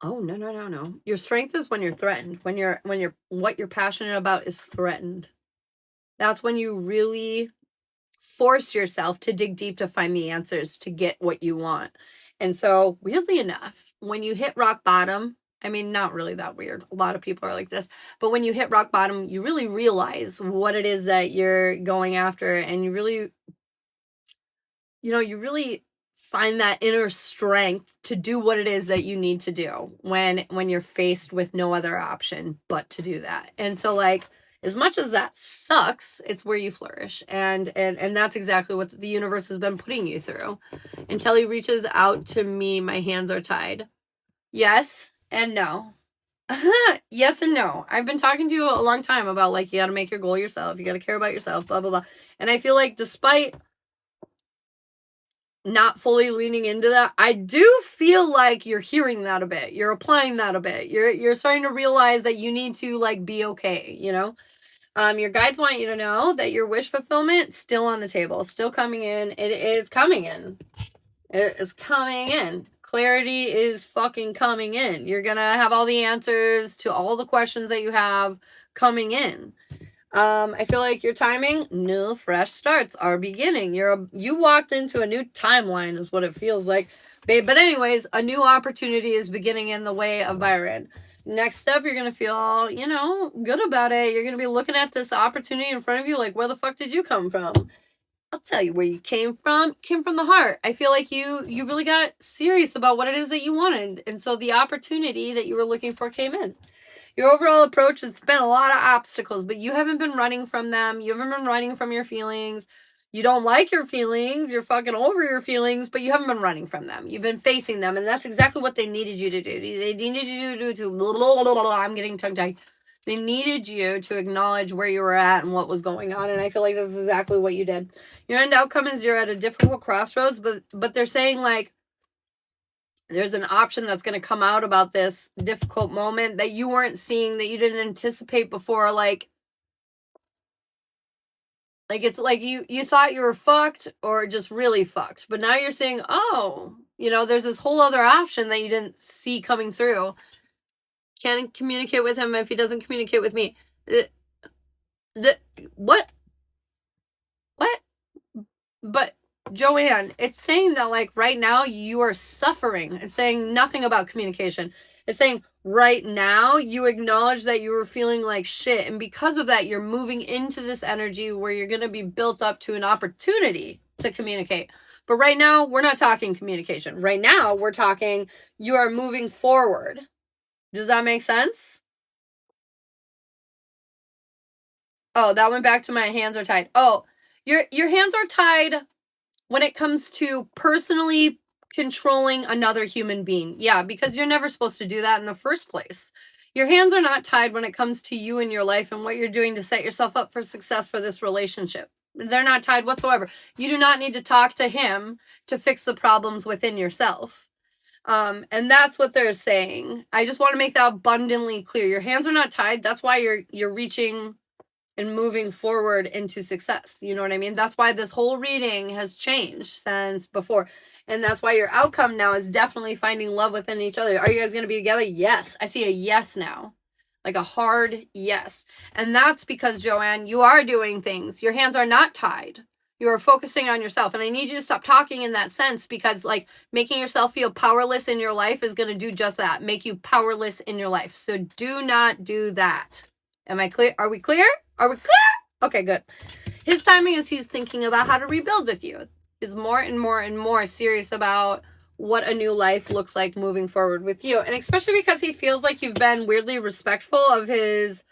Oh, no. Your strength is when you're threatened. When what you're passionate about is threatened. That's when you really force yourself to dig deep to find the answers to get what you want. And so, weirdly enough, when you hit rock bottom, I mean, not really that weird. A lot of people are like this. But when you hit rock bottom, you really realize what it is that you're going after, and you really, you know, you really find that inner strength to do what it is that you need to do when you're faced with no other option but to do that. And so like, as much as that sucks, it's where you flourish. And that's exactly what the universe has been putting you through. Until he reaches out to me, my hands are tied. Yes and no. Yes and no. I've been talking to you a long time about like, you got to make your goal yourself. You got to care about yourself, blah, blah, blah. And I feel like despite not fully leaning into that, I do feel like you're hearing that a bit. You're applying that a bit. You're starting to realize that you need to like be okay, you know? Your guides want you to know that your wish fulfillment still on the table, still coming in. It is coming in. It is coming in. Clarity is fucking coming in. You're gonna have all the answers to all the questions that you have coming in. I feel like your timing, new fresh starts are beginning. You walked into a new timeline is what it feels like, babe. But anyways, a new opportunity is beginning in the way of Byron. next step, you're going to feel, you know, good about it. You're going to be looking at this opportunity in front of you like, where the fuck did you come from? I'll tell you where you came from. Came from the heart. I feel like you really got serious about what it is that you wanted. And so the opportunity that you were looking for came in. Your overall approach, it's been a lot of obstacles, but you haven't been running from them. You haven't been running from your feelings. You don't like your feelings. You're fucking over your feelings, but you haven't been running from them. You've been facing them, and that's exactly what they needed you to do. They needed you to do blah, blah, blah, blah, I'm getting tongue-tied. They needed you to acknowledge where you were at and what was going on, and I feel like that's exactly what you did. Your end outcome is you're at a difficult crossroads, but they're saying, like, there's an option that's going to come out about this difficult moment that you weren't seeing, that you didn't anticipate before. Like it's like you thought you were fucked or just really fucked. But now you're saying, oh, you know, there's this whole other option that you didn't see coming through. Can't communicate with him if he doesn't communicate with me. What? But Joanne, it's saying that, like, right now you are suffering. It's saying nothing about communication. It's saying right now you acknowledge that you were feeling like shit. And because of that, you're moving into this energy where you're going to be built up to an opportunity to communicate. But right now, we're not talking communication. Right now, we're talking you are moving forward. Does that make sense? Oh, that went back to my hands are tied. Oh, your hands are tied when it comes to personally controlling another human being. Yeah, because you're never supposed to do that in the first place. Your hands are not tied when it comes to you and your life and what you're doing to set yourself up for success for this relationship. They're not tied whatsoever. You do not need to talk to him to fix the problems within yourself. And that's what they're saying. I just want to make that abundantly clear. Your hands are not tied. That's why you're reaching and moving forward into success. You know what I mean? That's why this whole reading has changed since before. And that's why your outcome now is definitely finding love within each other. Are you guys going to be together? Yes. I see a yes now. Like a hard yes. And that's because, Joanne, you are doing things. Your hands are not tied. You are focusing on yourself. And I need you to stop talking in that sense, because, like, making yourself feel powerless in your life is going to do just that. Make you powerless in your life. So do not do that. Am I clear? Are we clear? Are we clear? Okay, good. His timing is he's thinking about how to rebuild with you. He's more and more and more serious about what a new life looks like moving forward with you. And especially because he feels like you've been weirdly respectful of his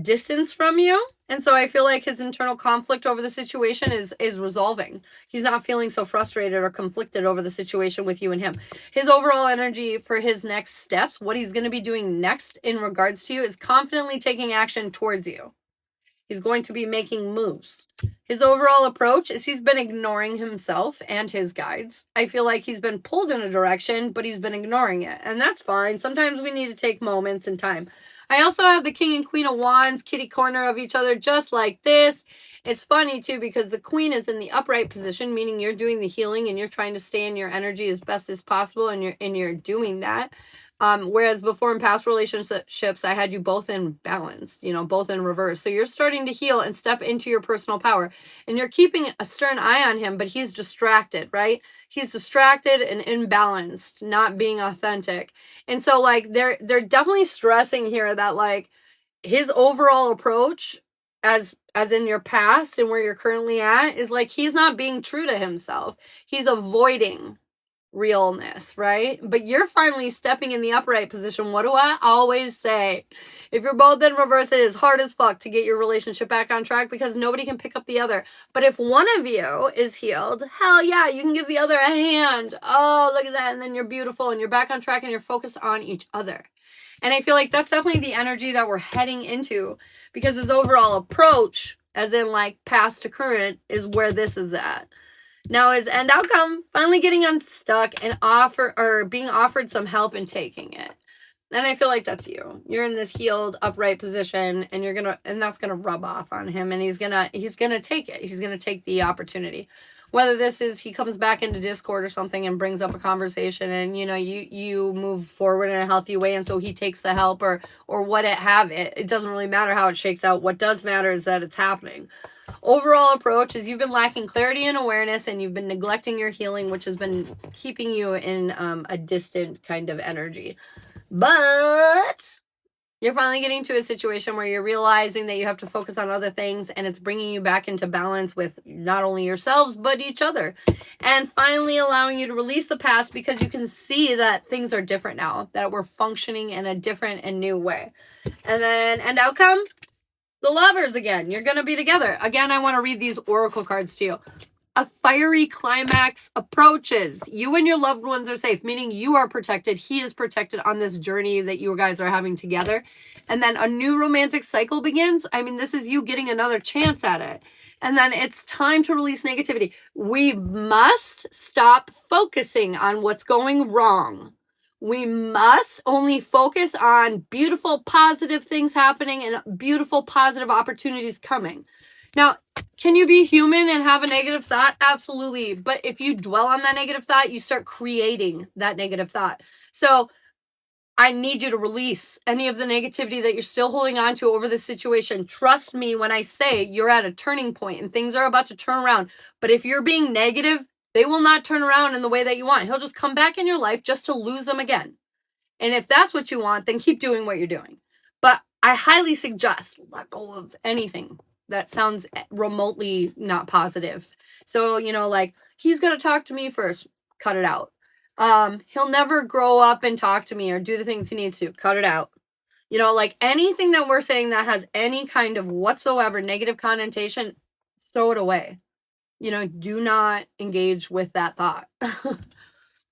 distance from you. And so I feel like his internal conflict over the situation is resolving. He's not feeling so frustrated or conflicted over the situation with you and him. His overall energy for his next steps, what he's going to be doing next in regards to you, is confidently taking action towards you. He's going to be making moves. His overall approach is he's been ignoring himself and his guides. I feel like he's been pulled in a direction, but he's been ignoring it. And that's fine. Sometimes we need to take moments and time. I also have the King and Queen of Wands kitty corner of each other, just like this. It's funny, too, because the Queen is in the upright position, meaning you're doing the healing and you're trying to stay in your energy as best as possible, and you're doing that. Whereas before in past relationships, I had you both in balance, you know, both in reverse. So you're starting to heal and step into your personal power, and you're keeping a stern eye on him, but he's distracted, right? He's distracted and imbalanced, not being authentic. And so, like, they're definitely stressing here that, like, his overall approach as in your past and where you're currently at is, like, he's not being true to himself. He's avoiding realness, right? But you're finally stepping in the upright position. What do I always say? If you're both in reverse, it is hard as fuck to get your relationship back on track, because nobody can pick up the other. But if one of you is healed, hell yeah, you can give the other a hand. Oh, look at that. And then you're beautiful and you're back on track and you're focused on each other. And I feel like that's definitely the energy that we're heading into, because his overall approach, as in, like, past to current, is where this is at. Now, his end outcome, finally getting unstuck and being offered some help and taking it. And I feel like that's you. You're in this healed, upright position, and that's gonna rub off on him, and he's gonna take it. He's gonna take the opportunity. Whether this is he comes back into Discord or something and brings up a conversation, and, you know, you move forward in a healthy way, and so he takes the help or what it have it. It doesn't really matter how it shakes out. What does matter is that it's happening. Overall approach is you've been lacking clarity and awareness, and you've been neglecting your healing, which has been keeping you in a distant kind of energy. But You're finally getting to a situation where you're realizing that you have to focus on other things, and it's bringing you back into balance with not only yourselves, but each other. And finally allowing you to release the past because you can see that things are different now, that we're functioning in a different and new way. And then, end outcome, the lovers again. You're going to be together. Again, I want to read these oracle cards to you. A fiery climax approaches. You and your loved ones are safe, meaning you are protected. He is protected on this journey that you guys are having together. And then a new romantic cycle begins. I mean, this is you getting another chance at it. And then it's time to release negativity. We must stop focusing on what's going wrong. We must only focus on beautiful, positive things happening and beautiful, positive opportunities coming. Now, can you be human and have a negative thought? Absolutely. But if you dwell on that negative thought, you start creating that negative thought. So I need you to release any of the negativity that you're still holding on to over this situation. Trust me when I say you're at a turning point and things are about to turn around. But if you're being negative, they will not turn around in the way that you want. He'll just come back in your life just to lose them again. And if that's what you want, then keep doing what you're doing. But I highly suggest let go of anything that sounds remotely not positive. So, you know, like, he's going to talk to me first. Cut it out. He'll never grow up and talk to me or do the things he needs to. Cut it out. You know, like anything that we're saying that has any kind of whatsoever negative connotation, throw it away. You know, do not engage with that thought.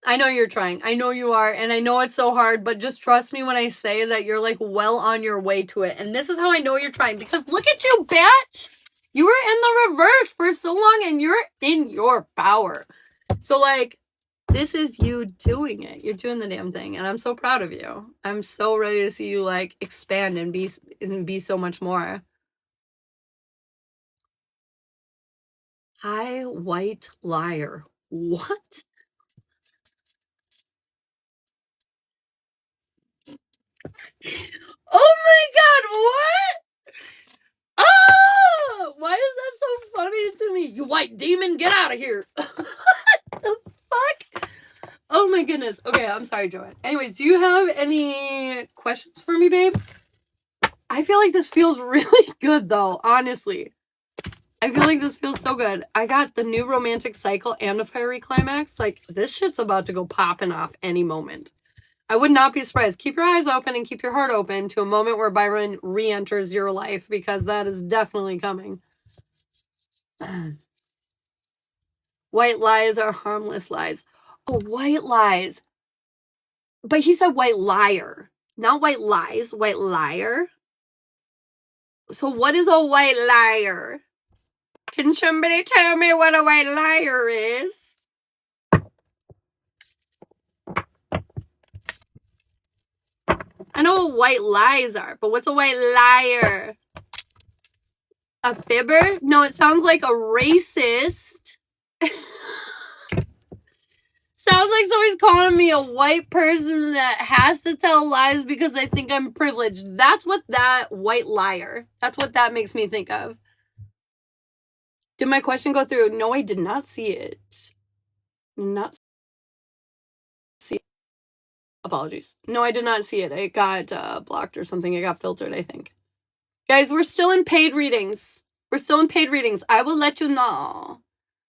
I know you're trying. I know you are. And I know it's so hard, but just trust me when I say that you're like well on your way to it. And this is how I know you're trying, because look at you, bitch. You were in the reverse for so long and you're in your power. So like, this is you doing it. You're doing the damn thing. And I'm so proud of you. I'm so ready to see you like expand and be so much more. Hi, white liar. What? Oh my God, what? Oh, why is that so funny to me? You white demon, get out of here. What the fuck? Oh my goodness. Okay, I'm sorry, Joanne. Anyways, do you have any questions for me, babe? I feel like this feels really good, though, honestly. I feel like this feels so good. I got the new romantic cycle and a fiery climax. Like, this shit's about to go popping off any moment. I would not be surprised. Keep your eyes open and keep your heart open to a moment where Byron re-enters your life, because that is definitely coming. White lies are harmless lies. Oh, white lies. But he said white liar. Not white lies, white liar. So what is a white liar? Can somebody tell me what a white liar is? I know what white lies are, but what's a white liar? A fibber? No, it sounds like a racist. Sounds like somebody's calling me a white person that has to tell lies because they think I'm privileged. That's what that white liar, that's what that makes me think of. Did my question go through? No, I did not see it. Not see it. Apologies. No, I did not see it. It got blocked or something. It got filtered, I think. Guys, we're still in paid readings. We're still in paid readings. I will let you know.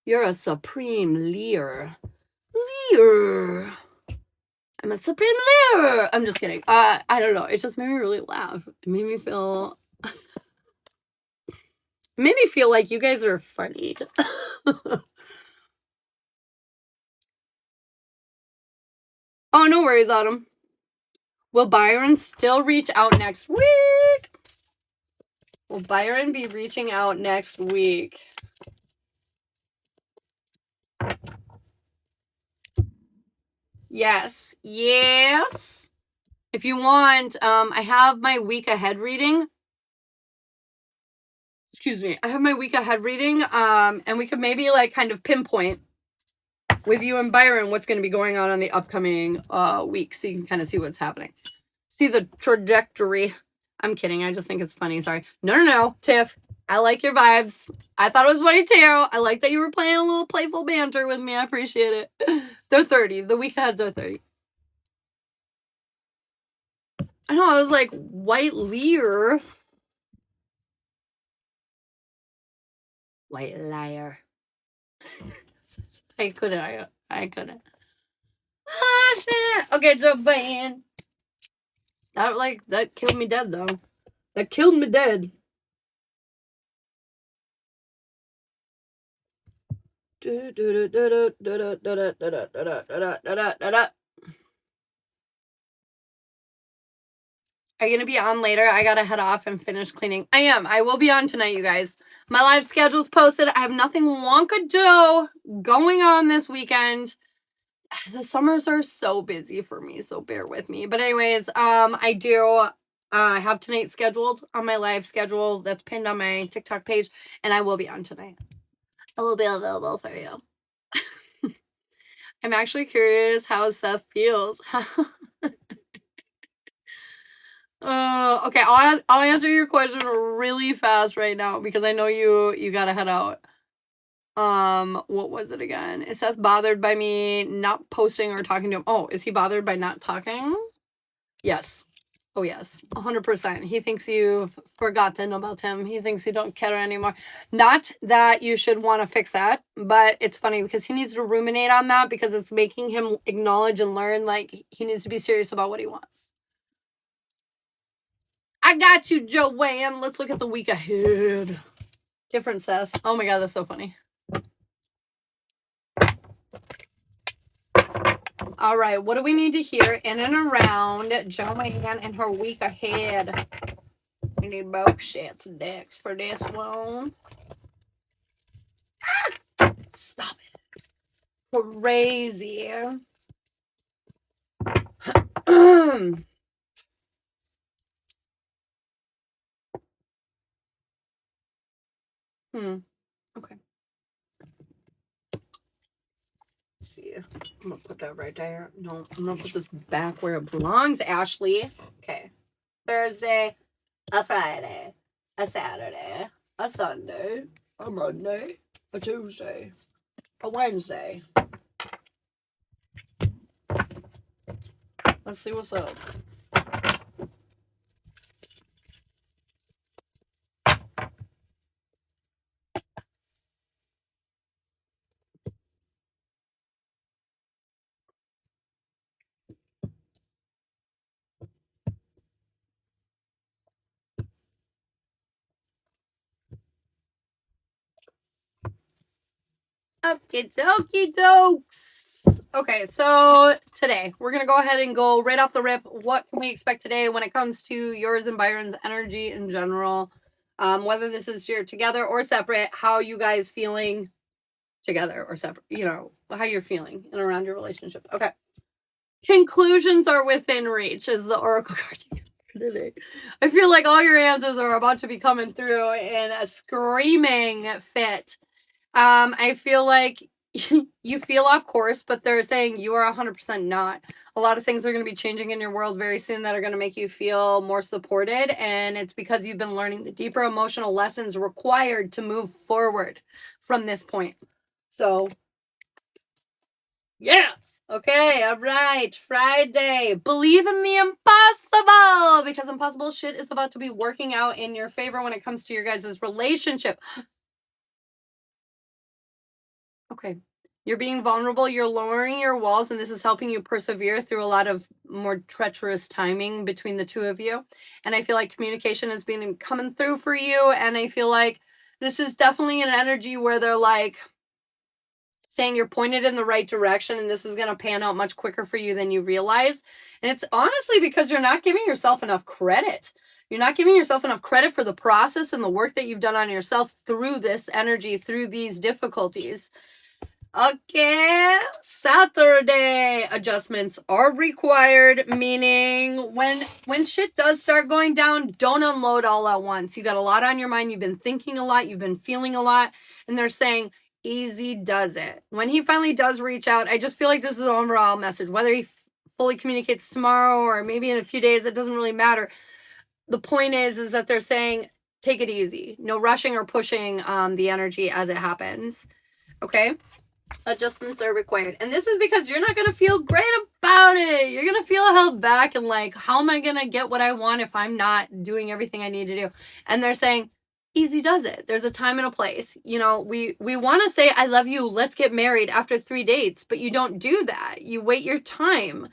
You're a supreme leer. Leer. I'm a supreme leer. I'm just kidding. I don't know. It just made me really laugh. It made me feel... It made me feel like you guys are funny. Oh, no worries, Autumn. Will Byron still reach out next week? Will Byron be reaching out next week? Yes. Yes. If you want, I have my week ahead reading. Excuse me. I have my week ahead reading, and we could maybe like kind of pinpoint with you and Byron what's going to be going on in the upcoming week, so you can kind of see what's happening. See the trajectory. I'm kidding. I just think it's funny. Sorry. No. Tiff, I like your vibes. I thought it was funny too. I like that you were playing a little playful banter with me. I appreciate it. They're 30. The week aheads are 30. I know, I was like, white leer. White liar. I couldn't. I couldn't. Ah, shit. Okay, Joanne. That killed me dead, though. That killed me dead. Are you going to be on later? I got to head off and finish cleaning. I am. I will be on tonight, you guys. My live schedule's posted. I have nothing wonka do going on this weekend. The summers are so busy for me, so bear with me. But anyways, I do have tonight scheduled on my live schedule that's pinned on my TikTok page, and I will be on tonight. I will be available for you. I'm actually curious how Seth feels. Okay, I'll answer your question really fast right now because I know you gotta head out. What was it again? Is Seth bothered by me not posting or talking to him? Oh, is he bothered by not talking? Yes. Oh, yes. 100%. He thinks you've forgotten about him. He thinks you don't care anymore. Not that you should want to fix that, but it's funny because he needs to ruminate on that because it's making him acknowledge and learn like he needs to be serious about what he wants. I got you, Joanne. Let's look at the week ahead. Different Seth. Oh my God, that's so funny. All right, what do we need to hear in and around Joanne and her week ahead? We need both shits and decks for this one. Stop it. Crazy. Okay. Let's see. I'm gonna put that right there. No, I'm gonna put this back where it belongs, Ashley. Okay. Thursday, a Friday, a Saturday, a Sunday, a Monday, a Tuesday, a Wednesday. Let's see what's up. Okie dokie dokes. Okay, so today we're gonna go ahead and go right off the rip. What can we expect today when it comes to yours and Byron's energy in general? Whether this is your together or separate, how you guys feeling together or separate, you know, how you're feeling and around your relationship. Okay. Conclusions are within reach is the oracle card today. I feel like all your answers are about to be coming through in a screaming fit. I feel like you feel off course, but they're saying you are 100% not. A lot of things are going to be changing in your world very soon that are going to make you feel more supported, and it's because you've been learning the deeper emotional lessons required to move forward from this point. So, yeah. Okay, all right. Friday. Believe in the impossible because impossible shit is about to be working out in your favor when it comes to your guys' relationship. Okay. You're being vulnerable. You're lowering your walls, and this is helping you persevere through a lot of more treacherous timing between the two of you. And I feel like communication has been coming through for you, and I feel like this is definitely an energy where they're like saying you're pointed in the right direction, and this is going to pan out much quicker for you than you realize. And it's honestly because you're not giving yourself enough credit. You're not giving yourself enough credit for the process and the work that you've done on yourself through this energy, through these difficulties. Okay, Saturday adjustments are required, meaning when shit does start going down, don't unload all at once. You got a lot on your mind, you've been thinking a lot, you've been feeling a lot, and they're saying easy does it. When he finally does reach out, I just feel like this is an overall message. Whether he fully communicates tomorrow or maybe in a few days, it doesn't really matter. The point is that they're saying take it easy. No rushing or pushing the energy as it happens. Okay? Adjustments are required. And this is because you're not going to feel great about it. You're going to feel held back and like, how am I going to get what I want if I'm not doing everything I need to do? And they're saying, easy does it. There's a time and a place. You know, we want to say, I love you, let's get married after 3 dates, but you don't do that. You wait your time.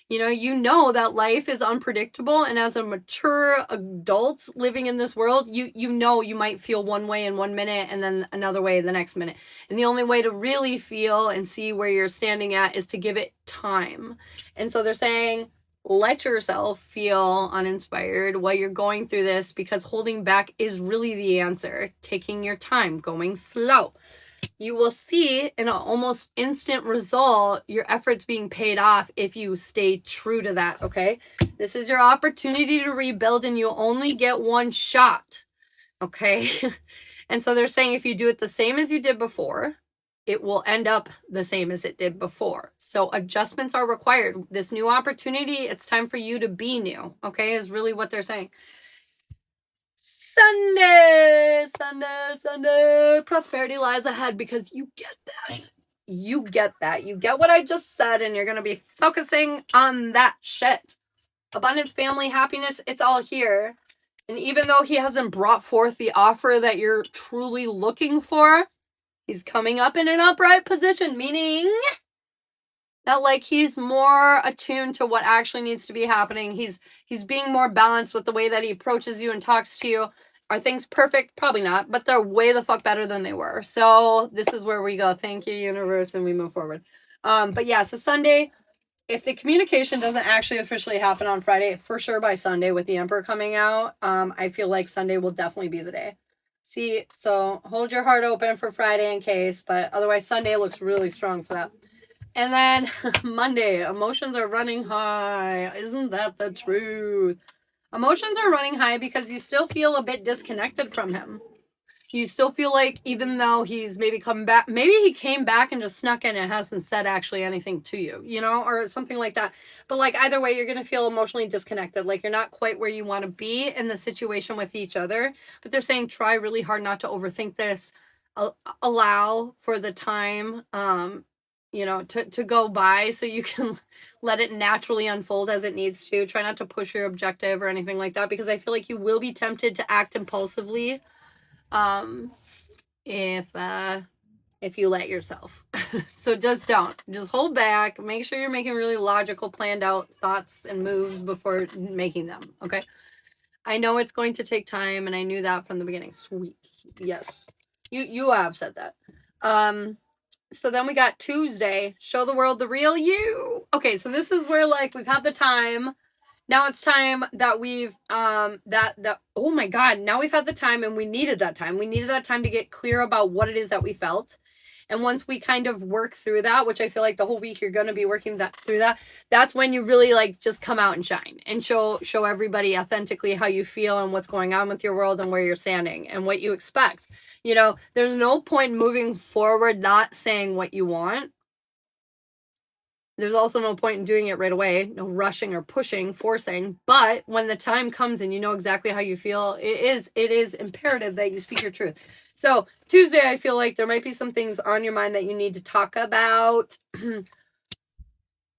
You know that life is unpredictable, and as a mature adult living in this world, you know you might feel one way in 1 minute and then another way the next minute. And the only way to really feel and see where you're standing at is to give it time. And so they're saying, let yourself feel uninspired while you're going through this, because holding back is really the answer. Taking your time, going slow. You will see in an almost instant result your efforts being paid off if you stay true to that, okay? This is your opportunity to rebuild, and you only get one shot, okay? And so they're saying if you do it the same as you did before, it will end up the same as it did before. So adjustments are required. This new opportunity, it's time for you to be new, okay, is really what they're saying. Sunday. Prosperity lies ahead, because you get that. You get that. You get what I just said, and you're going to be focusing on that shit. Abundance, family, happiness, it's all here. And even though he hasn't brought forth the offer that you're truly looking for, he's coming up in an upright position, meaning that like he's more attuned to what actually needs to be happening. He's being more balanced with the way that he approaches you and talks to you. Are things perfect? Probably not, but they're way the fuck better than they were. So this is where we go. Thank you, universe, and we move forward. But yeah, so Sunday, if the communication doesn't actually officially happen on Friday, for sure by Sunday with the Emperor coming out, I feel like Sunday will definitely be the day. See, so hold your heart open for Friday in case, but otherwise Sunday looks really strong for that. And then Monday, emotions are running high. Isn't that the truth? Emotions are running high because you still feel a bit disconnected from him. You still feel like even though he's maybe come back, maybe he came back and just snuck in and hasn't said actually anything to you, or something like that. But like either way, you're going to feel emotionally disconnected. Like you're not quite where you want to be in the situation with each other. But they're saying try really hard not to overthink this. Allow for the time, to go by so you can let it naturally unfold as it needs to. Try not to push your objective or anything like that, because I feel like you will be tempted to act impulsively if you let yourself. So just don't. Just hold back. Make sure you're making really logical, planned out thoughts and moves before making them, okay? I know it's going to take time, and I knew that from the beginning. Sweet. Yes. You have said that. So then we got Tuesday, show the world the real you. Okay, so this is where like we've had the time. Now it's time that we've oh my God, now we've had the time, and we needed that time. We needed that time to get clear about what it is that we felt. And once we kind of work through that, which I feel like the whole week you're going to be working through that, that's when you really like just come out and shine and show everybody authentically how you feel and what's going on with your world and where you're standing and what you expect. There's no point moving forward not saying what you want. There's also no point in doing it right away. No rushing or pushing, forcing. But when the time comes and you know exactly how you feel, it is imperative that you speak your truth. So Tuesday, I feel like there might be some things on your mind that you need to talk about.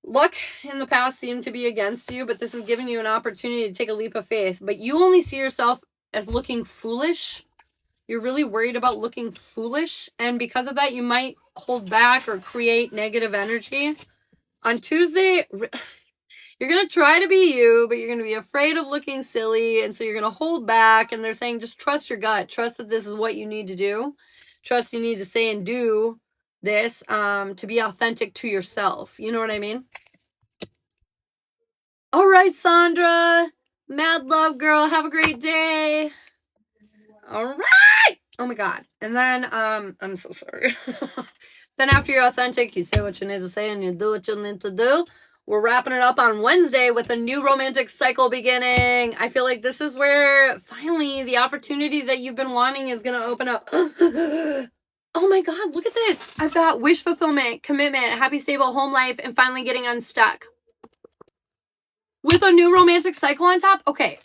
Luck in the past seemed to be against you, but this is giving you an opportunity to take a leap of faith. But you only see yourself as looking foolish. You're really worried about looking foolish. And because of that, you might hold back or create negative energy. On Tuesday, you're going to try to be you, but you're going to be afraid of looking silly. And so you're going to hold back. And they're saying, just trust your gut. Trust that this is what you need to do. Trust you need to say and do this to be authentic to yourself. You know what I mean? All right, Sandra. Mad love, girl. Have a great day. All right. Oh, my God. And then, I'm so sorry. Then after you're authentic, you say what you need to say and you do what you need to do. We're wrapping it up on Wednesday with a new romantic cycle beginning. I feel like this is where finally the opportunity that you've been wanting is going to open up. Oh my God, look at this. I've got wish fulfillment, commitment, happy, stable home life, and finally getting unstuck. With a new romantic cycle on top? Okay.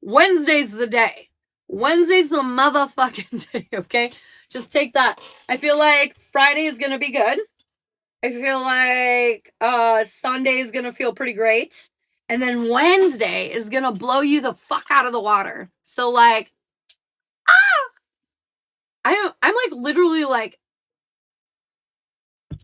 Wednesday's the day. Wednesday's the motherfucking day, okay? Just take that. I feel like Friday is going to be good. I feel like Sunday is going to feel pretty great. And then Wednesday is going to blow you the fuck out of the water. So like, I'm like literally like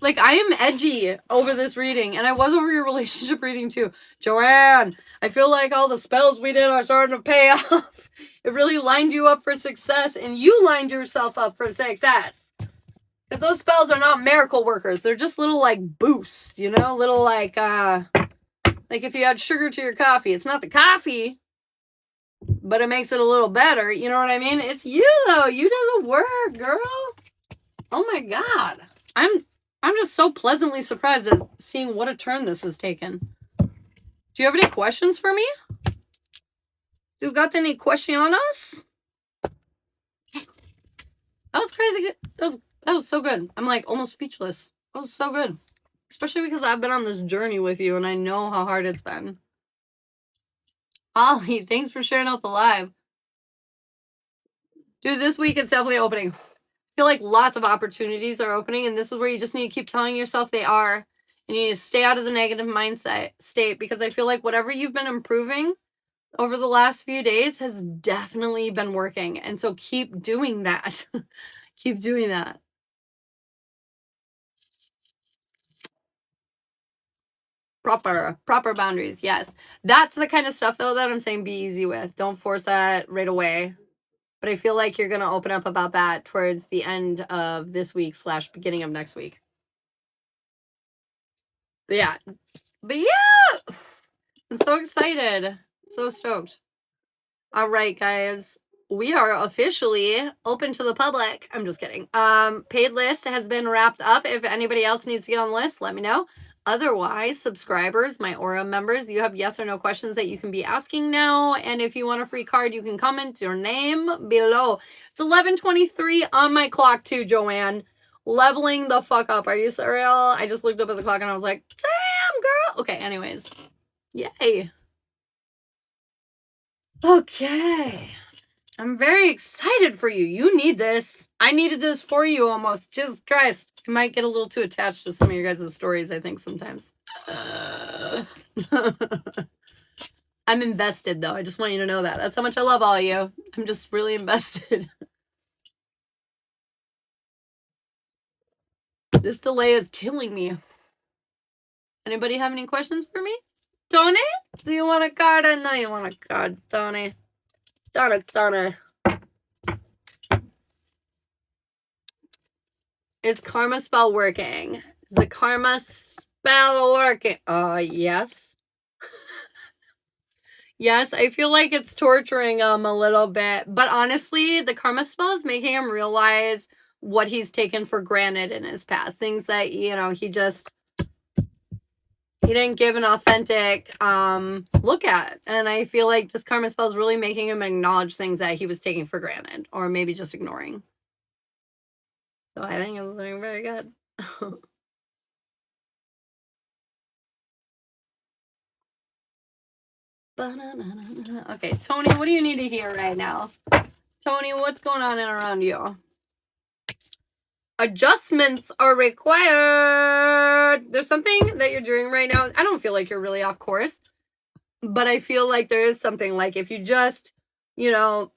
I am edgy over this reading, and I was over your relationship reading too. Joanne, I feel like all the spells we did are starting to pay off. It really lined you up for success, and you lined yourself up for success. Because those spells are not miracle workers. They're just little like boosts, you know? Little like if you add sugar to your coffee. It's not the coffee, but it makes it a little better. You know what I mean? It's you though. You did the work, girl. Oh my God. I'm just so pleasantly surprised at seeing what a turn this has taken. Do you have any questions for me? Do you got any questions? That was crazy good. That was so good. I'm like almost speechless. That was so good. Especially because I've been on this journey with you and I know how hard it's been. Holly, thanks for sharing out the live. Dude, this week it's definitely opening. I feel like lots of opportunities are opening, and this is where you just need to keep telling yourself they are. And you need to stay out of the negative mindset state, because I feel like whatever you've been improving over the last few days has definitely been working. And so keep doing that. Keep doing that. Proper boundaries. Yes. That's the kind of stuff though that I'm saying be easy with. Don't force that right away. But I feel like you're going to open up about that towards the end of this week / beginning of next week. But yeah. I'm so excited. So stoked. All right, guys. We are officially open to the public. I'm just kidding. Paid list has been wrapped up. If anybody else needs to get on the list, let me know. Otherwise, subscribers, my Aura members, you have yes or no questions that you can be asking now. And if you want a free card, you can comment your name below. It's 11:23 on my clock too, Joanne. Leveling the fuck up. Are you surreal? I just looked up at the clock and I was like, damn, girl. Okay, anyways. Yay. Okay. I'm very excited for you. You need this. I needed this for you almost. Jesus Christ. I might get a little too attached to some of your guys' stories, I think, sometimes. I'm invested, though. I just want you to know that. That's how much I love all of you. I'm just really invested. This delay is killing me. Anybody have any questions for me? Tony? Do you want a card? I know you want a card, Tony. Tony. Is karma spell working? Is the karma spell working? Yes. Yes, I feel like it's torturing him a little bit. But honestly, the karma spell is making him realize what he's taken for granted in his past. Things that, you know, he didn't give an authentic look at. And I feel like this karma spell is really making him acknowledge things that he was taking for granted, or maybe just ignoring. So I think it's doing very good. Okay, Tony, what do you need to hear right now? Tony, what's going on and around you? Adjustments are required. There's something that you're doing right now. I don't feel like you're really off course, but I feel like there is something, like if you just, you know,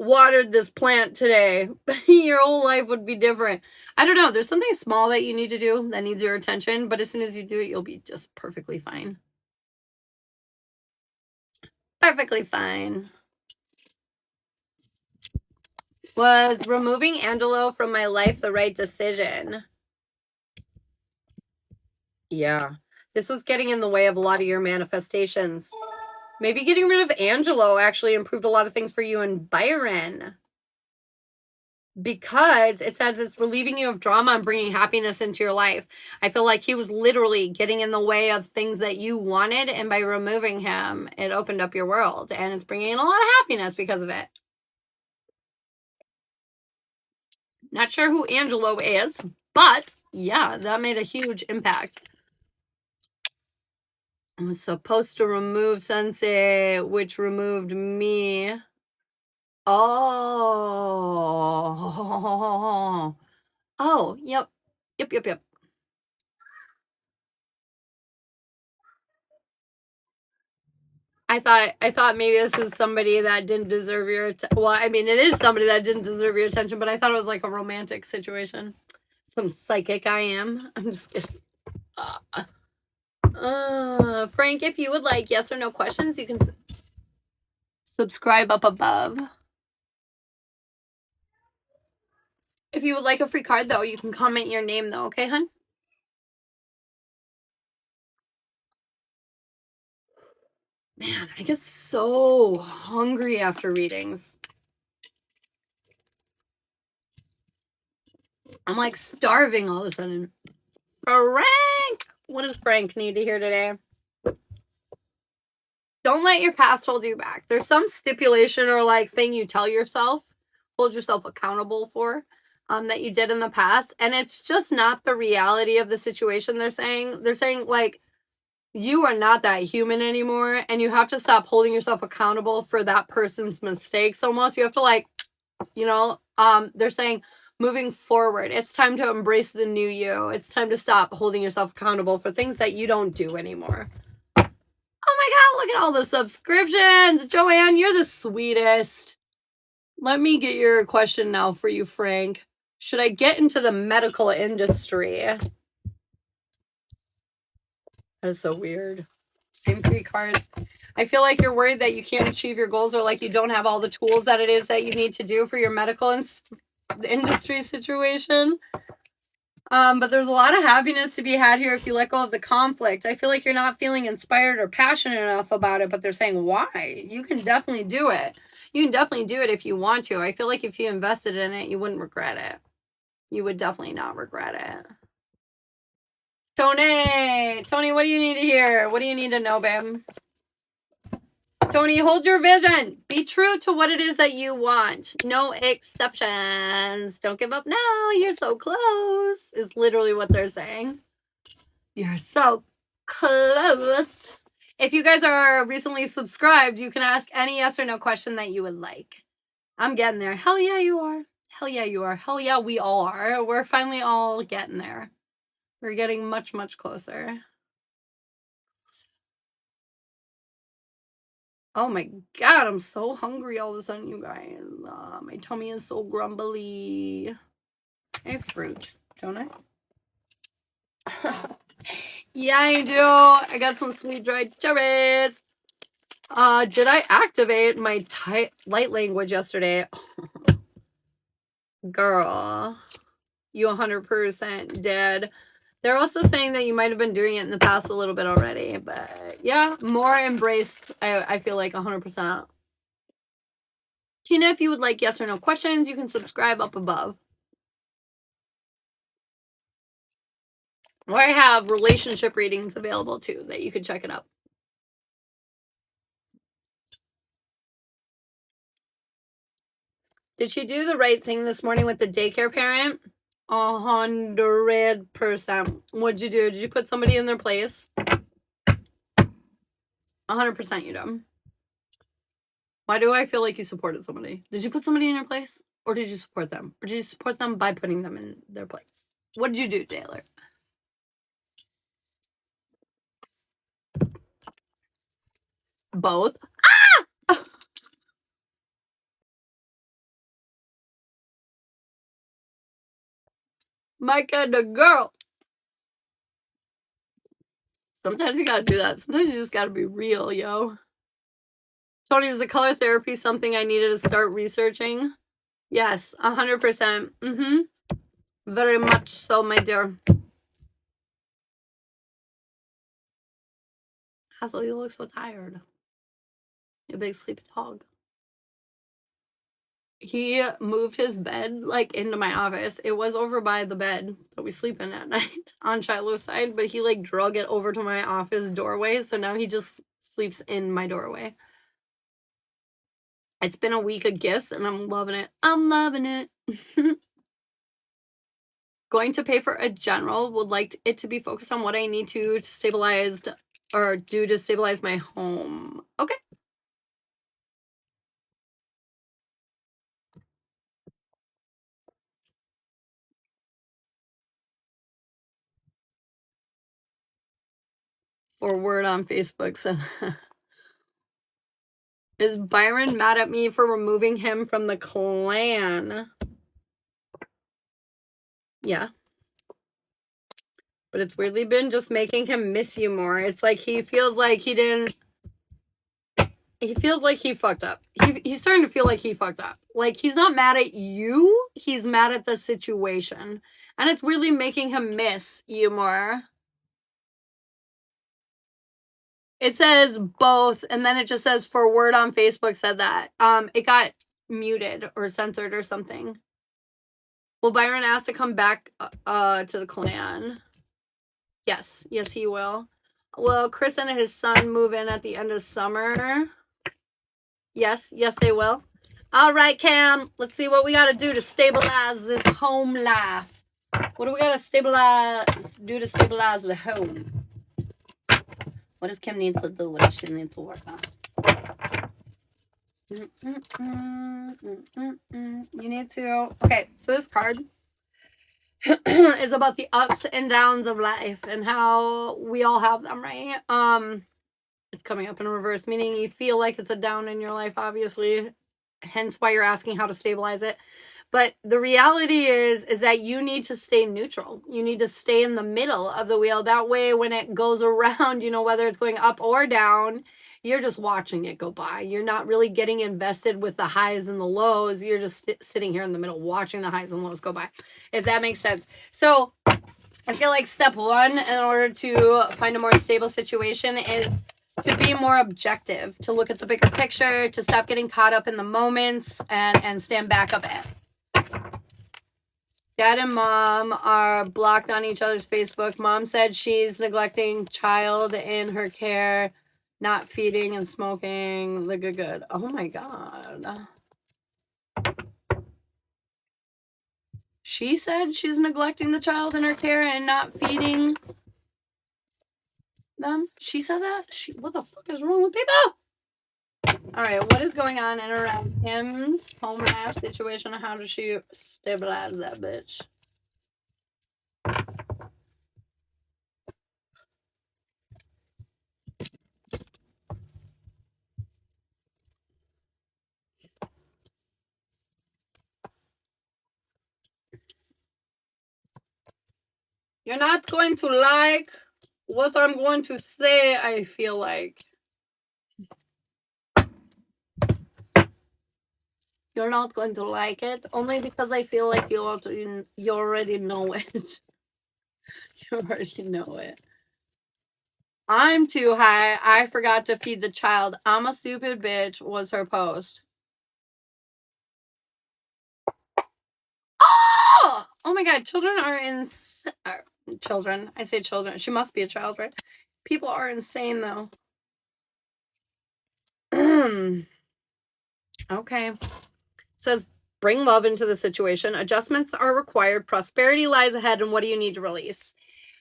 watered this plant today, your whole life would be different. I don't know. There's something small that you need to do that needs your attention, but as soon as you do it, you'll be just perfectly fine. Perfectly fine. Was removing Angelo from my life the right decision? Yeah. This was getting in the way of a lot of your manifestations. Maybe getting rid of Angelo actually improved a lot of things for you and Byron. Because it says it's relieving you of drama and bringing happiness into your life. I feel like he was literally getting in the way of things that you wanted, and by removing him, it opened up your world, and it's bringing in a lot of happiness because of it. Not sure who Angelo is, but yeah, that made a huge impact. I was supposed to remove Sensei, which removed me. Oh, Oh, yep. Yep. I thought maybe this was somebody that didn't deserve your well, I mean, it is somebody that didn't deserve your attention, but I thought it was like a romantic situation. Some psychic I am. I'm just kidding. Frank, if you would like yes or no questions, you can subscribe up above. If you would like a free card, though, you can comment your name, though. Okay, hun? Man, I get so hungry after readings. I'm like starving all of a sudden. Frank! What does Frank need to hear today? Don't let your past hold you back. There's some stipulation or like thing you tell yourself, hold yourself accountable for, that you did in the past. And it's just not the reality of the situation they're saying. They're saying like, you are not that human anymore, and you have to stop holding yourself accountable for that person's mistakes almost. You have to like, you know, they're saying moving forward, it's time to embrace the new you. It's time to stop holding yourself accountable for things that you don't do anymore. Oh my God, look at all the subscriptions. Joanne, you're the sweetest. Let me get your question now for you, Frank. Should I get into the medical industry? That is so weird. Same 3 cards. I feel like you're worried that you can't achieve your goals or like you don't have all the tools that it is that you need to do for your medical industry situation. But there's a lot of happiness to be had here if you let go of the conflict. I feel like you're not feeling inspired or passionate enough about it, but they're saying why? You can definitely do it. You can definitely do it if you want to. I feel like if you invested in it, you wouldn't regret it. You would definitely not regret it. Tony, what do you need to hear? What do you need to know, babe? Tony, hold your vision. Be true to what it is that you want. No exceptions. Don't give up now. You're so close, is literally what they're saying. You're so close. If you guys are recently subscribed, you can ask any yes or no question that you would like. I'm getting there. Hell yeah, you are. Hell yeah, you are. Hell yeah, we all are. We're finally all getting there. We're getting much, much closer. Oh my God, I'm so hungry all of a sudden, you guys. My tummy is so grumbly. I have fruit, don't I? Yeah, I do. I got some sweet dried cherries. Did I activate my light language yesterday? Girl, you 100% did. They're also saying that you might have been doing it in the past a little bit already, but yeah, more embraced, I feel like 100%. Tina, if you would like yes or no questions, you can subscribe up above. Or I have relationship readings available too that you could check it out. Did she do the right thing this morning with the daycare parent? 100%. What'd you do? Did you put somebody in their place? 100% you did. Why do I feel like you supported somebody? Did you put somebody in their place? Or did you support them? Or did you support them by putting them in their place? What did you do, Taylor? Both. Ah! My kind of girl. Sometimes you gotta do that. Sometimes you just gotta be real, yo. Tony, is the color therapy something I needed to start researching? Yes, 100%. Very much so, my dear. Hazel, you look so tired. You big sleepy dog. He moved his bed like into my office. It was over by the bed that we sleep in at night on Shiloh's side, but he like drug it over to my office doorway. So now he just sleeps in my doorway. It's been a week of gifts and I'm loving it. I'm loving it. Going to pay for a general. Would like it to be focused on what I need to stabilize or do to stabilize my home. Okay. or word on Facebook said, is Byron mad at me for removing him from the clan? Yeah. But it's weirdly been just making him miss you more. It's like he feels like he didn't... He feels like he fucked up. He's starting to feel like he fucked up. Like, he's not mad at you. He's mad at the situation. And it's weirdly making him miss you more. It says both, and then it just says for word on Facebook said that. It got muted or censored or something. Will Byron ask to come back to the clan? Yes. Yes, he will. Will Chris and his son move in at the end of summer? Yes. Yes, they will. All right, Cam. Let's see what we got to do to stabilize this home life. What do we got to do to stabilize the home? What does Kim need to do? What does she need to work on? You need to... Okay, so this card is about the ups and downs of life and how we all have them, right? It's coming up in reverse, meaning you feel like it's a down in your life, obviously. Hence why you're asking how to stabilize it. But the reality is that you need to stay neutral. You need to stay in the middle of the wheel. That way, when it goes around, you know, whether it's going up or down, you're just watching it go by. You're not really getting invested with the highs and the lows. You're just sitting here in the middle, watching the highs and lows go by, if that makes sense. So I feel like step one, in order to find a more stable situation, is to be more objective, to look at the bigger picture, to stop getting caught up in the moments and stand back a bit. Dad and mom are blocked on each other's Facebook. Mom said she's neglecting child in her care, not feeding and smoking. The good. Oh my God. She said she's neglecting the child in her care and not feeding them. She said that? What the fuck is wrong with people? All right, what is going on in around Kim's home life situation? How does she stabilize that bitch? You're not going to like what I'm going to say, I feel like. You're not going to like it, only because I feel like you already know it. You already know it. I'm too high. I forgot to feed the child. I'm a stupid bitch was her post. Oh my God, children are children. I say children. She must be a child, right? People are insane, though. Okay. It says, bring love into the situation. Adjustments are required. Prosperity lies ahead. And what do you need to release?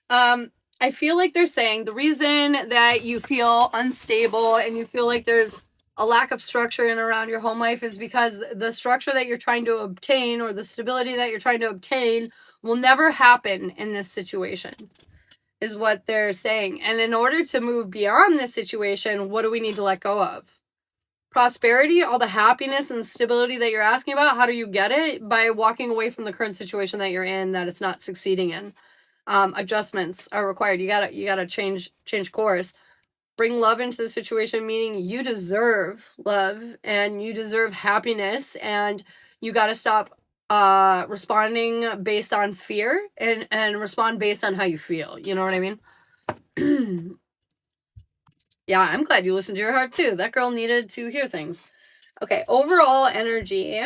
I feel like they're saying the reason that you feel unstable and you feel like there's a lack of structure in around your home life is because the structure that you're trying to obtain or the stability that you're trying to obtain will never happen in this situation, is what they're saying. And in order to move beyond this situation, what do we need to let go of? Prosperity, all the happiness and stability that you're asking about. How do you get it? By walking away from the current situation that you're in, that it's not succeeding in. Adjustments are required. You gotta change course. Bring love into the situation, meaning you deserve love and you deserve happiness, and you gotta stop responding based on fear and respond based on how you feel. You know what I mean? Yeah, I'm glad you listened to your heart too. That girl needed to hear things. Okay, overall energy.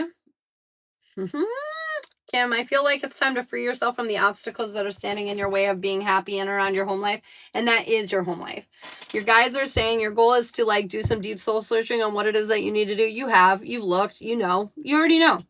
Kim, I feel like it's time to free yourself from the obstacles that are standing in your way of being happy and around your home life. And that is your home life. Your guides are saying your goal is to like do some deep soul searching on what it is that you need to do. You've looked, you already know.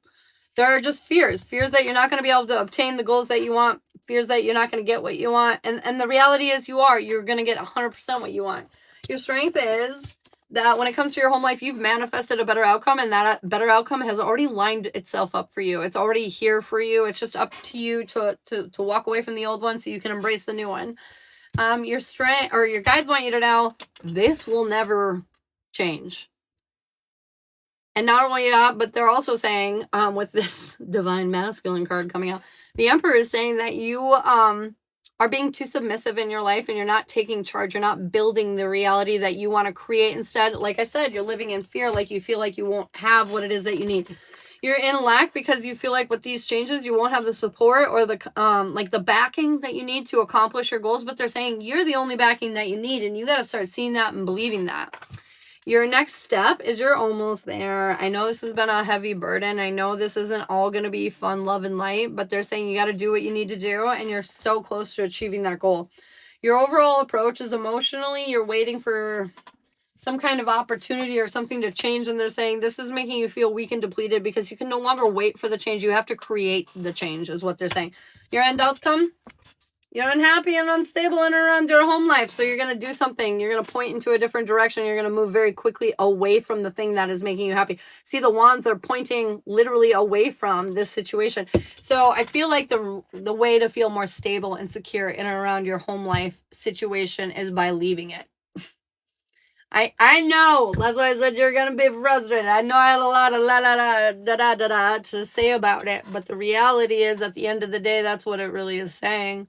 There are just fears that you're not going to be able to obtain the goals that you want, fears that you're not going to get what you want. And the reality is you're going to get 100% what you want. Your strength is that when it comes to your home life, you've manifested a better outcome, and that better outcome has already lined itself up for you. It's already here for you. It's just up to you to walk away from the old one so you can embrace the new one. Your strength, or your guides want you to know this will never change. And not only that, but they're also saying, with this divine masculine card coming out, the Emperor is saying that you are being too submissive in your life and you're not taking charge. You're not building the reality that you want to create. Instead, like I said, you're living in fear, like you feel like you won't have what it is that you need. You're in lack because you feel like with these changes, you won't have the support or the like the backing that you need to accomplish your goals. But they're saying you're the only backing that you need, and you got to start seeing that and believing that. Your next step is you're almost there. I know this has been a heavy burden. I know this isn't all going to be fun, love, and light, but they're saying you got to do what you need to do, and you're so close to achieving that goal. Your overall approach is emotionally, you're waiting for some kind of opportunity or something to change, and they're saying this is making you feel weak and depleted because you can no longer wait for the change. You have to create the change, is what they're saying. Your end outcome? You're unhappy and unstable in and around your home life, so you're going to do something. You're going to point into a different direction. You're going to move very quickly away from the thing that is making you happy. See the wands, they're pointing literally away from this situation. So I feel like the way to feel more stable and secure in and around your home life situation is by leaving it. I know. That's why I said you're going to be frustrated. I know I had a lot of la-la-la, to say about it, but the reality is at the end of the day, that's what it really is saying.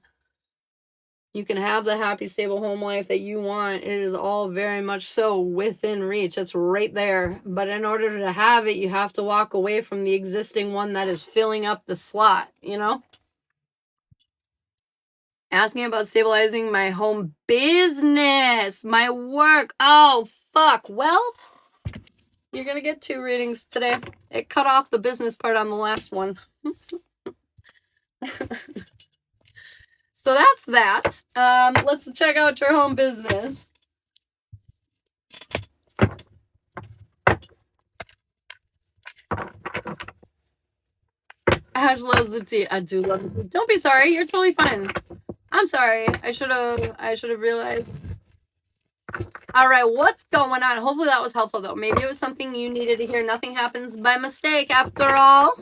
You can have the happy, stable home life that you want. It is all very much so within reach. It's right there. But in order to have it, you have to walk away from the existing one that is filling up the slot, you know? Asking about stabilizing my home business, my work. Oh, fuck. Well, you're going to get 2 readings today. It cut off the business part on the last one. So that's that. Let's check out your home business. Ash loves the tea. I do love the tea. Don't be sorry. You're totally fine. I'm sorry. I should have realized. All right, what's going on? Hopefully that was helpful, though. Maybe it was something you needed to hear. Nothing happens by mistake, after all.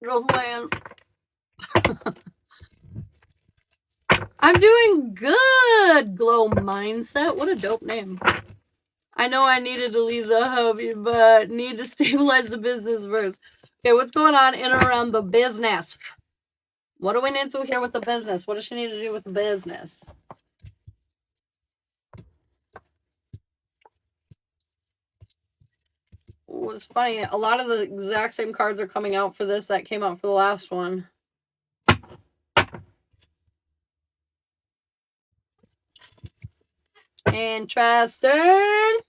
Roseland. I'm doing good, Glow Mindset. What a dope name. I know I needed to leave the hobby, but need to stabilize the business first. Okay, what's going on in and around the business? What do we need to hear with the business? What does she need to do with the business? Oh, it's funny. A lot of the exact same cards are coming out for this that came out for the last one. Interesting.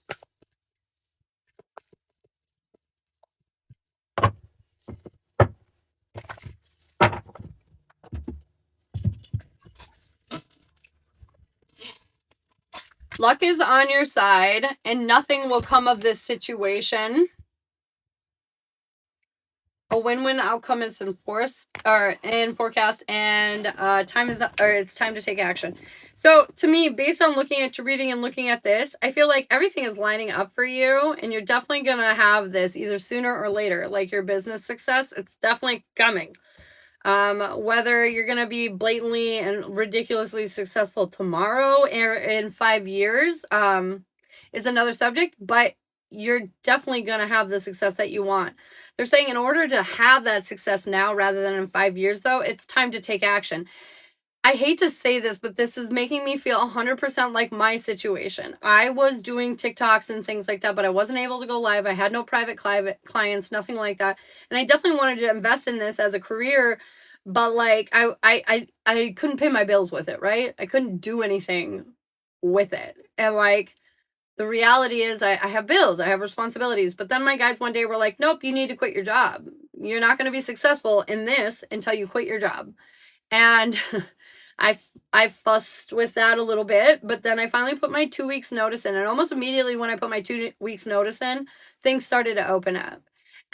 Luck is on your side, and nothing will come of this situation. A win-win outcome is in forecast, and it's time to take action. So to me, based on looking at your reading and looking at this, I feel like everything is lining up for you, and you're definitely gonna have this either sooner or later. Like your business success, it's definitely coming. Whether you're gonna be blatantly and ridiculously successful tomorrow or in 5 years, is another subject, but you're definitely gonna have the success that you want. They're saying in order to have that success now rather than in 5 years, though, it's time to take action. I hate to say this, but this is making me feel 100% like my situation. I was doing TikToks and things like that, but I wasn't able to go live. I had no private clients, nothing like that. And I definitely wanted to invest in this as a career, but like I couldn't pay my bills with it, right? I couldn't do anything with it. And like the reality is I have bills, I have responsibilities. But then my guides one day were like, nope, you need to quit your job. You're not going to be successful in this until you quit your job. And I fussed with that a little bit, but then I finally put my 2 weeks notice in. And almost immediately when I put my 2 weeks notice in, things started to open up.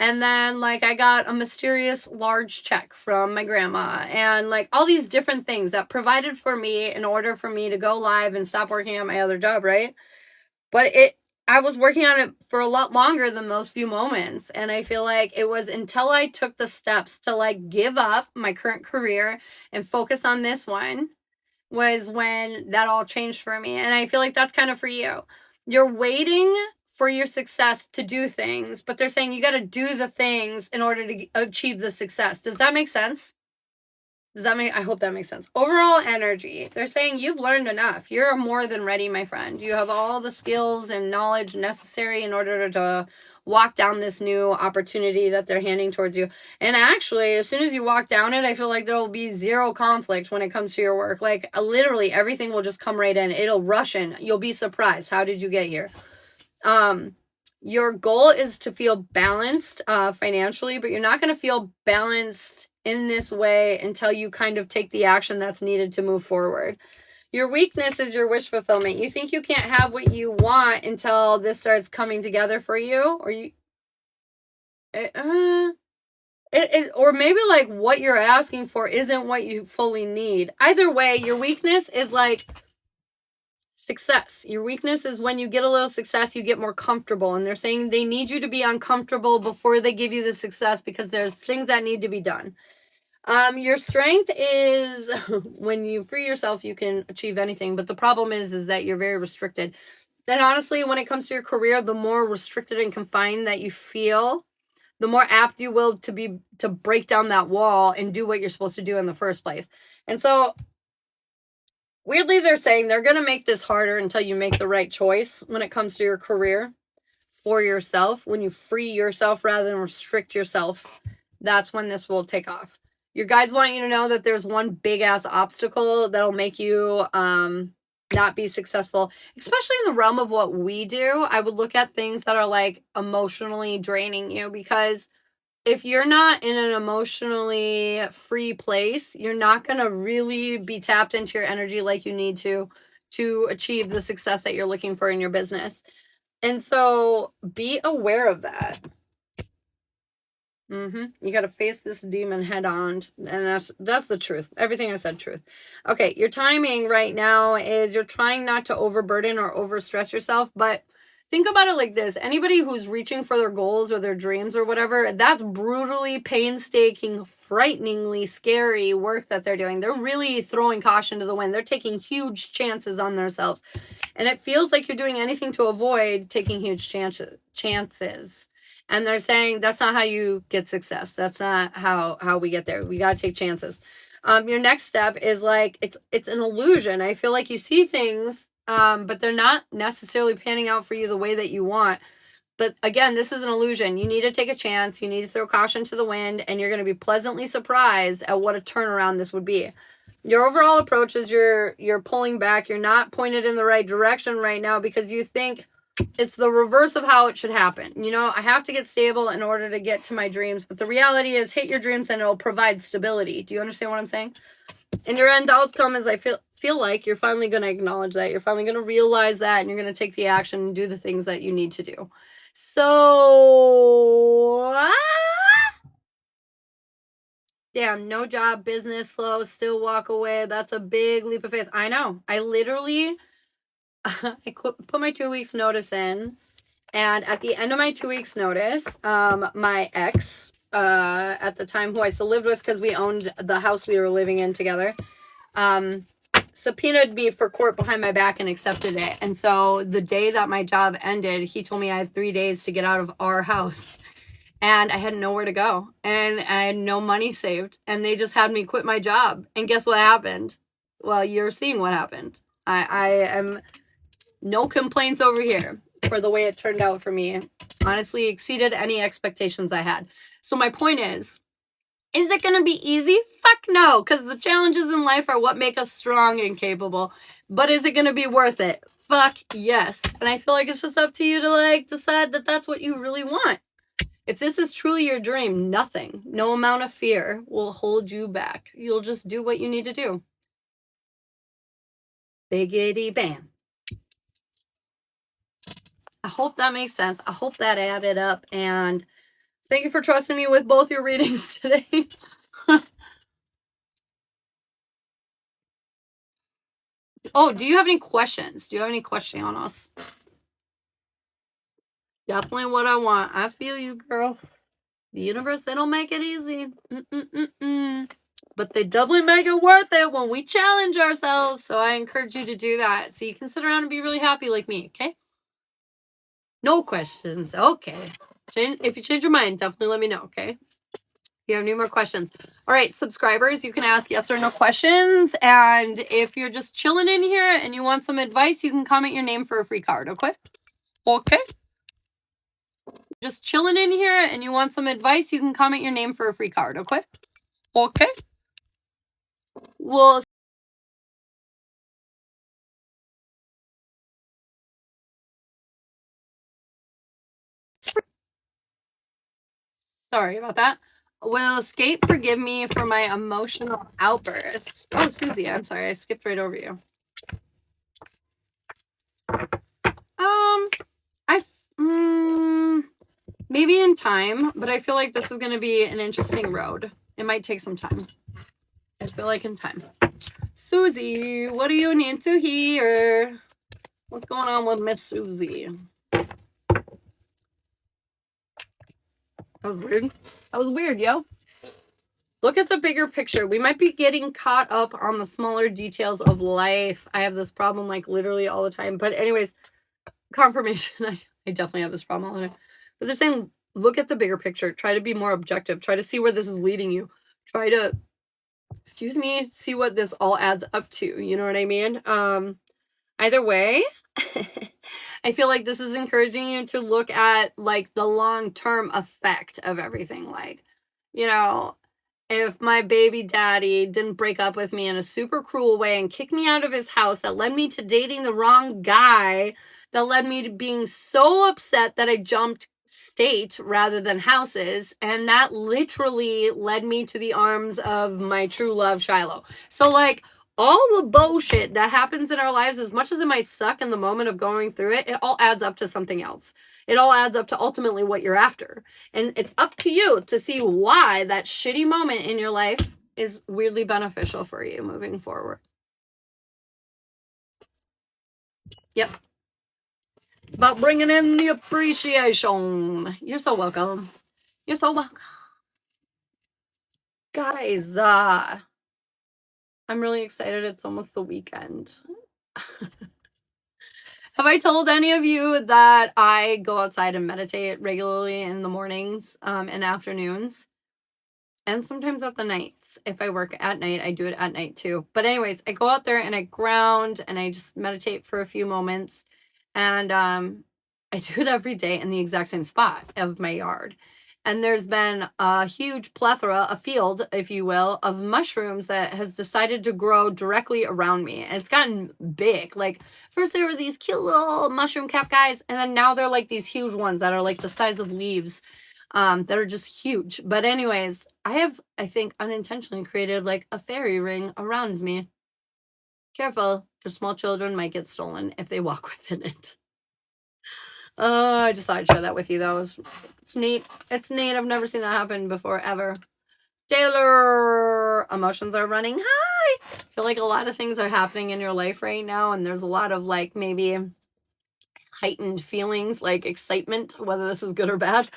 And then like I got a mysterious large check from my grandma and like all these different things that provided for me in order for me to go live and stop working at my other job, right? But I was working on it for a lot longer than those few moments. And I feel like it was until I took the steps to like give up my current career and focus on this one was when that all changed for me. And I feel like that's kind of for you. You're waiting for your success to do things, but they're saying you got to do the things in order to achieve the success. Does that make sense? I hope that makes sense. Overall energy. They're saying you've learned enough. You're more than ready, my friend. You have all the skills and knowledge necessary in order to walk down this new opportunity that they're handing towards you. And actually, as soon as you walk down it, I feel like there will be zero conflict when it comes to your work. Like literally everything will just come right in. It'll rush in. You'll be surprised. How did you get here? Your goal is to feel balanced financially, but you're not going to feel balanced in this way until you kind of take the action that's needed to move forward. Your weakness is your wish fulfillment. You think you can't have what you want until this starts coming together for you, or or maybe like what you're asking for isn't what you fully need. Either way, your weakness is like success. Your weakness is when you get a little success, you get more comfortable. And they're saying they need you to be uncomfortable before they give you the success because there's things that need to be done. Your strength is when you free yourself, you can achieve anything. But the problem is that you're very restricted. And honestly, when it comes to your career, the more restricted and confined that you feel, the more apt you will to break down that wall and do what you're supposed to do in the first place. And so weirdly, they're saying they're going to make this harder until you make the right choice when it comes to your career for yourself. When you free yourself rather than restrict yourself, that's when this will take off. Your guides want you to know that there's one big ass obstacle that'll make you not be successful, especially in the realm of what we do. I would look at things that are like emotionally draining you, because if you're not in an emotionally free place, you're not going to really be tapped into your energy like you need to achieve the success that you're looking for in your business. And so be aware of that. You got to face this demon head on. And that's the truth. Everything I said, truth. Okay. Your timing right now is you're trying not to overburden or overstress yourself, but think about it like this. Anybody who's reaching for their goals or their dreams or whatever, that's brutally painstaking, frighteningly scary work that they're doing. They're really throwing caution to the wind. They're taking huge chances on themselves. And it feels like you're doing anything to avoid taking huge chances. And they're saying that's not how you get success. That's not how we get there. We got to take chances. Your next step is like, it's an illusion. I feel like you see things, but they're not necessarily panning out for you the way that you want. But again, this is an illusion. You need to take a chance. You need to throw caution to the wind, and you're going to be pleasantly surprised at what a turnaround this would be. Your overall approach is you're pulling back. You're not pointed in the right direction right now because you think it's the reverse of how it should happen. You know, I have to get stable in order to get to my dreams. But the reality is, hit your dreams and it'll provide stability. Do you understand what I'm saying? And your end outcome is I feel like you're finally going to acknowledge that. You're finally going to realize that, and you're going to take the action and do the things that you need to do. So, damn, no job, business slow, still walk away. That's a big leap of faith. I know. I literally... I put my 2 weeks notice in, and at the end of my 2 weeks notice, my ex, at the time, who I still lived with because we owned the house we were living in together, subpoenaed me for court behind my back and accepted it. And so the day that my job ended, he told me I had 3 days to get out of our house, and I had nowhere to go, and I had no money saved, and they just had me quit my job. And guess what happened? Well, you're seeing what happened. I am... No complaints over here for the way it turned out for me. Honestly, exceeded any expectations I had. So my point is it going to be easy? Fuck no, because the challenges in life are what make us strong and capable. But is it going to be worth it? Fuck yes. And I feel like it's just up to you to like decide that that's what you really want. If this is truly your dream, nothing, no amount of fear will hold you back. You'll just do what you need to do. Biggity bam. I hope that makes sense. I hope that added up. And thank you for trusting me with both your readings today. Oh, do you have any questions? Do you have any questions on us? Definitely what I want. I feel you, girl. The universe, they don't make it easy. But they definitely make it worth it when we challenge ourselves. So I encourage you to do that. So you can sit around and be really happy like me, okay? No questions. Okay. If you change your mind, definitely let me know, okay? If you have any more questions. All right, subscribers, you can ask yes or no questions. And if you're just chilling in here and you want some advice, you can comment your name for a free card, okay? Okay. Just chilling in here and you want some advice, you can comment your name for a free card, okay? Okay. Well, sorry about that. Will Escape forgive me for my emotional outburst? Oh, Susie, I'm sorry. I skipped right over you. Maybe in time, but I feel like this is going to be an interesting road. It might take some time. I feel like in time. Susie, what do you need to hear? What's going on with Miss Susie? That was weird. That was weird, yo. Look at the bigger picture. We might be getting caught up on the smaller details of life. I have this problem like literally all the time. But anyways, confirmation. I definitely have this problem all the time. But they're saying, look at the bigger picture. Try to be more objective. Try to see where this is leading you. Try to, see what this all adds up to. You know what I mean? Either way, I feel like this is encouraging you to look at like the long-term effect of everything. Like, you know, if my baby daddy didn't break up with me in a super cruel way and kick me out of his house, that led me to dating the wrong guy, that led me to being so upset that I jumped state rather than houses, and that literally led me to the arms of my true love, Shiloh. So like all the bullshit that happens in our lives, as much as it might suck in the moment of going through it, it all adds up to something else. It all adds up to ultimately what you're after. And it's up to you to see why that shitty moment in your life is weirdly beneficial for you moving forward. Yep. It's about bringing in the appreciation. You're so welcome. You're so welcome. Guys, I'm really excited. It's almost the weekend. Have I told any of you that I go outside and meditate regularly in the mornings and afternoons? And sometimes at the nights. If I work at night, I do it at night too. But anyways, I go out there and I ground and I just meditate for a few moments. And I do it every day in the exact same spot of my yard. And there's been a huge plethora, a field, if you will, of mushrooms that has decided to grow directly around me. And it's gotten big. Like, first there were these cute little mushroom cap guys, and then now they're like these huge ones that are like the size of leaves, that are just huge. But anyways, I have, I think, unintentionally created like a fairy ring around me. Careful, your small children might get stolen if they walk within it. I just thought I'd share that with you. That was, it's neat. It's neat. I've never seen that happen before, ever. Taylor, emotions are running high. I feel like a lot of things are happening in your life right now, and there's a lot of like maybe heightened feelings, like excitement, whether this is good or bad.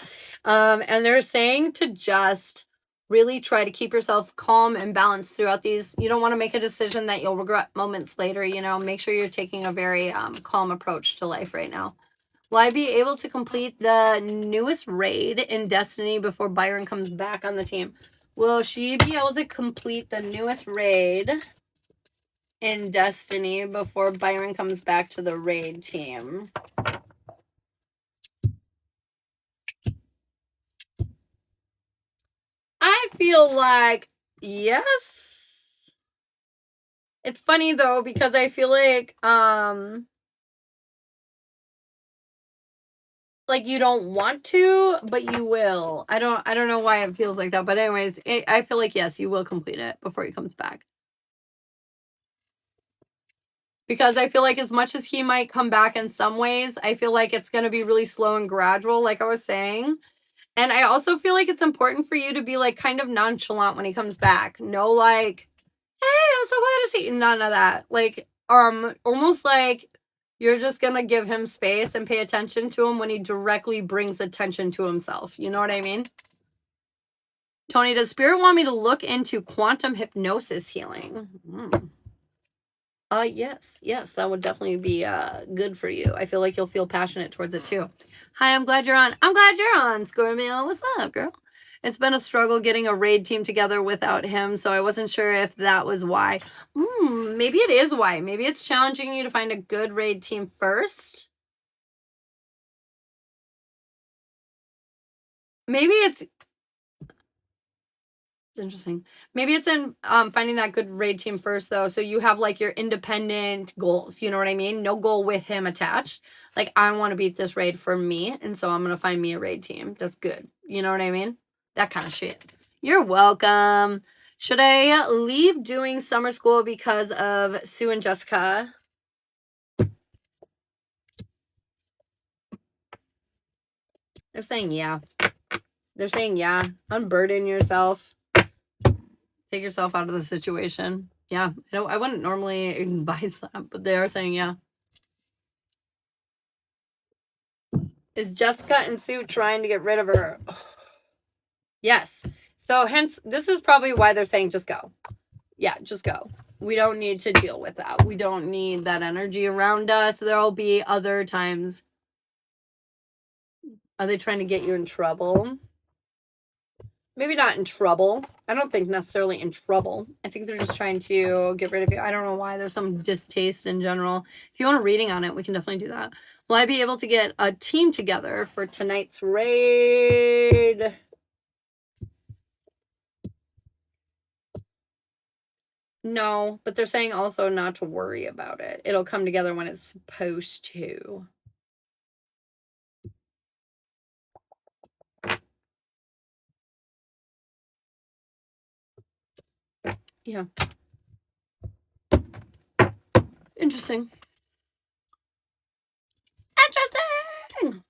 And they're saying to just really try to keep yourself calm and balanced throughout these. You don't want to make a decision that you'll regret moments later. You know, make sure you're taking a very calm approach to life right now. Will I be able to complete the newest raid in Destiny before Byron comes back on the team? Will she be able to complete the newest raid in Destiny before Byron comes back to the raid team? I feel like yes. It's funny though, because I feel like you don't want to, but you will. I don't know why it feels like that, but anyways, I feel like yes, you will complete it before he comes back. Because I feel like as much as he might come back in some ways, I feel like it's going to be really slow and gradual, like I was saying. And I also feel like it's important for you to be like kind of nonchalant when he comes back. No, like, hey, I'm so glad to see you. None of that. Like, almost like You're just going to give him space and pay attention to him when he directly brings attention to himself. You know what I mean? Tony, does Spirit want me to look into quantum hypnosis healing? Yes, that would definitely be good for you. I feel like you'll feel passionate towards it too. Hi, I'm glad you're on. I'm glad you're on, Scorpio. What's up, girl? It's been a struggle getting a raid team together without him, so I wasn't sure if that was why. Maybe it is why. Maybe it's challenging you to find a good raid team first. Maybe it's interesting. Maybe it's in finding that good raid team first, though, so you have, like, your independent goals. You know what I mean? No goal with him attached. Like, I want to beat this raid for me, and so I'm going to find me a raid team. That's good. You know what I mean? That kind of shit. You're welcome. Should I leave doing summer school because of Sue and Jessica? They're saying yeah. They're saying yeah. Unburden yourself. Take yourself out of the situation. Yeah. I wouldn't normally advise that, but they are saying yeah. Is Jessica and Sue trying to get rid of her? Yes. So hence, this is probably why they're saying just go. Yeah, just go. We don't need to deal with that. We don't need that energy around us. There'll be other times. Are they trying to get you in trouble? Maybe not in trouble. I don't think necessarily in trouble. I think they're just trying to get rid of you. I don't know why. There's some distaste in general. If you want a reading on it, we can definitely do that. Will I be able to get a team together for tonight's raid? No, but they're saying also not to worry about it. It'll come together when it's supposed to. Yeah. Interesting. Interesting.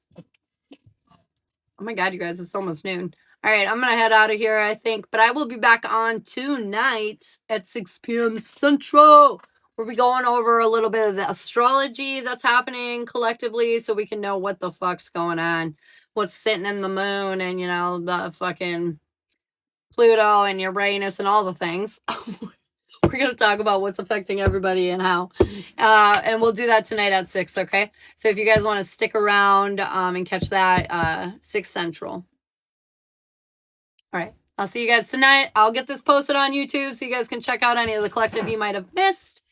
Oh my God, you guys, it's almost noon. All right, I'm going to head out of here, I think. But I will be back on tonight at 6 p.m. Central. We'll be going over a little bit of the astrology that's happening collectively so we can know what the fuck's going on. What's sitting in the moon and, you know, the fucking Pluto and Uranus and all the things. We're going to talk about what's affecting everybody and how. And we'll do that tonight at 6, okay? So if you guys want to stick around and catch that, 6 Central. All right. I'll see you guys tonight. I'll get this posted on YouTube so you guys can check out any of the collective you might have missed.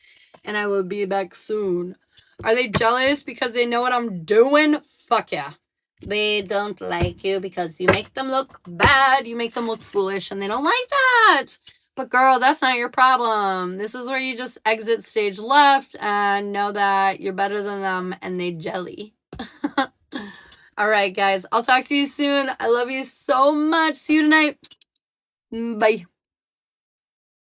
And I will be back soon. Are they jealous because they know what I'm doing? Fuck yeah. They don't like you because you make them look bad. You make them look foolish and they don't like that. But girl, that's not your problem. This is where you just exit stage left and know that you're better than them and they jelly. All right, guys. I'll talk to you soon. I love you so much. See you tonight. Bye.